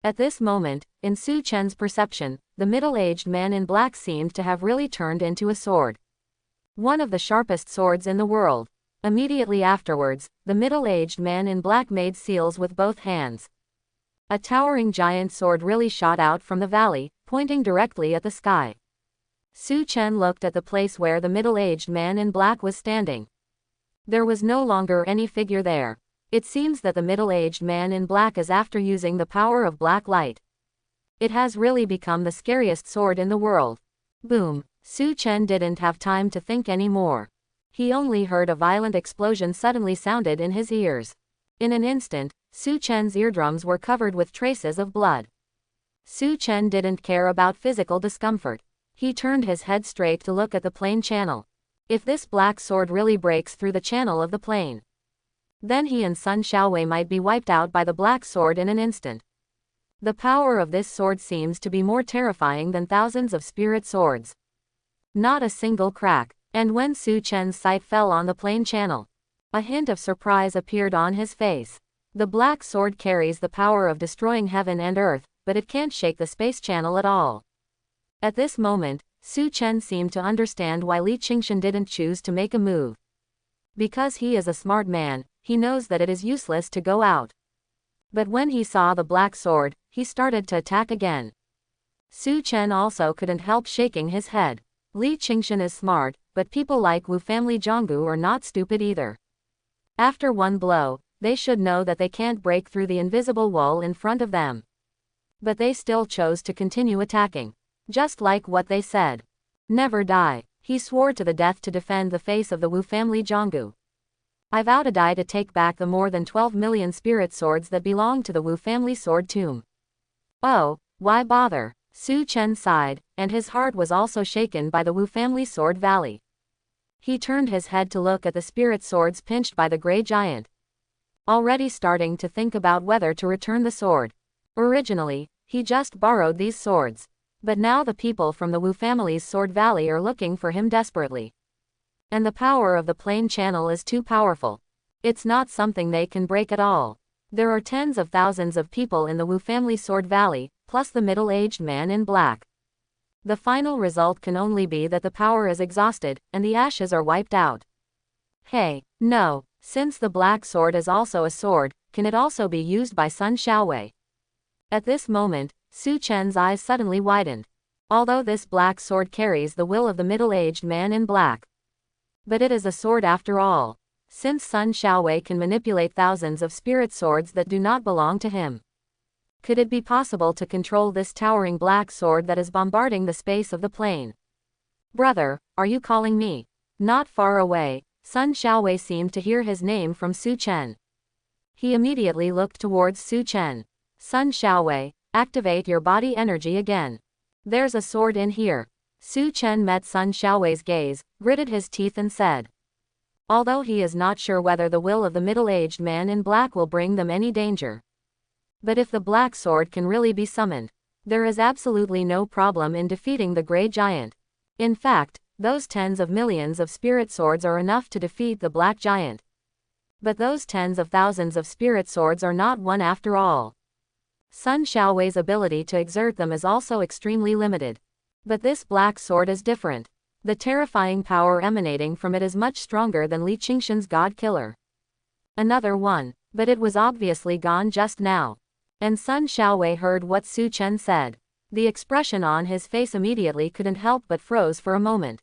At this moment, in Su Chen's perception, the middle-aged man in black seemed to have really turned into a sword. One of the sharpest swords in the world. Immediately afterwards, the middle-aged man in black made seals with both hands. A towering giant sword really shot out from the valley, pointing directly at the sky. Su Chen looked at the place where the middle-aged man in black was standing. There was no longer any figure there. It seems that the middle-aged man in black is after using the power of black light. It has really become the scariest sword in the world. Boom! Su Chen didn't have time to think anymore. He only heard a violent explosion suddenly sounded in his ears. In an instant, Su Chen's eardrums were covered with traces of blood. Su Chen didn't care about physical discomfort. He turned his head straight to look at the plane channel. If this black sword really breaks through the channel of the plane, then he and Sun Xiaowei might be wiped out by the black sword in an instant. The power of this sword seems to be more terrifying than thousands of spirit swords. Not a single crack. And when Su Chen's sight fell on the plane channel, a hint of surprise appeared on his face. The black sword carries the power of destroying heaven and earth, but it can't shake the space channel at all. At this moment, Su Chen seemed to understand why Li Qingshan didn't choose to make a move. Because he is a smart man, he knows that it is useless to go out. But when he saw the black sword, he started to attack again. Su Chen also couldn't help shaking his head. Li Qingshan is smart, but people like Wu family Zhonggu are not stupid either. After one blow, they should know that they can't break through the invisible wall in front of them. But they still chose to continue attacking. Just like what they said. Never die. He swore to the death to defend the face of the Wu family Zhonggu. I vow to die to take back the more than 12 million spirit swords that belong to the Wu family sword tomb. Oh, why bother? Su Chen sighed, and his heart was also shaken by the Wu family sword valley. He turned his head to look at the spirit swords pinched by the gray giant. already starting to think about whether to return the sword. Originally, he just borrowed these swords. But now the people from the Wu family's Sword Valley are looking for him desperately. And the power of the Plain Channel is too powerful. It's not something they can break at all. There are tens of thousands of people in the Wu family Sword Valley, plus the middle-aged man in black. The final result can only be that the power is exhausted, and the ashes are wiped out. Hey, no, since the black sword is also a sword, can it also be used by Sun Xiaowei? At this moment, Su Chen's eyes suddenly widened. Although this black sword carries the will of the middle-aged man in black. But it is a sword after all. Since Sun Xiaowei can manipulate thousands of spirit swords that do not belong to him. Could it be possible to control this towering black sword that is bombarding the space of the plain? Brother, are you calling me? Not far away, Sun Xiaowei seemed to hear his name from Su Chen. He immediately looked towards Su Chen. Sun Xiaowei, activate your body energy again. There's a sword in here. Su Chen met Sun Xiaowei's gaze, gritted his teeth and said. Although he is not sure whether the will of the middle-aged man in black will bring them any danger. But if the black sword can really be summoned, there is absolutely no problem in defeating the Grey Giant. In fact, those tens of millions of spirit swords are enough to defeat the Black Giant. But those tens of thousands of spirit swords are not one after all. Sun Xiaowei's ability to exert them is also extremely limited. But this black sword is different. The terrifying power emanating from it is much stronger than Li Qingshan's God Killer. Another one, but it was obviously gone just now. And Sun Xiaowei heard what Su Chen said. The expression on his face immediately couldn't help but froze for a moment.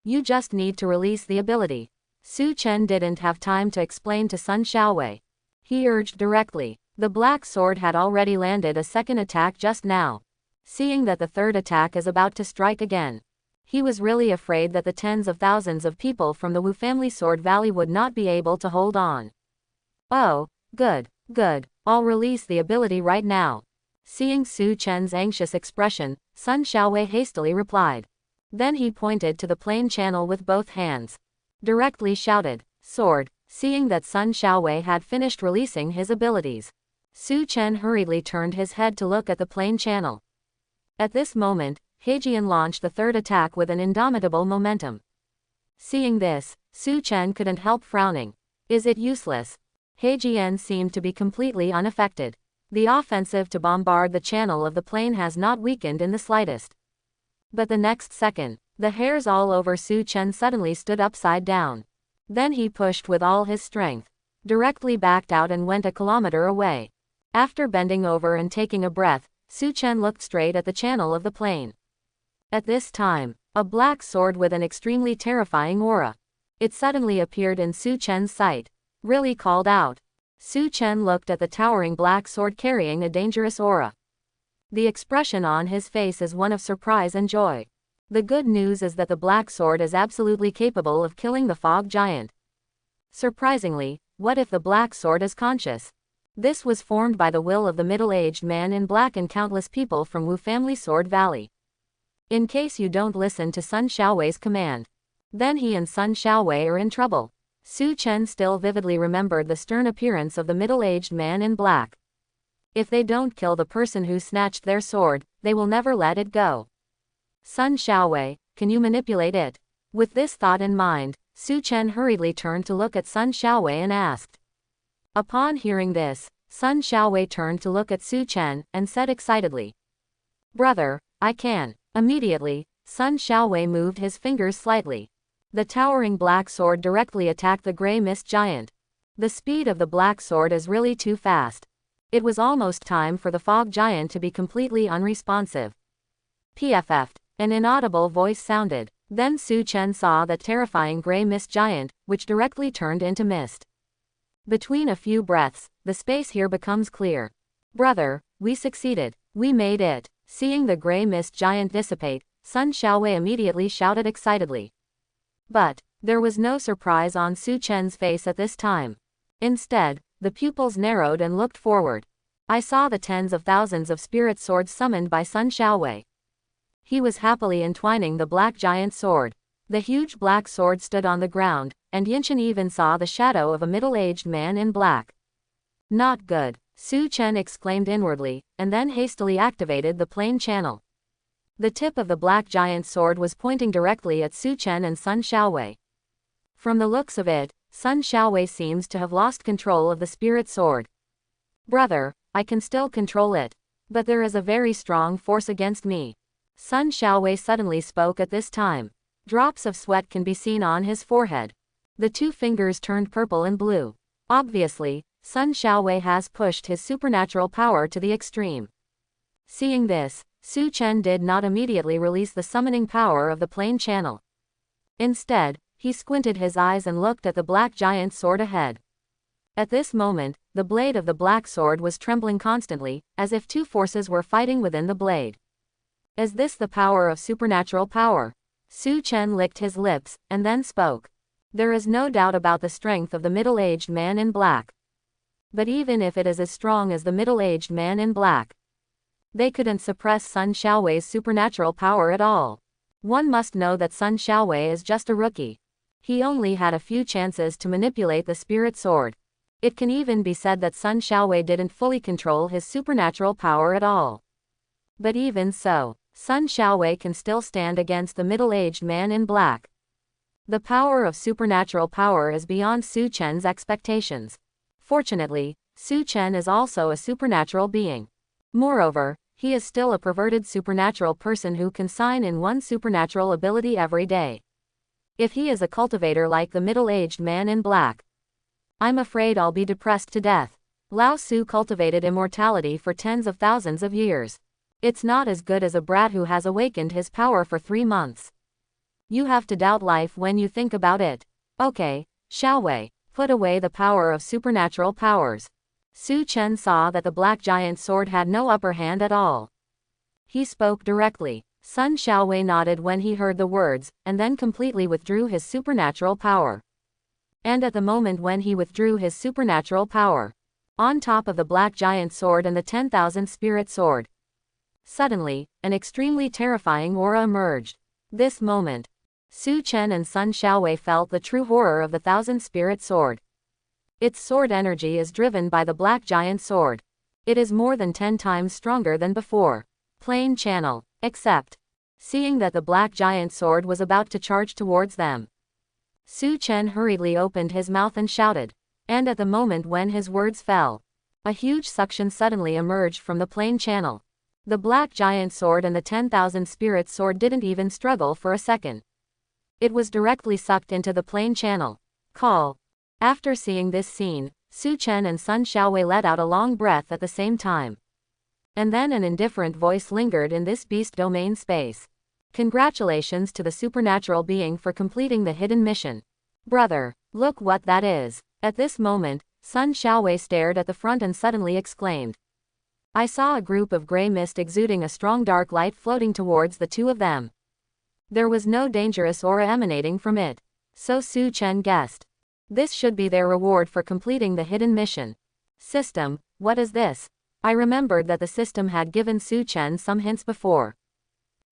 You just need to release the ability. Su Chen didn't have time to explain to Sun Xiaowei. He urged directly. The black sword had already landed a second attack just now. Seeing that the third attack is about to strike again. He was really afraid that the tens of thousands of people from the Wu family Sword Valley would not be able to hold on. Oh, good, good, I'll release the ability right now. Seeing Su Chen's anxious expression, Sun Xiaowei hastily replied. Then he pointed to the plain channel with both hands. Directly shouted, sword. Seeing that Sun Xiaowei had finished releasing his abilities. Su Chen hurriedly turned his head to look at the plain channel. At this moment, Heijian launched the third attack with an indomitable momentum. Seeing this, Su Chen couldn't help frowning. Is it useless? Heijian seemed to be completely unaffected. The offensive to bombard the channel of the plain has not weakened in the slightest. But the next second, the hairs all over Su Chen suddenly stood upside down. Then he pushed with all his strength, directly backed out and went a kilometer away. After bending over and taking a breath, Su Chen looked straight at the channel of the plain. At this time, a black sword with an extremely terrifying aura. It suddenly appeared in Su Chen's sight. Really called out. Su Chen looked at the towering black sword carrying a dangerous aura. The expression on his face is one of surprise and joy. The good news is that the black sword is absolutely capable of killing the fog giant. Surprisingly, what if the black sword is conscious? This was formed by the will of the middle-aged man in black and countless people from Wu family Sword Valley. In case you don't listen to Sun Xiaowei's command, then he and Sun Xiaowei are in trouble. Su Chen still vividly remembered the stern appearance of the middle-aged man in black. If they don't kill the person who snatched their sword, they will never let it go. Sun Xiaowei, can you manipulate it? With this thought in mind, Su Chen hurriedly turned to look at Sun Xiaowei and asked. Upon hearing this, Sun Xiaowei turned to look at Su Chen and said excitedly. Brother, I can. Immediately, Sun Xiaowei moved his fingers slightly. The towering black sword directly attacked the gray mist giant. The speed of the black sword is really too fast. It was almost time for the fog giant to be completely unresponsive. PFF. An inaudible voice sounded. Then Su Chen saw that terrifying gray mist giant, which directly turned into mist. Between a few breaths, the space here becomes clear. Brother, we succeeded. We made it. Seeing the gray mist giant dissipate, Sun Xiaowei immediately shouted excitedly. But there was no surprise on Su Chen's face at this time. Instead, the pupils narrowed and looked forward. I saw the tens of thousands of spirit swords summoned by Sun Xiaowei. He was happily entwining the black giant sword. The huge black sword stood on the ground, and Yinshan even saw the shadow of a middle-aged man in black. Not good, Su Chen exclaimed inwardly, and then hastily activated the plane channel. The tip of the black giant sword was pointing directly at Su Chen and Sun Xiaowei. From the looks of it, Sun Xiaowei seems to have lost control of the spirit sword. Brother, I can still control it. But there is a very strong force against me. Sun Xiaowei suddenly spoke at this time. Drops of sweat can be seen on his forehead. The two fingers turned purple and blue. Obviously, Sun Xiaowei has pushed his supernatural power to the extreme. Seeing this, Su Chen did not immediately release the summoning power of the plane channel. Instead, he squinted his eyes and looked at the black giant sword ahead. At this moment, the blade of the black sword was trembling constantly, as if two forces were fighting within the blade. Is this the power of supernatural power? Su Chen licked his lips, and then spoke. There is no doubt about the strength of the middle-aged man in black. But even if it is as strong as the middle-aged man in black, they couldn't suppress Sun Xiaowei's supernatural power at all. One must know that Sun Xiaowei is just a rookie. He only had a few chances to manipulate the spirit sword. It can even be said that Sun Xiaowei didn't fully control his supernatural power at all. But even so, Sun Xiaowei can still stand against the middle-aged man in black. The power of supernatural power is beyond Su Chen's expectations. Fortunately, Su Chen is also a supernatural being. Moreover, he is still a perverted supernatural person who can sign in one supernatural ability every day. If he is a cultivator like the middle-aged man in black, I'm afraid I'll be depressed to death. Lao Su cultivated immortality for tens of thousands of years. It's not as good as a brat who has awakened his power for 3 months. You have to doubt life when you think about it. Okay, Xiaowei, put away the power of supernatural powers. Su Chen saw that the black giant sword had no upper hand at all. He spoke directly. Sun Xiaowei nodded when he heard the words, and then completely withdrew his supernatural power. And at the moment when he withdrew his supernatural power, on top of the black giant sword and the 10,000 spirit sword, suddenly, an extremely terrifying aura emerged. This moment, Su Chen and Sun Xiaowei felt the true horror of the 1,000 spirit sword. Its sword energy is driven by the black giant sword. It is more than 10 times stronger than before. Plane channel. Except, seeing that the black giant sword was about to charge towards them, Su Chen hurriedly opened his mouth and shouted. And at the moment when his words fell, a huge suction suddenly emerged from the plane channel. The black giant sword and the 10,000 spirit sword didn't even struggle for a second. It was directly sucked into the plane channel. Call. After seeing this scene, Su Chen and Sun Xiaowei let out a long breath at the same time. And then an indifferent voice lingered in this beast domain space. Congratulations to the supernatural being for completing the hidden mission. Brother, look what that is. At this moment, Sun Xiaowei stared at the front and suddenly exclaimed. I saw a group of gray mist exuding a strong dark light floating towards the two of them. There was no dangerous aura emanating from it. So Su Chen guessed. This should be their reward for completing the hidden mission. System, what is this? I remembered that the system had given Su Chen some hints before.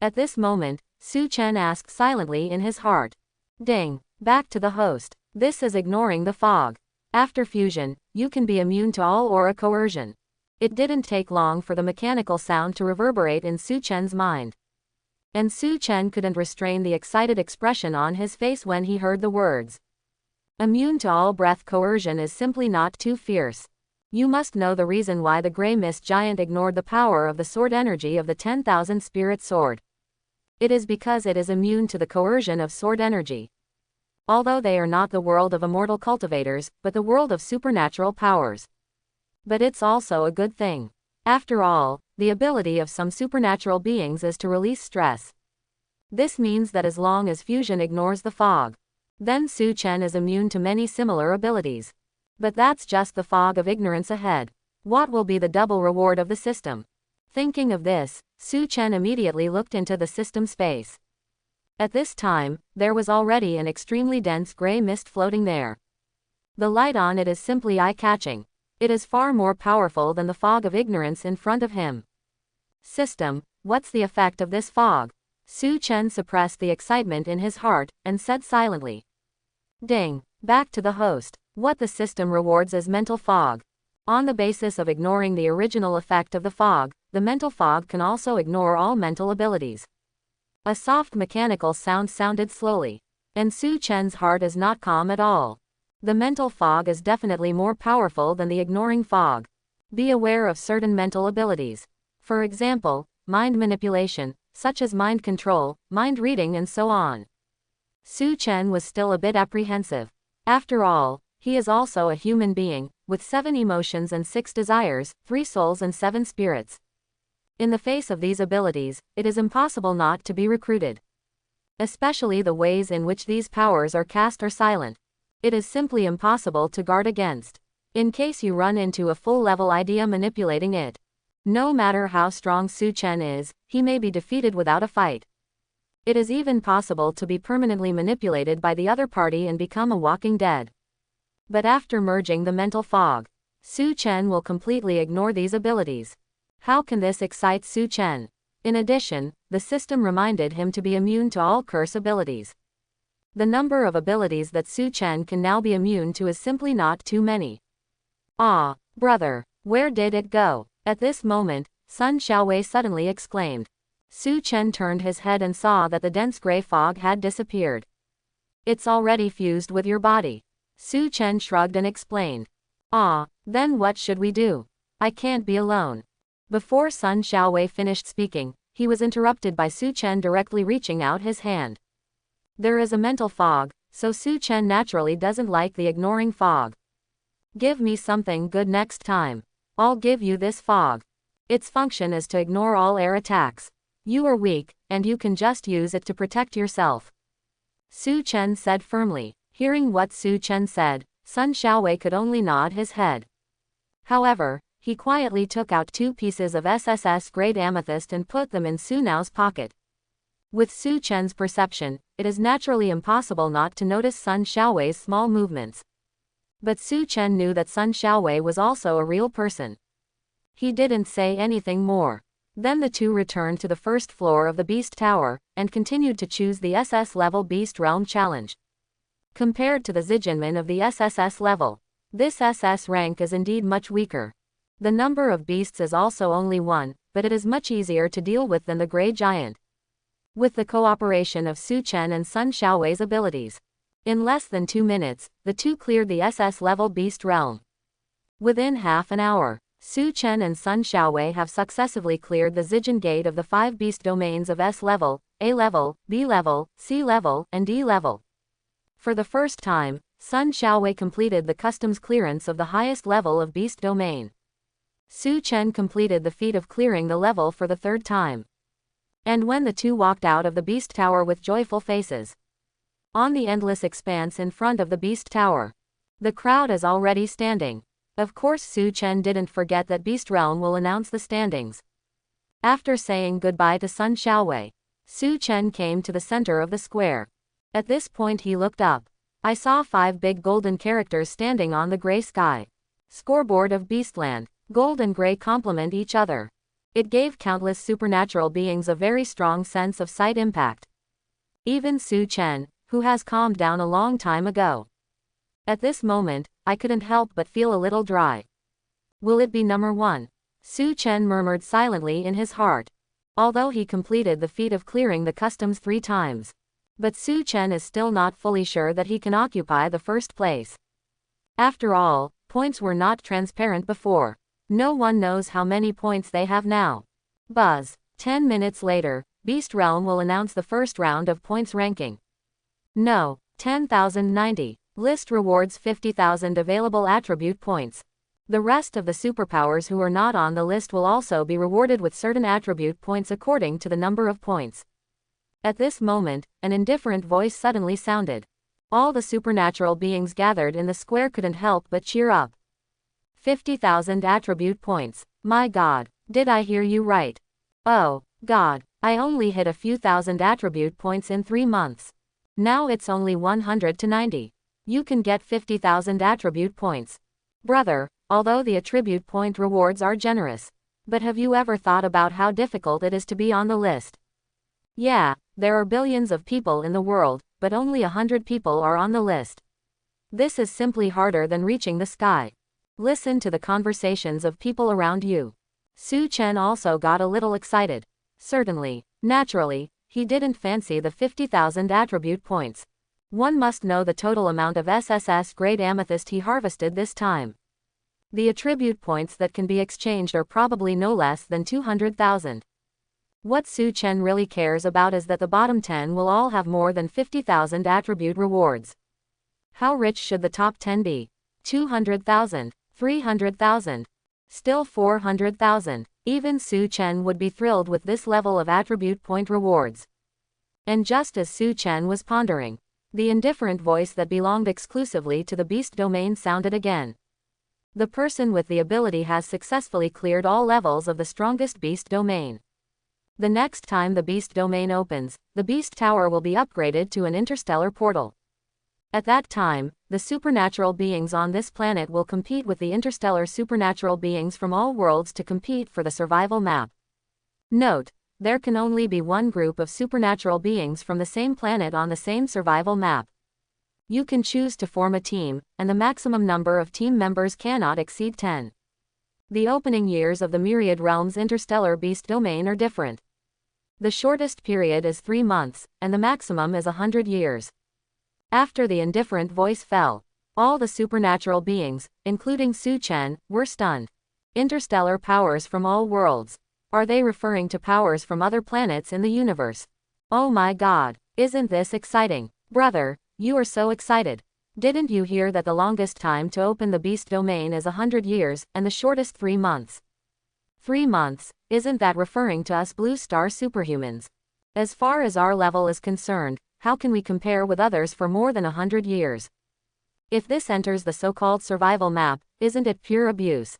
At this moment, Su Chen asked silently in his heart. Ding, back to the host. This is ignoring the fog. After fusion, you can be immune to all aura coercion. It didn't take long for the mechanical sound to reverberate in Su Chen's mind. And Su Chen couldn't restrain the excited expression on his face when he heard the words. Immune to all breath coercion is simply not too fierce. You must know the reason why the gray mist giant ignored the power of the sword energy of the 10,000 spirit sword. It is because it is immune to the coercion of sword energy. Although they are not the world of immortal cultivators, but the world of supernatural powers. But it's also a good thing. After all, the ability of some supernatural beings is to release stress. This means that as long as fusion ignores the fog, then Su Chen is immune to many similar abilities. But that's just the fog of ignorance ahead. What will be the double reward of the system? Thinking of this, Su Chen immediately looked into the system space. At this time, there was already an extremely dense gray mist floating there. The light on it is simply eye-catching. It is far more powerful than the fog of ignorance in front of him. System, what's the effect of this fog? Su Chen suppressed the excitement in his heart, and said silently. Ding, back to the host. What the system rewards is mental fog. On the basis of ignoring the original effect of the fog, the mental fog can also ignore all mental abilities. A soft mechanical sound sounded slowly. And Su Chen's heart is not calm at all. The mental fog is definitely more powerful than the ignoring fog. Be aware of certain mental abilities. For example, mind manipulation, such as mind control, mind reading and so on. Su Chen was still a bit apprehensive. After all, he is also a human being, with 7 emotions and 6 desires, 3 souls and 7 spirits. In the face of these abilities, it is impossible not to be recruited. Especially the ways in which these powers are cast are silent. It is simply impossible to guard against. In case you run into a full-level idea manipulating it. No matter how strong Su Chen is, he may be defeated without a fight. It is even possible to be permanently manipulated by the other party and become a walking dead. But after merging the mental fog, Su Chen will completely ignore these abilities. How can this excite Su Chen? In addition, the system reminded him to be immune to all curse abilities. The number of abilities that Su Chen can now be immune to is simply not too many. Ah, brother, where did it go? At this moment, Sun Xiaowei suddenly exclaimed. Su Chen turned his head and saw that the dense gray fog had disappeared. It's already fused with your body. Su Chen shrugged and explained. Ah, then what should we do? I can't be alone. Before Sun Xiaowei finished speaking, he was interrupted by Su Chen directly reaching out his hand. There is a mental fog, so Su Chen naturally doesn't like the ignoring fog. Give me something good next time. I'll give you this fog. Its function is to ignore all air attacks. You are weak, and you can just use it to protect yourself. Su Chen said firmly. Hearing what Su Chen said, Sun Xiaowei could only nod his head. However, he quietly took out 2 pieces of SSS-grade amethyst and put them in Su Nao's pocket. With Su Chen's perception, it is naturally impossible not to notice Sun Xiaowei's small movements. But Su Chen knew that Sun Xiaowei was also a real person. He didn't say anything more. Then the two returned to the first floor of the Beast Tower, and continued to choose the SS-level Beast Realm Challenge. Compared to the Zijinmen of the SSS level, this SS rank is indeed much weaker. The number of beasts is also only 1, but it is much easier to deal with than the Grey Giant. With the cooperation of Su Chen and Sun Xiaowei's abilities, in less than 2 minutes, the two cleared the SS-level Beast Realm. Within half an hour, Su Chen and Sun Xiaowei have successively cleared the Zijin Gate of the 5 beast domains of S level, A level, B level, C level, and D level. For the first time, Sun Xiaowei completed the customs clearance of the highest level of beast domain. Su Chen completed the feat of clearing the level for the 3rd time. And when the two walked out of the Beast Tower with joyful faces, on the endless expanse in front of the Beast Tower, the crowd is already standing. Of course Su Chen didn't forget that Beast Realm will announce the standings. After saying goodbye to Sun Xiaowei, Su Chen came to the center of the square. At this point he looked up. I saw 5 big golden characters standing on the gray sky. Scoreboard of Beastland. Gold and gray complement each other. It gave countless supernatural beings a very strong sense of sight impact. Even Su Chen, who has calmed down a long time ago. At this moment, I couldn't help but feel a little dry. Will it be number 1? Su Chen murmured silently in his heart. Although he completed the feat of clearing the customs 3 times. But Su Chen is still not fully sure that he can occupy the 1st place. After all, points were not transparent before. No one knows how many points they have now. Buzz. 10 minutes later, Beast Realm will announce the 1st round of points ranking. No. 10,090. List rewards 50,000 available attribute points. The rest of the superpowers who are not on the list will also be rewarded with certain attribute points according to the number of points. At this moment, an indifferent voice suddenly sounded. All the supernatural beings gathered in the square couldn't help but cheer up. 50,000 attribute points. My God, did I hear you right? Oh, God, I only hit a few thousand attribute points in 3 months. Now it's only 100 to 90. You can get 50,000 attribute points. Brother, although the attribute point rewards are generous. But have you ever thought about how difficult it is to be on the list? Yeah, there are billions of people in the world, but only 100 people are on the list. This is simply harder than reaching the sky. Listen to the conversations of people around you. Su Chen also got a little excited. Certainly, naturally, he didn't fancy the 50,000 attribute points. One must know the total amount of SSS grade amethyst he harvested this time. The attribute points that can be exchanged are probably no less than 200,000. What Su Chen really cares about is that the bottom 10 will all have more than 50,000 attribute rewards. How rich should the top 10 be? 200,000, 300,000, still 400,000. Even Su Chen would be thrilled with this level of attribute point rewards. And just as Su Chen was pondering, the indifferent voice that belonged exclusively to the beast domain sounded again. The person with the ability has successfully cleared all levels of the strongest beast domain. The next time the beast domain opens, the beast tower will be upgraded to an interstellar portal. At that time, the supernatural beings on this planet will compete with the interstellar supernatural beings from all worlds to compete for the survival map. Note, there can only be one group of supernatural beings from the same planet on the same survival map. You can choose to form a team, and the maximum number of team members cannot exceed 10. The opening years of the Myriad Realms interstellar beast domain are different. The shortest period is 3 months, and the maximum is 100 years. After the indifferent voice fell, all the supernatural beings, including Su Chen, were stunned. Interstellar powers from all worlds. Are they referring to powers from other planets in the universe? Oh my god, isn't this exciting? Brother, you are so excited. Didn't you hear that the longest time to open the beast domain is 100 years, and the shortest 3 months? 3 months, isn't that referring to us blue star superhumans? As far as our level is concerned, how can we compare with others for more than 100 years? If this enters the so-called survival map, isn't it pure abuse?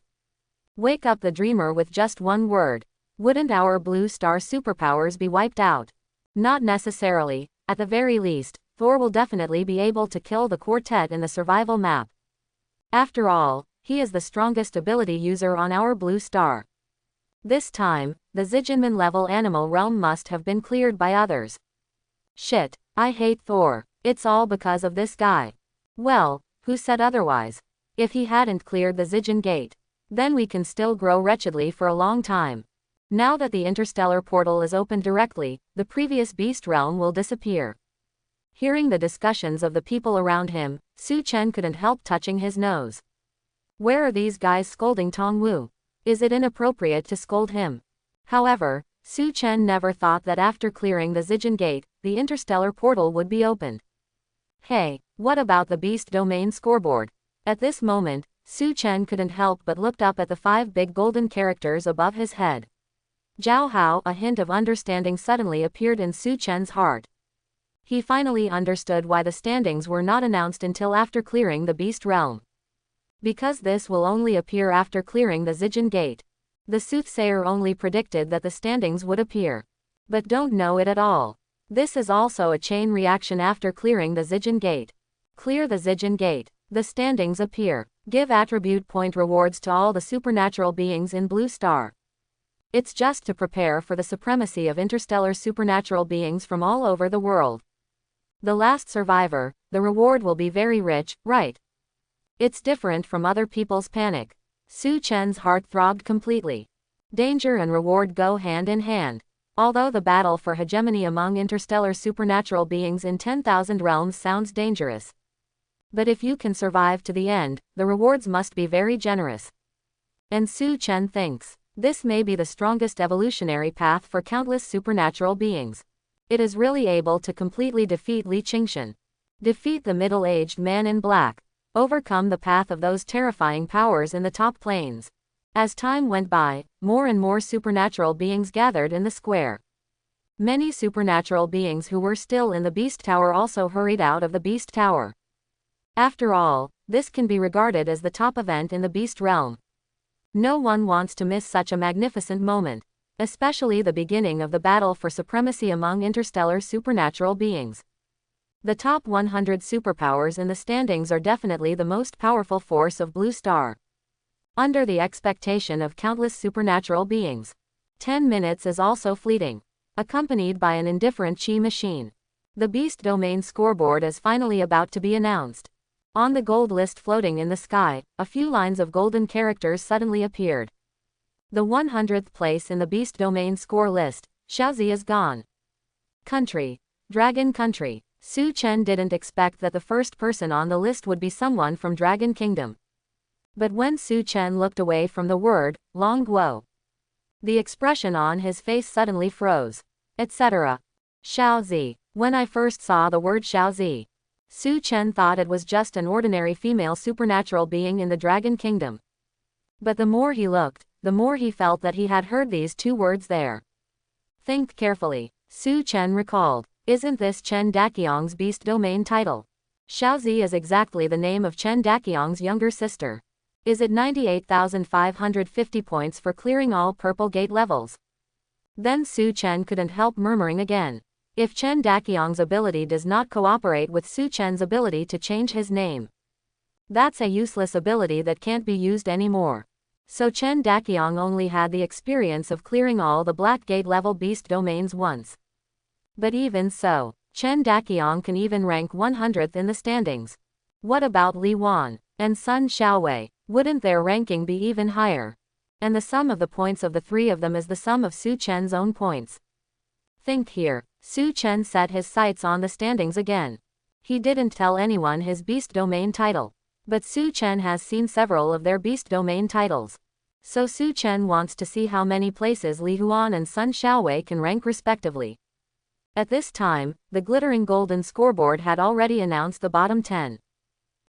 Wake up the dreamer with just one word. Wouldn't our blue star superpowers be wiped out? Not necessarily. At the very least, Thor will definitely be able to kill the quartet in the survival map. After all, he is the strongest ability user on our blue star. This time, the Zijinman level animal realm must have been cleared by others. Shit, I hate Thor. It's all because of this guy. Well, who said otherwise? If he hadn't cleared the Zijin gate, then we can still grow wretchedly for a long time. Now that the interstellar portal is opened directly, the previous beast realm will disappear. Hearing the discussions of the people around him, Su Chen couldn't help touching his nose. Where are these guys scolding Tong Wu? Is it inappropriate to scold him? However, Su Chen never thought that after clearing the Zijin gate, the interstellar portal would be opened. Hey, what about the beast domain scoreboard? At this moment, Su Chen couldn't help but looked up at the 5 big golden characters above his head. Zhao Hao, a hint of understanding suddenly appeared in Su Chen's heart. He finally understood why the standings were not announced until after clearing the beast realm. Because this will only appear after clearing the Zijin gate. The soothsayer only predicted that the standings would appear, but don't know it at all. This is also a chain reaction after clearing the Zijin gate. Clear the Zijin gate. The standings appear. Give attribute point rewards to all the supernatural beings in Blue Star. It's just to prepare for the supremacy of interstellar supernatural beings from all over the world. The last survivor, the reward will be very rich, right? It's different from other people's panic. Su Chen's heart throbbed completely. Danger and reward go hand in hand. Although the battle for hegemony among interstellar supernatural beings in 10,000 realms sounds dangerous. But if you can survive to the end, the rewards must be very generous. And Su Chen thinks, this may be the strongest evolutionary path for countless supernatural beings. It is really able to completely defeat Li Qingshan. Defeat the middle-aged man in black. Overcome the path of those terrifying powers in the top planes. As time went by, more and more supernatural beings gathered in the square. Many supernatural beings who were still in the Beast Tower also hurried out of the Beast Tower. After all, this can be regarded as the top event in the Beast Realm. No one wants to miss such a magnificent moment, especially the beginning of the battle for supremacy among interstellar supernatural beings. The top 100 superpowers in the standings are definitely the most powerful force of Blue Star. Under the expectation of countless supernatural beings. 10 minutes is also fleeting, accompanied by an indifferent chi machine. The Beast Domain scoreboard is finally about to be announced. On the gold list floating in the sky, a few lines of golden characters suddenly appeared. The 100th place in the Beast Domain score list, Shaozi is gone. Country: Dragon Country. Su Chen didn't expect that the first person on the list would be someone from Dragon Kingdom. But when Su Chen looked away from the word, Long Guo, the expression on his face suddenly froze. Etc. Shaozi. When I first saw the word Shaozi, Su Chen thought it was just an ordinary female supernatural being in the Dragon Kingdom. But the more he looked, the more he felt that he had heard these two words there. Think carefully. Su Chen recalled. Isn't this Chen Daqiang's Beast Domain title? Shaozi is exactly the name of Chen Daqiang's younger sister. Is it 98,550 points for clearing all purple gate levels? Then Su Chen couldn't help murmuring again. If Chen Daqiang's ability does not cooperate with Su Chen's ability to change his name, that's a useless ability that can't be used anymore. So Chen Daqiang only had the experience of clearing all the black gate level beast domains once. But even so, Chen Daqiang can even rank 100th in the standings. What about Li Wan and Sun Xiaowei? Wouldn't their ranking be even higher? And the sum of the points of the three of them is the sum of Su Chen's own points. Think here. Su Chen set his sights on the standings again. He didn't tell anyone his Beast Domain title. But Su Chen has seen several of their Beast Domain titles. So Su Chen wants to see how many places Li Huan and Sun Xiaowei can rank respectively. At this time, the glittering golden scoreboard had already announced the bottom 10.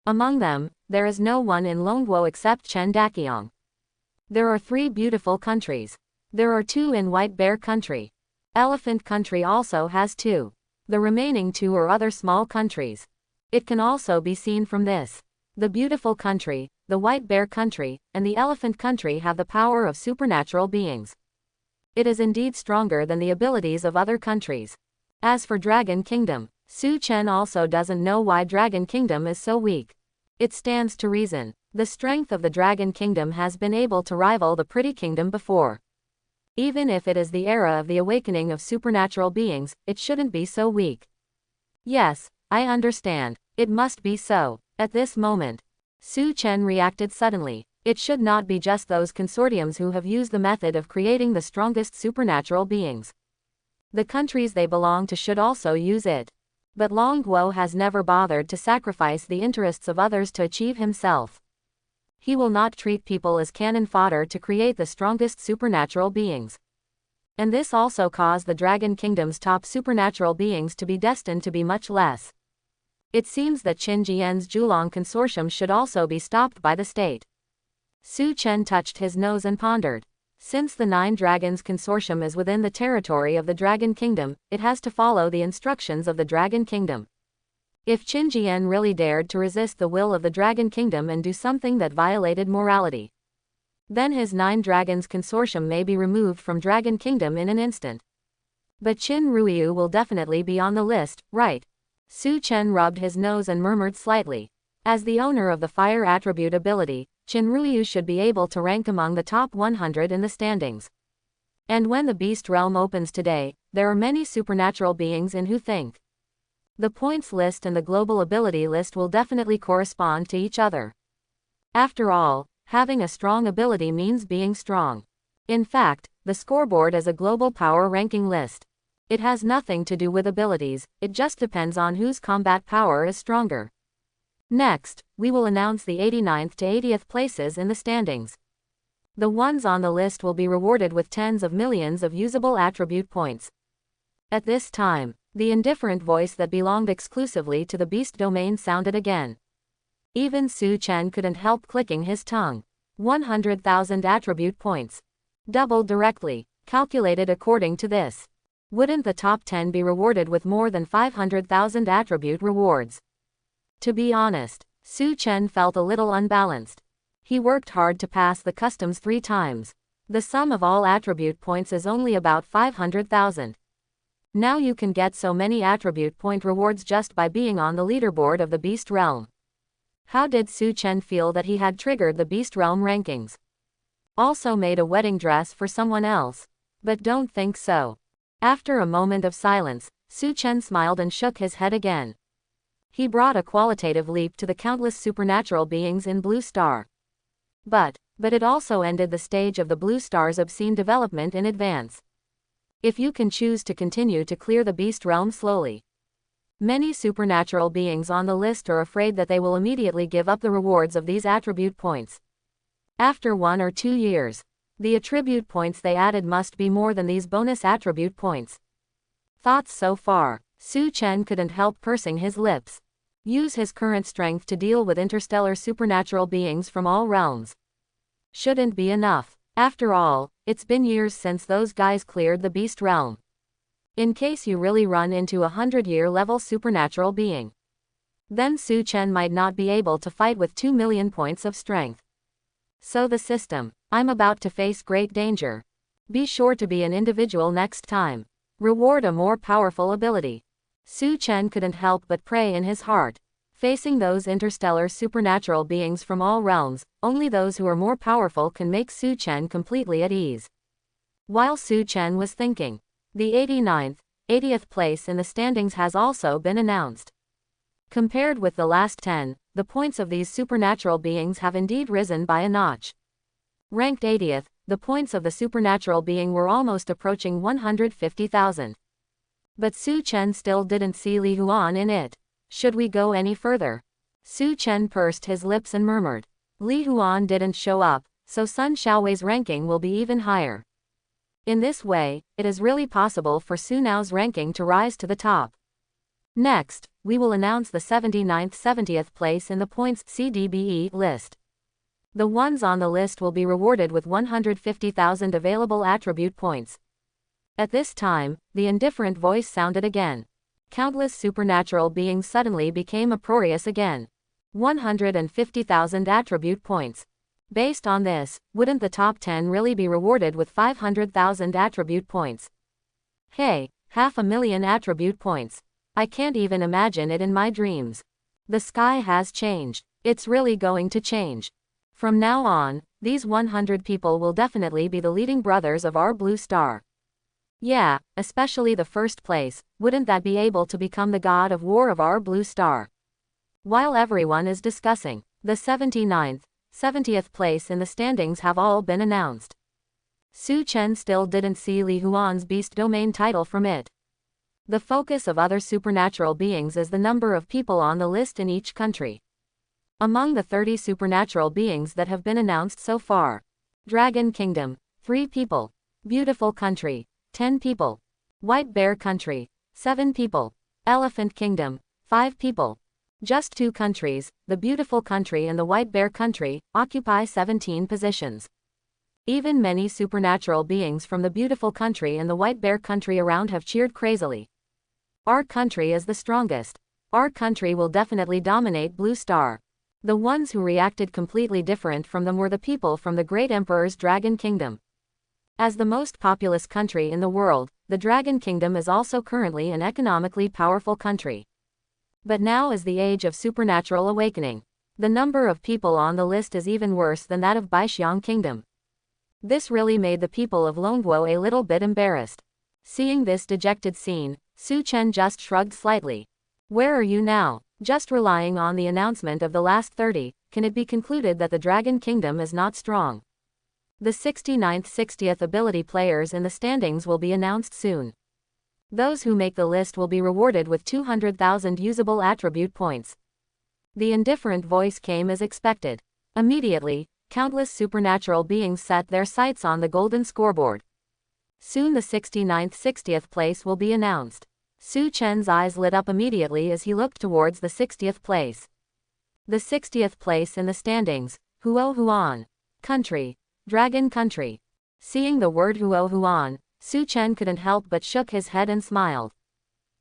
Among them, there is no one in Longguo except Chen Daqiang. There are 3 beautiful countries. There are 2 in White Bear Country. Elephant Country also has 2. The remaining 2 are other small countries. It can also be seen from this. The Beautiful Country, the White Bear Country, and the Elephant Country have the power of supernatural beings. It is indeed stronger than the abilities of other countries. As for Dragon Kingdom, Su Chen also doesn't know why Dragon Kingdom is so weak. It stands to reason. The strength of the Dragon Kingdom has been able to rival the Pretty Kingdom before. Even if it is the era of the awakening of supernatural beings, it shouldn't be so weak. Yes, I understand. It must be so. At this moment, Su Chen reacted suddenly. It should not be just those consortiums who have used the method of creating the strongest supernatural beings. The countries they belong to should also use it. But Long Guo has never bothered to sacrifice the interests of others to achieve himself. He will not treat people as cannon fodder to create the strongest supernatural beings. And this also caused the Dragon Kingdom's top supernatural beings to be destined to be much less. It seems that Qin Jian's Zhulong Consortium should also be stopped by the state. Su Chen touched his nose and pondered. Since the 9 Dragons Consortium is within the territory of the Dragon Kingdom, it has to follow the instructions of the Dragon Kingdom. If Qin Jian really dared to resist the will of the Dragon Kingdom and do something that violated morality, then his 9 Dragons Consortium may be removed from Dragon Kingdom in an instant. But Qin Ruiyu will definitely be on the list, right? Su Chen rubbed his nose and murmured slightly. As the owner of the fire attribute ability, Qin Ruiyu should be able to rank among the top 100 in the standings. And when the Beast Realm opens today, there are many supernatural beings in who think. The points list and the global ability list will definitely correspond to each other. After all, having a strong ability means being strong. In fact, the scoreboard is a global power ranking list. It has nothing to do with abilities, it just depends on whose combat power is stronger. Next, we will announce the 89th to 80th places in the standings. The ones on the list will be rewarded with tens of millions of usable attribute points. At this time, the indifferent voice that belonged exclusively to the Beast Domain sounded again. Even Su Chen couldn't help clicking his tongue. 100,000 attribute points. Doubled directly, calculated according to this. Wouldn't the top 10 be rewarded with more than 500,000 attribute rewards? To be honest, Su Chen felt a little unbalanced. He worked hard to pass the customs 3 times. The sum of all attribute points is only about 500,000. Now you can get so many attribute point rewards just by being on the leaderboard of the Beast Realm. How did Su Chen feel that he had triggered the Beast Realm rankings? Also made a wedding dress for someone else? But don't think so. After a moment of silence, Su Chen smiled and shook his head again. He brought a qualitative leap to the countless supernatural beings in Blue Star. But it also ended the stage of the Blue Star's obscene development in advance. If you can choose to continue to clear the beast realm slowly. Many supernatural beings on the list are afraid that they will immediately give up the rewards of these attribute points. After 1 or 2 years, the attribute points they added must be more than these bonus attribute points. Thoughts so far. Su Chen couldn't help pursing his lips. Use his current strength to deal with interstellar supernatural beings from all realms. Shouldn't be enough. After all, it's been years since those guys cleared the beast realm. In case you really run into a 100-year level supernatural being, then Su Chen might not be able to fight with 2 million points of strength. So the system. I'm about to face great danger. Be sure to be an individual next time. Reward a more powerful ability. Su Chen couldn't help but pray in his heart. Facing those interstellar supernatural beings from all realms, only those who are more powerful can make Su Chen completely at ease. While Su Chen was thinking, the 89th, 80th place in the standings has also been announced. Compared with the last 10, the points of these supernatural beings have indeed risen by a notch. Ranked 80th, the points of the supernatural being were almost approaching 150,000. But Su Chen still didn't see Li Huan in it. Should we go any further? Su Chen pursed his lips and murmured. Li Huan didn't show up, so Sun Xiaowei's ranking will be even higher. In this way, it is really possible for Su Nao's ranking to rise to the top. Next, we will announce the 79th 70th place in the points CDBE list. The ones on the list will be rewarded with 150,000 available attribute points. At this time, the indifferent voice sounded again. Countless supernatural beings suddenly became uproarious again. 150,000 attribute points. Based on this, wouldn't the top 10 really be rewarded with 500,000 attribute points? Hey, 500,000 attribute points. I can't even imagine it in my dreams. The sky has changed. It's really going to change. From now on, these 100 people will definitely be the leading brothers of our Blue Star. Yeah, especially the first place, wouldn't that be able to become the god of war of our Blue Star? While everyone is discussing, the 79th, 70th place in the standings have all been announced. Su Chen still didn't see Li Huan's beast domain title from it. The focus of other supernatural beings is the number of people on the list in each country. Among the 30 supernatural beings that have been announced so far, Dragon Kingdom, 3 people. Beautiful Country, 10 people. White Bear Country, 7 people. Elephant Kingdom, 5 people. Just 2 countries, the Beautiful Country and the White Bear Country, occupy 17 positions. Even many supernatural beings from the Beautiful Country and the White Bear Country around have cheered crazily. Our country is the strongest. Our country will definitely dominate Blue Star. The ones who reacted completely different from them were the people from the Great Emperor's Dragon Kingdom. As the most populous country in the world, the Dragon Kingdom is also currently an economically powerful country. But now is the age of supernatural awakening. The number of people on the list is even worse than that of Baixiang Kingdom. This really made the people of Longguo a little bit embarrassed. Seeing this dejected scene, Su Chen just shrugged slightly. Where are you now? Just relying on the announcement of the last 30, can it be concluded that the Dragon Kingdom is not strong? The 69th 60th ability players in the standings will be announced soon. Those who make the list will be rewarded with 200,000 usable attribute points. The indifferent voice came as expected. Immediately, countless supernatural beings set their sights on the golden scoreboard. Soon the 69th 60th place will be announced. Su Chen's eyes lit up immediately as he looked towards the 60th place. The 60th place in the standings, Huo Huan. Country. Dragon Country. Seeing the word Huo Huan, Su Chen couldn't help but shook his head and smiled.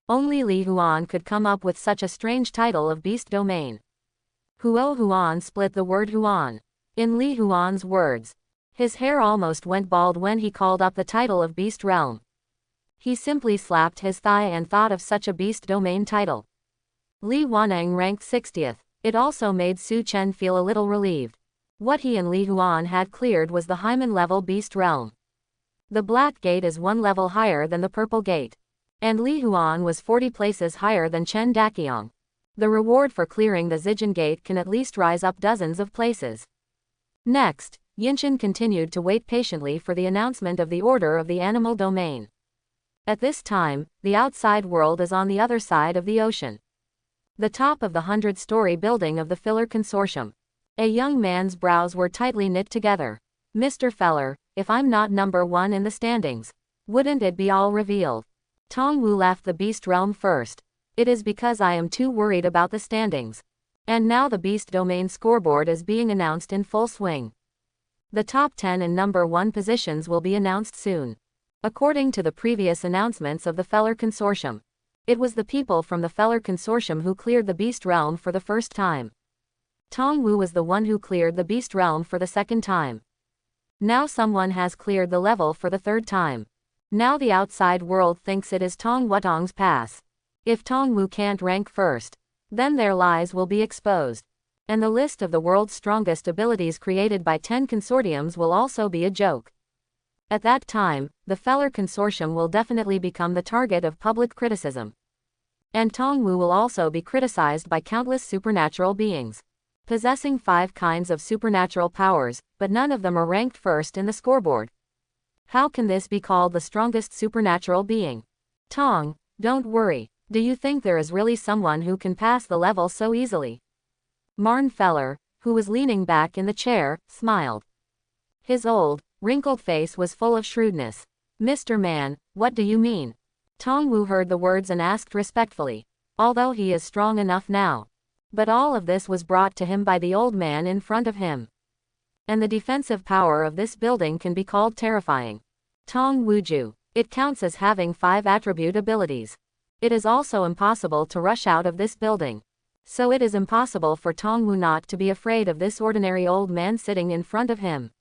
Only Li Huan could come up with such a strange title of beast domain. Huo Huan split the word Huan. In Li Huan's words, his hair almost went bald when he called up the title of beast realm. He simply slapped his thigh and thought of such a beast domain title. Li Huaneng ranked 60th. It also made Su Chen feel a little relieved. What he and Li Huan had cleared was the Hyman level beast realm. The Black Gate is 1 level higher than the Purple Gate. And Li Huan was 40 places higher than Chen Daqiang. The reward for clearing the Zijin Gate can at least rise up dozens of places. Next, Yinshin continued to wait patiently for the announcement of the order of the animal domain. At this time, the outside world is on the other side of the ocean. The top of the 100-story building of the Filler Consortium. A young man's brows were tightly knit together. Mr. Feller, if I'm not number one in the standings, wouldn't it be all revealed? Tongwu left the Beast Realm first. It is because I am too worried about the standings. And now the Beast Domain scoreboard is being announced in full swing. The top 10 and number 1 positions will be announced soon. According to the previous announcements of the Feller Consortium, it was the people from the Feller Consortium who cleared the Beast Realm for the first time. Tongwu was the one who cleared the Beast Realm for the second time. Now someone has cleared the level for the third time. Now the outside world thinks it is Tong Wutong's pass. If Tongwu can't rank first, then their lies will be exposed. And the list of the world's strongest abilities created by 10 consortiums will also be a joke. At that time, the Feller Consortium will definitely become the target of public criticism. And Tongwu will also be criticized by countless supernatural beings, possessing 5 kinds of supernatural powers, but none of them are ranked first in the scoreboard. How can this be called the strongest supernatural being? Tong, don't worry. Do you think there is really someone who can pass the level so easily? Marn Feller, who was leaning back in the chair, smiled. His old, wrinkled face was full of shrewdness. Mr. Man, what do you mean? Tongwu heard the words and asked respectfully, although he is strong enough now. But all of this was brought to him by the old man in front of him. And the defensive power of this building can be called terrifying. Tong Wuju. It counts as having 5 attribute abilities. It is also impossible to rush out of this building. So it is impossible for Tongwu not to be afraid of this ordinary old man sitting in front of him.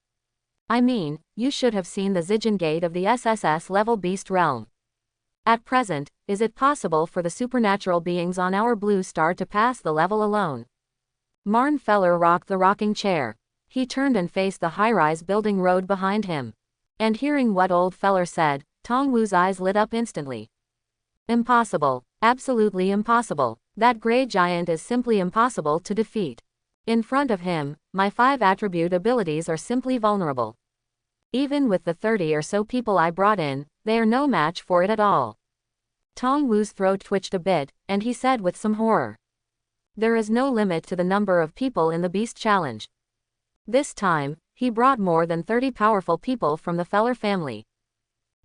I mean, you should have seen the Zijin Gate of the SSS level Beast Realm. At present, is it possible for the supernatural beings on our blue star to pass the level alone? Marn Feller rocked the rocking chair. He turned and faced the high-rise building road behind him. And hearing what old Feller said, Tongwu's eyes lit up instantly. Impossible. Absolutely impossible. That gray giant is simply impossible to defeat. In front of him, my 5 attribute abilities are simply vulnerable. Even with the 30 or so people I brought in, they are no match for it at all. Tongwu's throat twitched a bit, and he said with some horror. There is no limit to the number of people in the Beast Challenge. This time, he brought more than 30 powerful people from the Feller family.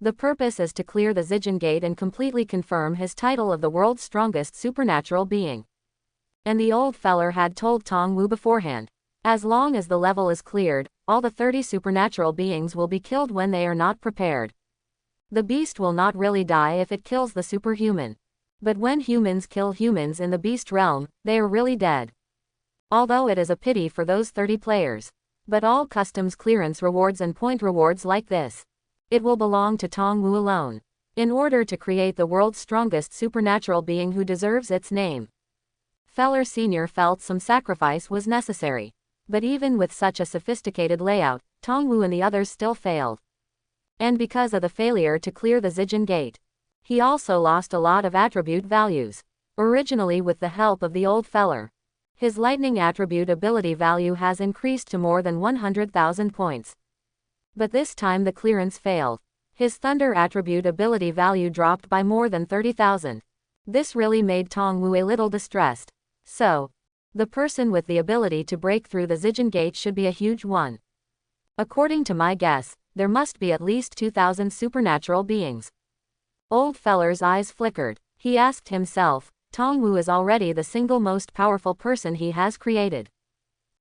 The purpose is to clear the Zijin Gate and completely confirm his title of the world's strongest supernatural being. And the old Feller had told Tongwu beforehand, as long as the level is cleared, all the 30 supernatural beings will be killed when they are not prepared. The beast will not really die if it kills the superhuman. But when humans kill humans in the Beast Realm, they are really dead. Although it is a pity for those 30 players. But all customs clearance rewards and point rewards like this, it will belong to Tongwu alone. In order to create the world's strongest supernatural being who deserves its name. Feller Sr. felt some sacrifice was necessary. But even with such a sophisticated layout, Tongwu and the others still failed. And because of the failure to clear the Zijin Gate, he also lost a lot of attribute values. Originally with the help of the old Feller, his lightning attribute ability value has increased to more than 100,000 points. But this time the clearance failed. His thunder attribute ability value dropped by more than 30,000. This really made Tongwu a little distressed. So, the person with the ability to break through the Zijin Gate should be a huge one. According to my guess, there must be at least 2,000 supernatural beings. Old Feller's eyes flickered. He asked himself, Tongwu is already the single most powerful person he has created.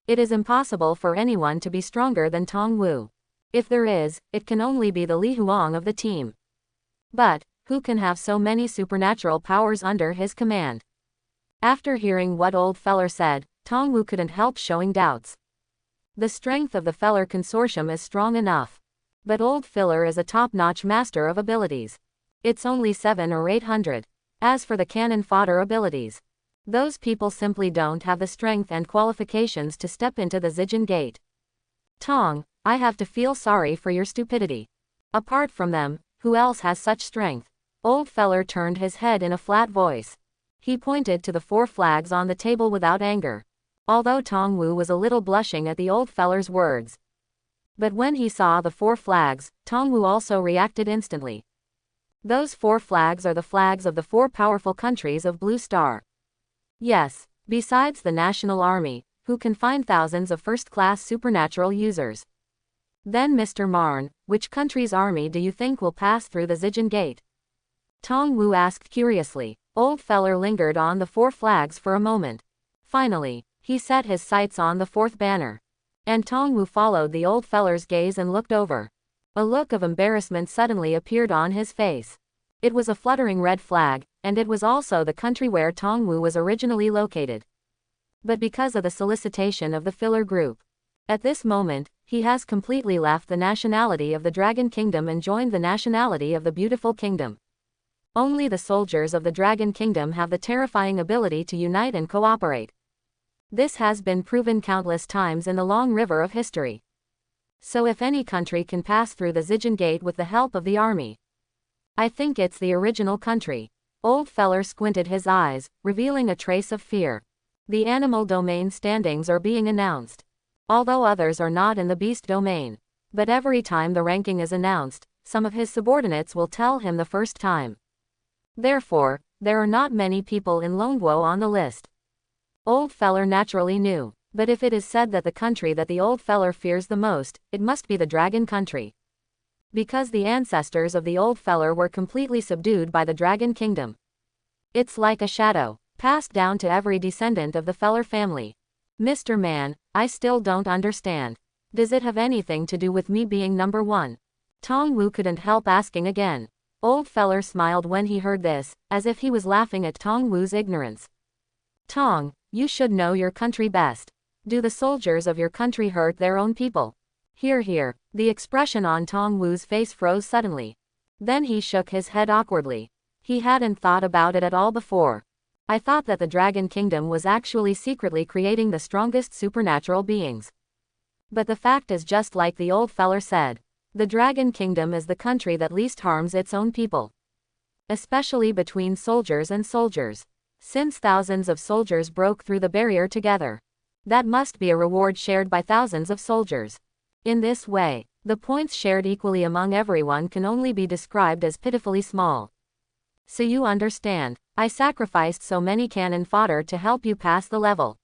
It is impossible for anyone to be stronger than Tongwu. If there is, it can only be the Li Huang of the team. But, who can have so many supernatural powers under his command? After hearing what old Feller said, Tongwu couldn't help showing doubts. The strength of the Feller Consortium is strong enough. But old Feller is a top-notch master of abilities. It's only 700 or 800. As for the cannon fodder abilities, those people simply don't have the strength and qualifications to step into the Zijin Gate. Tong, I have to feel sorry for your stupidity. Apart from them, who else has such strength? Old Feller turned his head in a flat voice. He pointed to the 4 flags on the table without anger. Although Tong Wu was a little blushing at the old feller's words. But when he saw the 4 flags, Tong Wu also reacted instantly. Those 4 flags are the flags of the 4 powerful countries of Blue Star. Yes, besides the national army, who can find thousands of first-class supernatural users. Then Mr. Marn, which country's army do you think will pass through the Zijin Gate? Tong Wu asked curiously. Old feller lingered on the 4 flags for a moment. Finally, he set his sights on the 4th banner. And Tong Wu followed the old feller's gaze and looked over. A look of embarrassment suddenly appeared on his face. It was a fluttering red flag, and it was also the country where Tong Wu was originally located. But because of the solicitation of the filler group, at this moment, he has completely left the nationality of the Dragon Kingdom and joined the nationality of the Beautiful Kingdom. Only the soldiers of the Dragon Kingdom have the terrifying ability to unite and cooperate. This has been proven countless times in the long river of history. So if any country can pass through the Zijin Gate with the help of the army, I think it's the original country. Old feller squinted his eyes, revealing a trace of fear. The animal domain standings are being announced. Although others are not in the beast domain. But every time the ranking is announced, some of his subordinates will tell him the first time. Therefore, there are not many people in Longguo on the list. Old feller naturally knew, but if it is said that the country that the old feller fears the most, it must be the Dragon Country. Because the ancestors of the old feller were completely subdued by the Dragon Kingdom. It's like a shadow, passed down to every descendant of the feller family. Mr. Man, I still don't understand. Does it have anything to do with me being number 1? Tong Wu couldn't help asking again. Old feller smiled when he heard this, as if he was laughing at Tong Wu's ignorance. Tong, you should know your country best. Do the soldiers of your country hurt their own people? Hear. The expression on Tong Wu's face froze suddenly. Then he shook his head awkwardly. He hadn't thought about it at all before. I thought that the Dragon Kingdom was actually secretly creating the strongest supernatural beings. But the fact is just like the old feller said. The Dragon Kingdom is the country that least harms its own people. Especially between soldiers and soldiers. Since thousands of soldiers broke through the barrier together. That must be a reward shared by thousands of soldiers. In this way, the points shared equally among everyone can only be described as pitifully small. So you understand, I sacrificed so many cannon fodder to help you pass the level.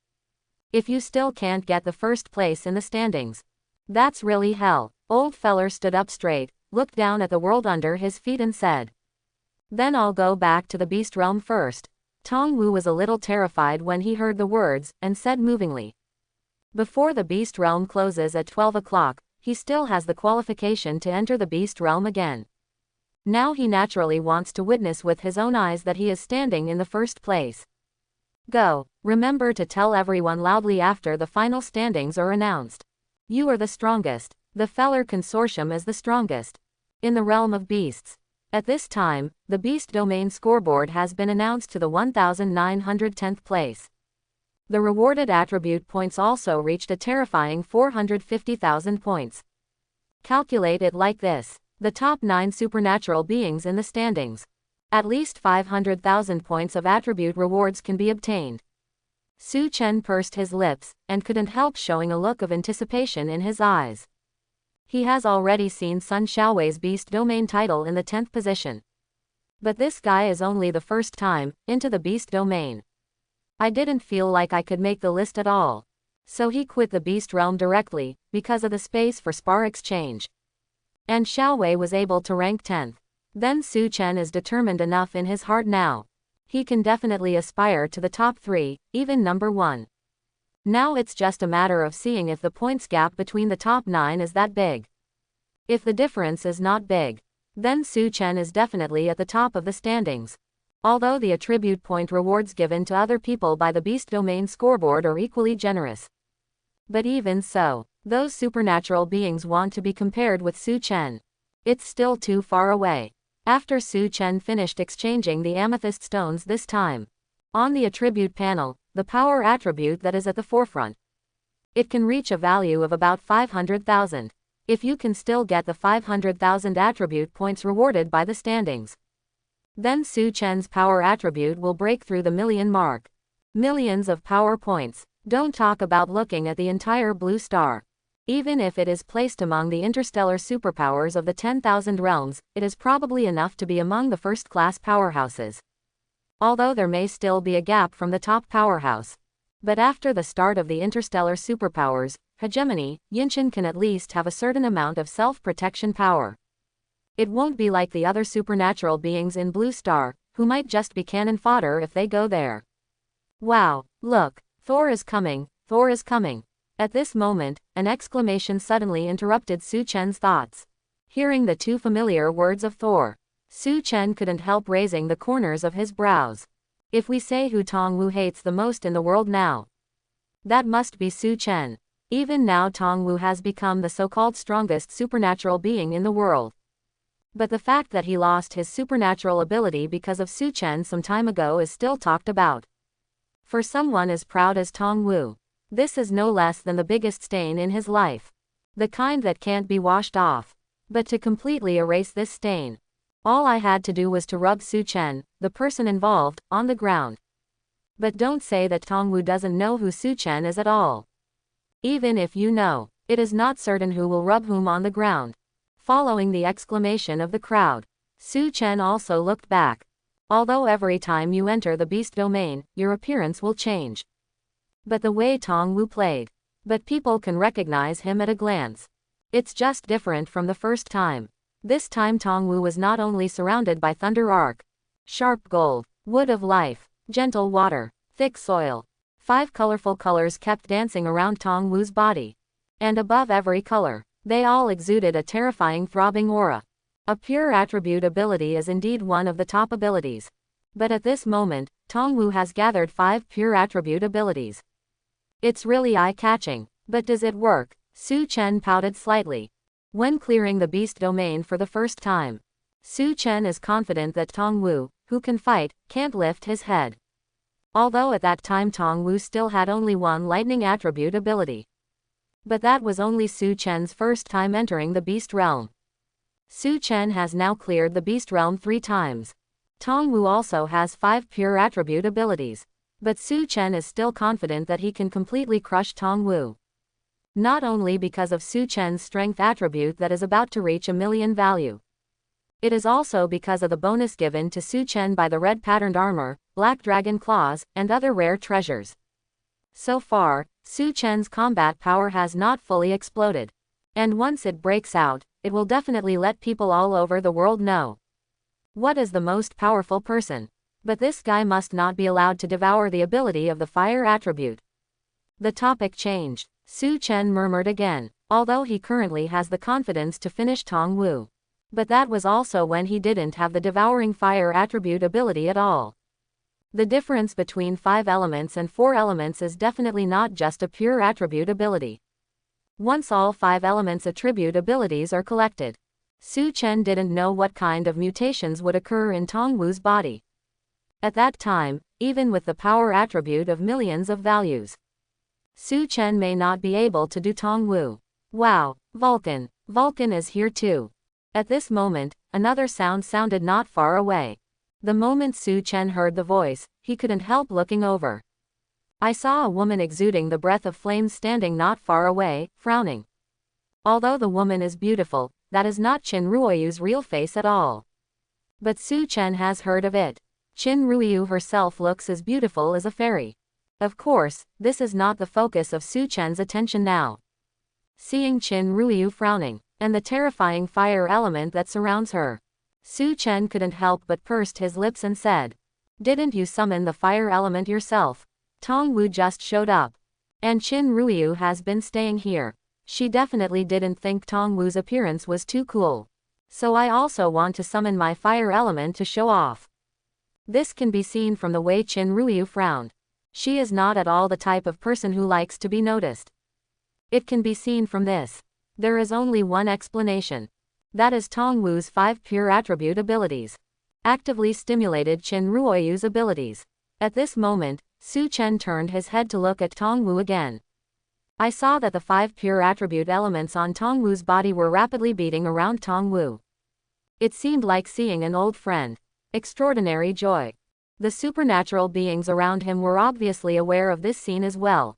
If you still can't get the first place in the standings, that's really hell. Old feller stood up straight, looked down at the world under his feet and said. Then I'll go back to the beast realm first. Tong Wu was a little terrified when he heard the words, and said movingly. Before the beast realm closes at 12 o'clock, he still has the qualification to enter the beast realm again. Now he naturally wants to witness with his own eyes that he is standing in the first place. Go, remember to tell everyone loudly after the final standings are announced. You are the strongest. The feller consortium is the strongest. In the realm of beasts. At this time, the beast domain scoreboard has been announced to the 1910th place. The rewarded attribute points also reached a terrifying 450,000 points. Calculate it like this. The top 9 supernatural beings in the standings. At least 500,000 points of attribute rewards can be obtained. Su Chen pursed his lips, and couldn't help showing a look of anticipation in his eyes. He has already seen Sun Xiaowei's beast domain title in the 10th position. But this guy is only the first time into the beast domain. I didn't feel like I could make the list at all. So he quit the beast realm directly, because of the space for spar exchange. And Xiaowei was able to rank 10th. Then Su Chen is determined enough in his heart now. He can definitely aspire to the top 3, even number 1. Now it's just a matter of seeing if the points gap between the top 9 is that big. If the difference is not big, then Su Chen is definitely at the top of the standings. Although the attribute point rewards given to other people by the beast domain scoreboard are equally generous. But even so, those supernatural beings want to be compared with Su Chen. It's still too far away. After Su Chen finished exchanging the amethyst stones this time. On the attribute panel, the power attribute that is at the forefront. It can reach a value of about 500,000. If you can still get the 500,000 attribute points rewarded by the standings, Then Su Chen's power attribute will break through the million mark. Millions of power points. Don't talk about looking at the entire blue star. Even if it is placed among the interstellar superpowers of the 10,000 realms, it is probably enough to be among the first-class powerhouses. Although there may still be a gap from the top powerhouse. But after the start of the interstellar superpowers, hegemony, Yinshin can at least have a certain amount of self-protection power. It won't be like the other supernatural beings in Blue Star, who might just be cannon fodder if they go there. Wow, look, Thor is coming, Thor is coming. At this moment, an exclamation suddenly interrupted Su Chen's thoughts. Hearing the two familiar words of Thor, Su Chen couldn't help raising the corners of his brows. If we say who Tongwu hates the most in the world now, that must be Su Chen. Even now Tongwu has become the so-called strongest supernatural being in the world. But the fact that he lost his supernatural ability because of Su Chen some time ago is still talked about. For someone as proud as Tongwu, this is no less than the biggest stain in his life. The kind that can't be washed off. But to completely erase this stain, all I had to do was to rub Su Chen, the person involved, on the ground. But don't say that Tongwu doesn't know who Su Chen is at all. Even if you know, it is not certain who will rub whom on the ground. Following the exclamation of the crowd, Su Chen also looked back. Although every time you enter the beast domain, your appearance will change. But the way Tongwu played. But people can recognize him at a glance. It's just different from the first time. This time Tongwu was not only surrounded by thunder arc, sharp gold, wood of life, gentle water, thick soil. 5 colorful colors kept dancing around Tongwu's body. And above every color, they all exuded a terrifying throbbing aura. A pure attribute ability is indeed one of the top abilities. But at this moment, Tongwu has gathered 5 pure attribute abilities. It's really eye-catching, but does it work? Su Chen pouted slightly. When clearing the beast domain for the first time, Su Chen is confident that Tongwu, who can fight, can't lift his head. Although at that time Tongwu still had only 1 lightning attribute ability. But that was only Su Chen's first time entering the beast realm. Su Chen has now cleared the beast realm 3 times. Tongwu also has 5 pure attribute abilities. But Su Chen is still confident that he can completely crush Tongwu. Not only because of Su Chen's strength attribute that is about to reach a million value. It is also because of the bonus given to Su Chen by the red patterned armor, black dragon claws, and other rare treasures. So far, Su Chen's combat power has not fully exploded. And once it breaks out, it will definitely let people all over the world know. What is the most powerful person? But this guy must not be allowed to devour the ability of the fire attribute. The topic changed. Su Chen murmured again, although he currently has the confidence to finish Tongwu. But that was also when he didn't have the devouring fire attribute ability at all. The difference between 5 elements and 4 elements is definitely not just a pure attribute ability. Once all 5 elements attribute abilities are collected, Su Chen didn't know what kind of mutations would occur in Tongwu's body. At that time, even with the power attribute of millions of values, Su Chen may not be able to do Tongwu. Wow, Vulcan. Vulcan is here too. At this moment, another sound sounded not far away. The moment Su Chen heard the voice, he couldn't help looking over. I saw a woman exuding the breath of flames standing not far away, frowning. Although the woman is beautiful, that is not Qin Ruoyu's real face at all. But Su Chen has heard of it. Qin Ruoyu herself looks as beautiful as a fairy. Of course, this is not the focus of Su Chen's attention now. Seeing Qin Ruoyu frowning, and the terrifying fire element that surrounds her, Su Chen couldn't help but pursed his lips and said, "Didn't you summon the fire element yourself? Tongwu just showed up. And Qin Ruoyu has been staying here." She definitely didn't think Tongwu's appearance was too cool. "So I also want to summon my fire element to show off." This can be seen from the way Qin Ruoyu frowned. She is not at all the type of person who likes to be noticed. It can be seen from this. There is only one explanation. That is Tongwu's 5 pure attribute abilities. Actively stimulated Qin Ruoyu's abilities. At this moment, Su Chen turned his head to look at Tongwu again. I saw that the 5 pure attribute elements on Tongwu's body were rapidly beating around Tongwu. It seemed like seeing an old friend. Extraordinary joy. The supernatural beings around him were obviously aware of this scene as well.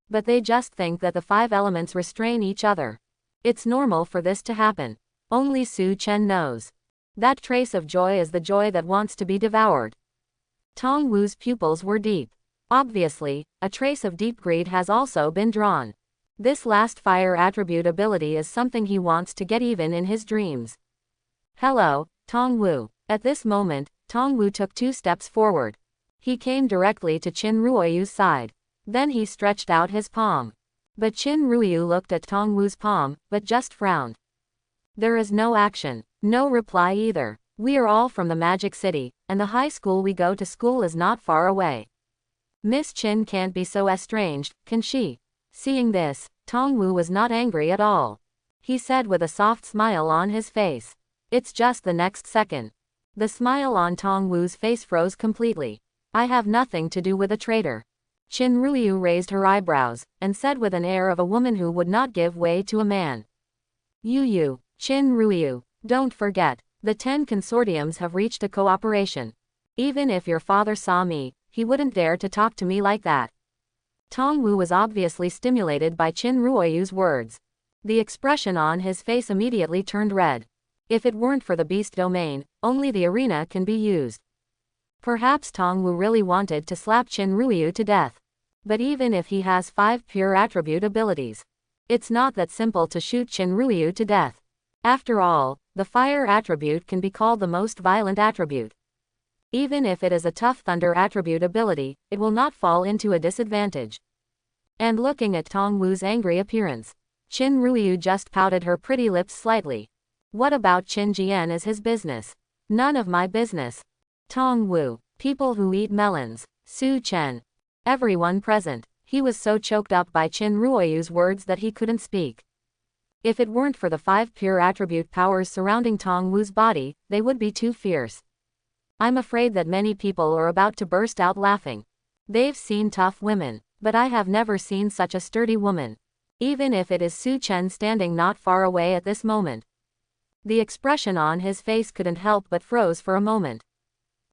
But they just think that the 5 elements restrain each other. It's normal for this to happen. Only Su Chen knows. That trace of joy is the joy that wants to be devoured. Tong Wu's pupils were deep. Obviously, a trace of deep greed has also been drawn. This last fire attribute ability is something he wants to get even in his dreams. Hello, Tong Wu. At this moment, Tong Wu took 2 steps forward. He came directly to Qin Ruoyu's side. Then he stretched out his palm. But Qin Ruoyu looked at Tong Wu's palm, but just frowned. There is no action, no reply either. We are all from the Magic City, and the high school we go to school is not far away. Miss Qin can't be so estranged, can she? Seeing this, Tong Wu was not angry at all. He said with a soft smile on his face. It's just the next second. The smile on Tong Wu's face froze completely. I have nothing to do with a traitor. Qin Ruoyu raised her eyebrows, and said with an air of a woman who would not give way to a man. You, Qin Ruoyu, don't forget, the 10 consortiums have reached a cooperation. Even if your father saw me, he wouldn't dare to talk to me like that. Tong Wu was obviously stimulated by Qin Ruoyu's words. The expression on his face immediately turned red. If it weren't for the beast domain, only the arena can be used. Perhaps Tong Wu really wanted to slap Qin Ruoyu to death. But even if he has 5 pure attribute abilities, it's not that simple to shoot Qin Ruoyu to death. After all, the fire attribute can be called the most violent attribute. Even if it is a tough thunder attribute ability, it will not fall into a disadvantage. And looking at Tong Wu's angry appearance, Qin Ruoyu just pouted her pretty lips slightly. What about Qin Jian is his business? None of my business. Tong Wu, people who eat melons, Su Chen. Everyone present. He was so choked up by Qin Ruoyu's words that he couldn't speak. If it weren't for the 5 pure attribute powers surrounding Tong Wu's body, they would be too fierce. I'm afraid that many people are about to burst out laughing. They've seen tough women, but I have never seen such a sturdy woman. Even if it is Su Chen standing not far away at this moment. The expression on his face couldn't help but froze for a moment.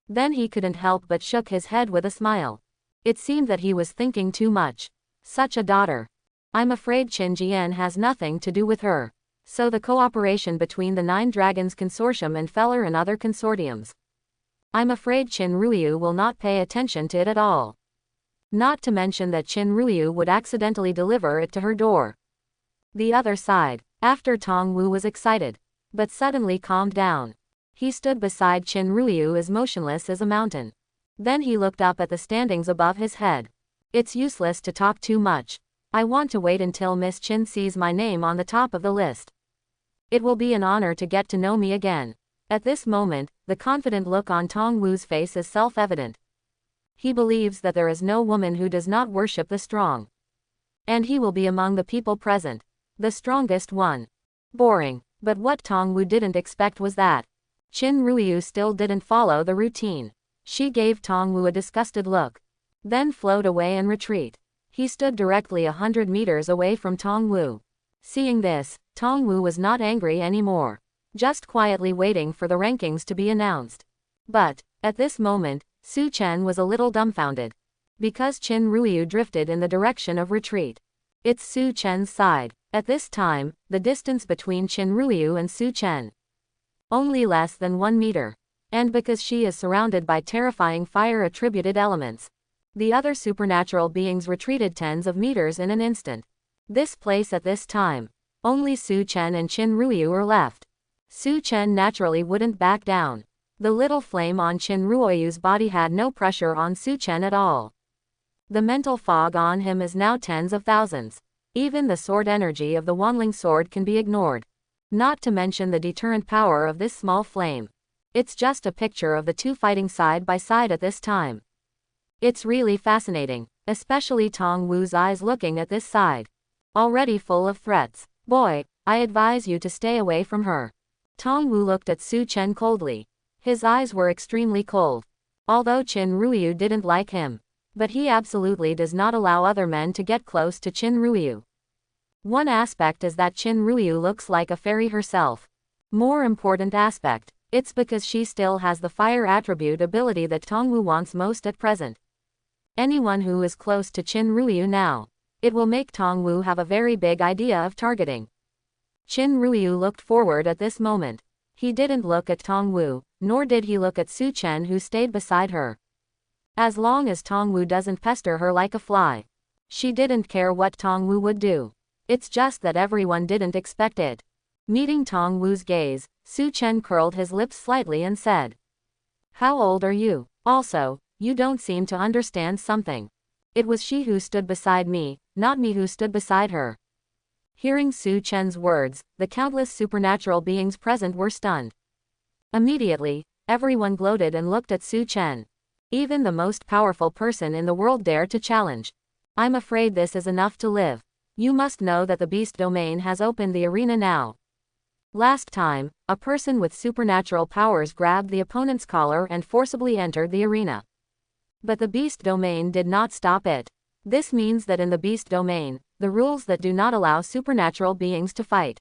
Then he couldn't help but shook his head with a smile. It seemed that he was thinking too much. Such a daughter. I'm afraid Qin Jian has nothing to do with her. So the cooperation between the 9 Dragons Consortium and Feller and other consortiums. I'm afraid Qin Ruoyu will not pay attention to it at all. Not to mention that Qin Ruoyu would accidentally deliver it to her door. The other side, after Tong Wu was excited, but suddenly calmed down. He stood beside Qin Ruoyu as motionless as a mountain. Then he looked up at the standings above his head. It's useless to talk too much. I want to wait until Miss Qin sees my name on the top of the list. It will be an honor to get to know me again. At this moment, the confident look on Tong Wu's face is self-evident. He believes that there is no woman who does not worship the strong. And he will be among the people present. The strongest one. Boring. But what Tong Wu didn't expect was that Qin Ruoyu still didn't follow the routine. She gave Tong Wu a disgusted look. Then float away and retreat. He stood directly 100 meters away from Tong Wu. Seeing this, Tong Wu was not angry anymore. Just quietly waiting for the rankings to be announced. But, at this moment, Su Chen was a little dumbfounded. Because Qin Ruoyu drifted in the direction of retreat. It's Su Chen's side. At this time, the distance between Qin Ruoyu and Su Chen. Only less than 1 meter. And because she is surrounded by terrifying fire-attributed elements. The other supernatural beings retreated tens of meters in an instant. This place at this time. Only Su Chen and Qin Ruoyu are left. Su Chen naturally wouldn't back down. The little flame on Qin Ruoyu's body had no pressure on Su Chen at all. The mental fog on him is now tens of thousands. Even the sword energy of the Wanling sword can be ignored. Not to mention the deterrent power of this small flame. It's just a picture of the 2 fighting side by side at this time. It's really fascinating, especially Tong Wu's eyes looking at this side. Already full of threats. Boy, I advise you to stay away from her. Tong Wu looked at Su Chen coldly. His eyes were extremely cold. Although Qin Ruoyu didn't like him. But he absolutely does not allow other men to get close to Qin Ruoyu. One aspect is that Qin Ruoyu looks like a fairy herself. More important aspect, It's because she still has the fire attribute ability that Tongwu wants most at present. Anyone who is close to Qin Ruoyu now. It will make Tongwu have a very big idea of targeting. Qin Ruoyu looked forward at this moment. He didn't look at Tongwu, nor did he look at Su Chen who stayed beside her. As long as Tongwu doesn't pester her like a fly. She didn't care what Tongwu would do. It's just that everyone didn't expect it. Meeting Tongwu's gaze, Su Chen curled his lips slightly and said, "How old are you? Also, you don't seem to understand something. It was she who stood beside me, not me who stood beside her." Hearing Su Chen's words, the countless supernatural beings present were stunned. Immediately, everyone gloated and looked at Su Chen. Even the most powerful person in the world dared to challenge. "I'm afraid this is enough to live. You must know that the beast domain has opened the arena now." Last time, a person with supernatural powers grabbed the opponent's collar and forcibly entered the arena. But the beast domain did not stop it. This means that in the beast domain, the rules that do not allow supernatural beings to fight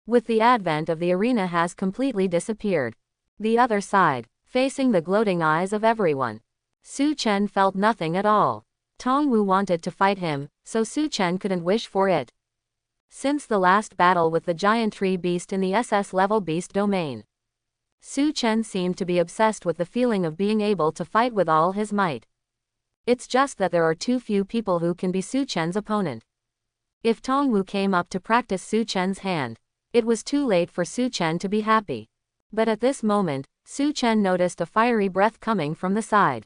with the advent of the arena has completely disappeared. The other side, facing the gloating eyes of everyone, Su Chen felt nothing at all. Tongwu wanted to fight him, so Su Chen couldn't wish for it. Since the last battle with the giant tree beast in the SS-level beast domain, Su Chen seemed to be obsessed with the feeling of being able to fight with all his might. It's just that there are too few people who can be Su Chen's opponent. If Tongwu came up to practice Su Chen's hand, it was too late for Su Chen to be happy. But at this moment, Su Chen noticed a fiery breath coming from the side.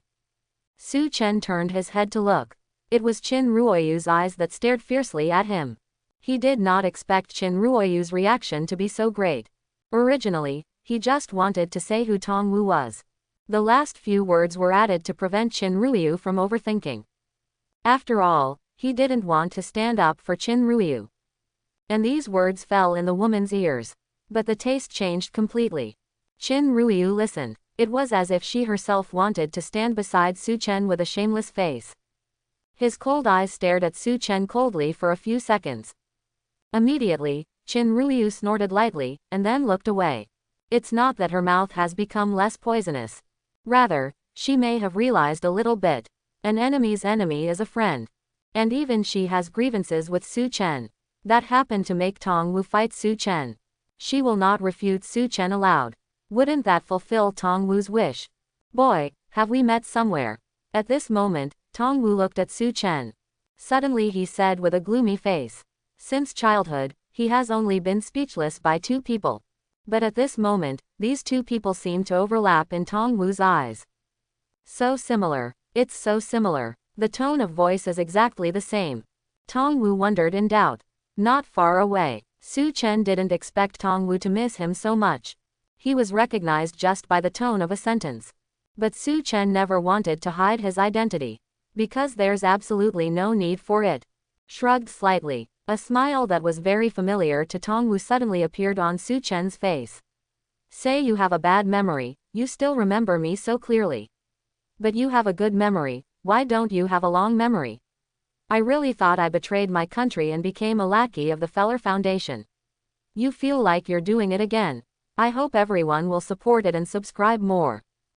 Su Chen turned his head to look. It was Qin Ruoyu's eyes that stared fiercely at him. He did not expect Qin Ruoyu's reaction to be so great. Originally, he just wanted to say who Tongwu was. The last few words were added to prevent Qin Ruoyu from overthinking. After all, he didn't want to stand up for Qin Ruoyu. And these words fell in the woman's ears. But the taste changed completely. Qin Ruoyu listened. It was as if she herself wanted to stand beside Su Chen with a shameless face. His cold eyes stared at Su Chen coldly for a few seconds. Immediately, Qin Ruoyu snorted lightly, and then looked away. It's not that her mouth has become less poisonous. Rather, she may have realized a little bit. An enemy's enemy is a friend. And even she has grievances with Su Chen. That happened to make Tongwu fight Su Chen. She will not refute Su Chen aloud. Wouldn't that fulfill Tongwu's wish? "Boy, have we met somewhere?" At this moment, Tongwu looked at Su Chen. Suddenly he said with a gloomy face. Since childhood, he has only been speechless by two people. But at this moment, these two people seemed to overlap in Tongwu's eyes. So similar. It's so similar. The tone of voice is exactly the same. Tongwu wondered in doubt. Not far away, Su Chen didn't expect Tongwu to miss him so much. He was recognized just by the tone of a sentence. But Su Chen never wanted to hide his identity. Because there's absolutely no need for it. Shrugged slightly. A smile that was very familiar to Tongwu suddenly appeared on Su Chen's face. "Say you have a bad memory, you still remember me so clearly. But you have a good memory, why don't you have a long memory? I really thought I betrayed my country and became a lackey of the Feller Foundation. You feel like you're doing it again. I hope everyone will support it and subscribe more."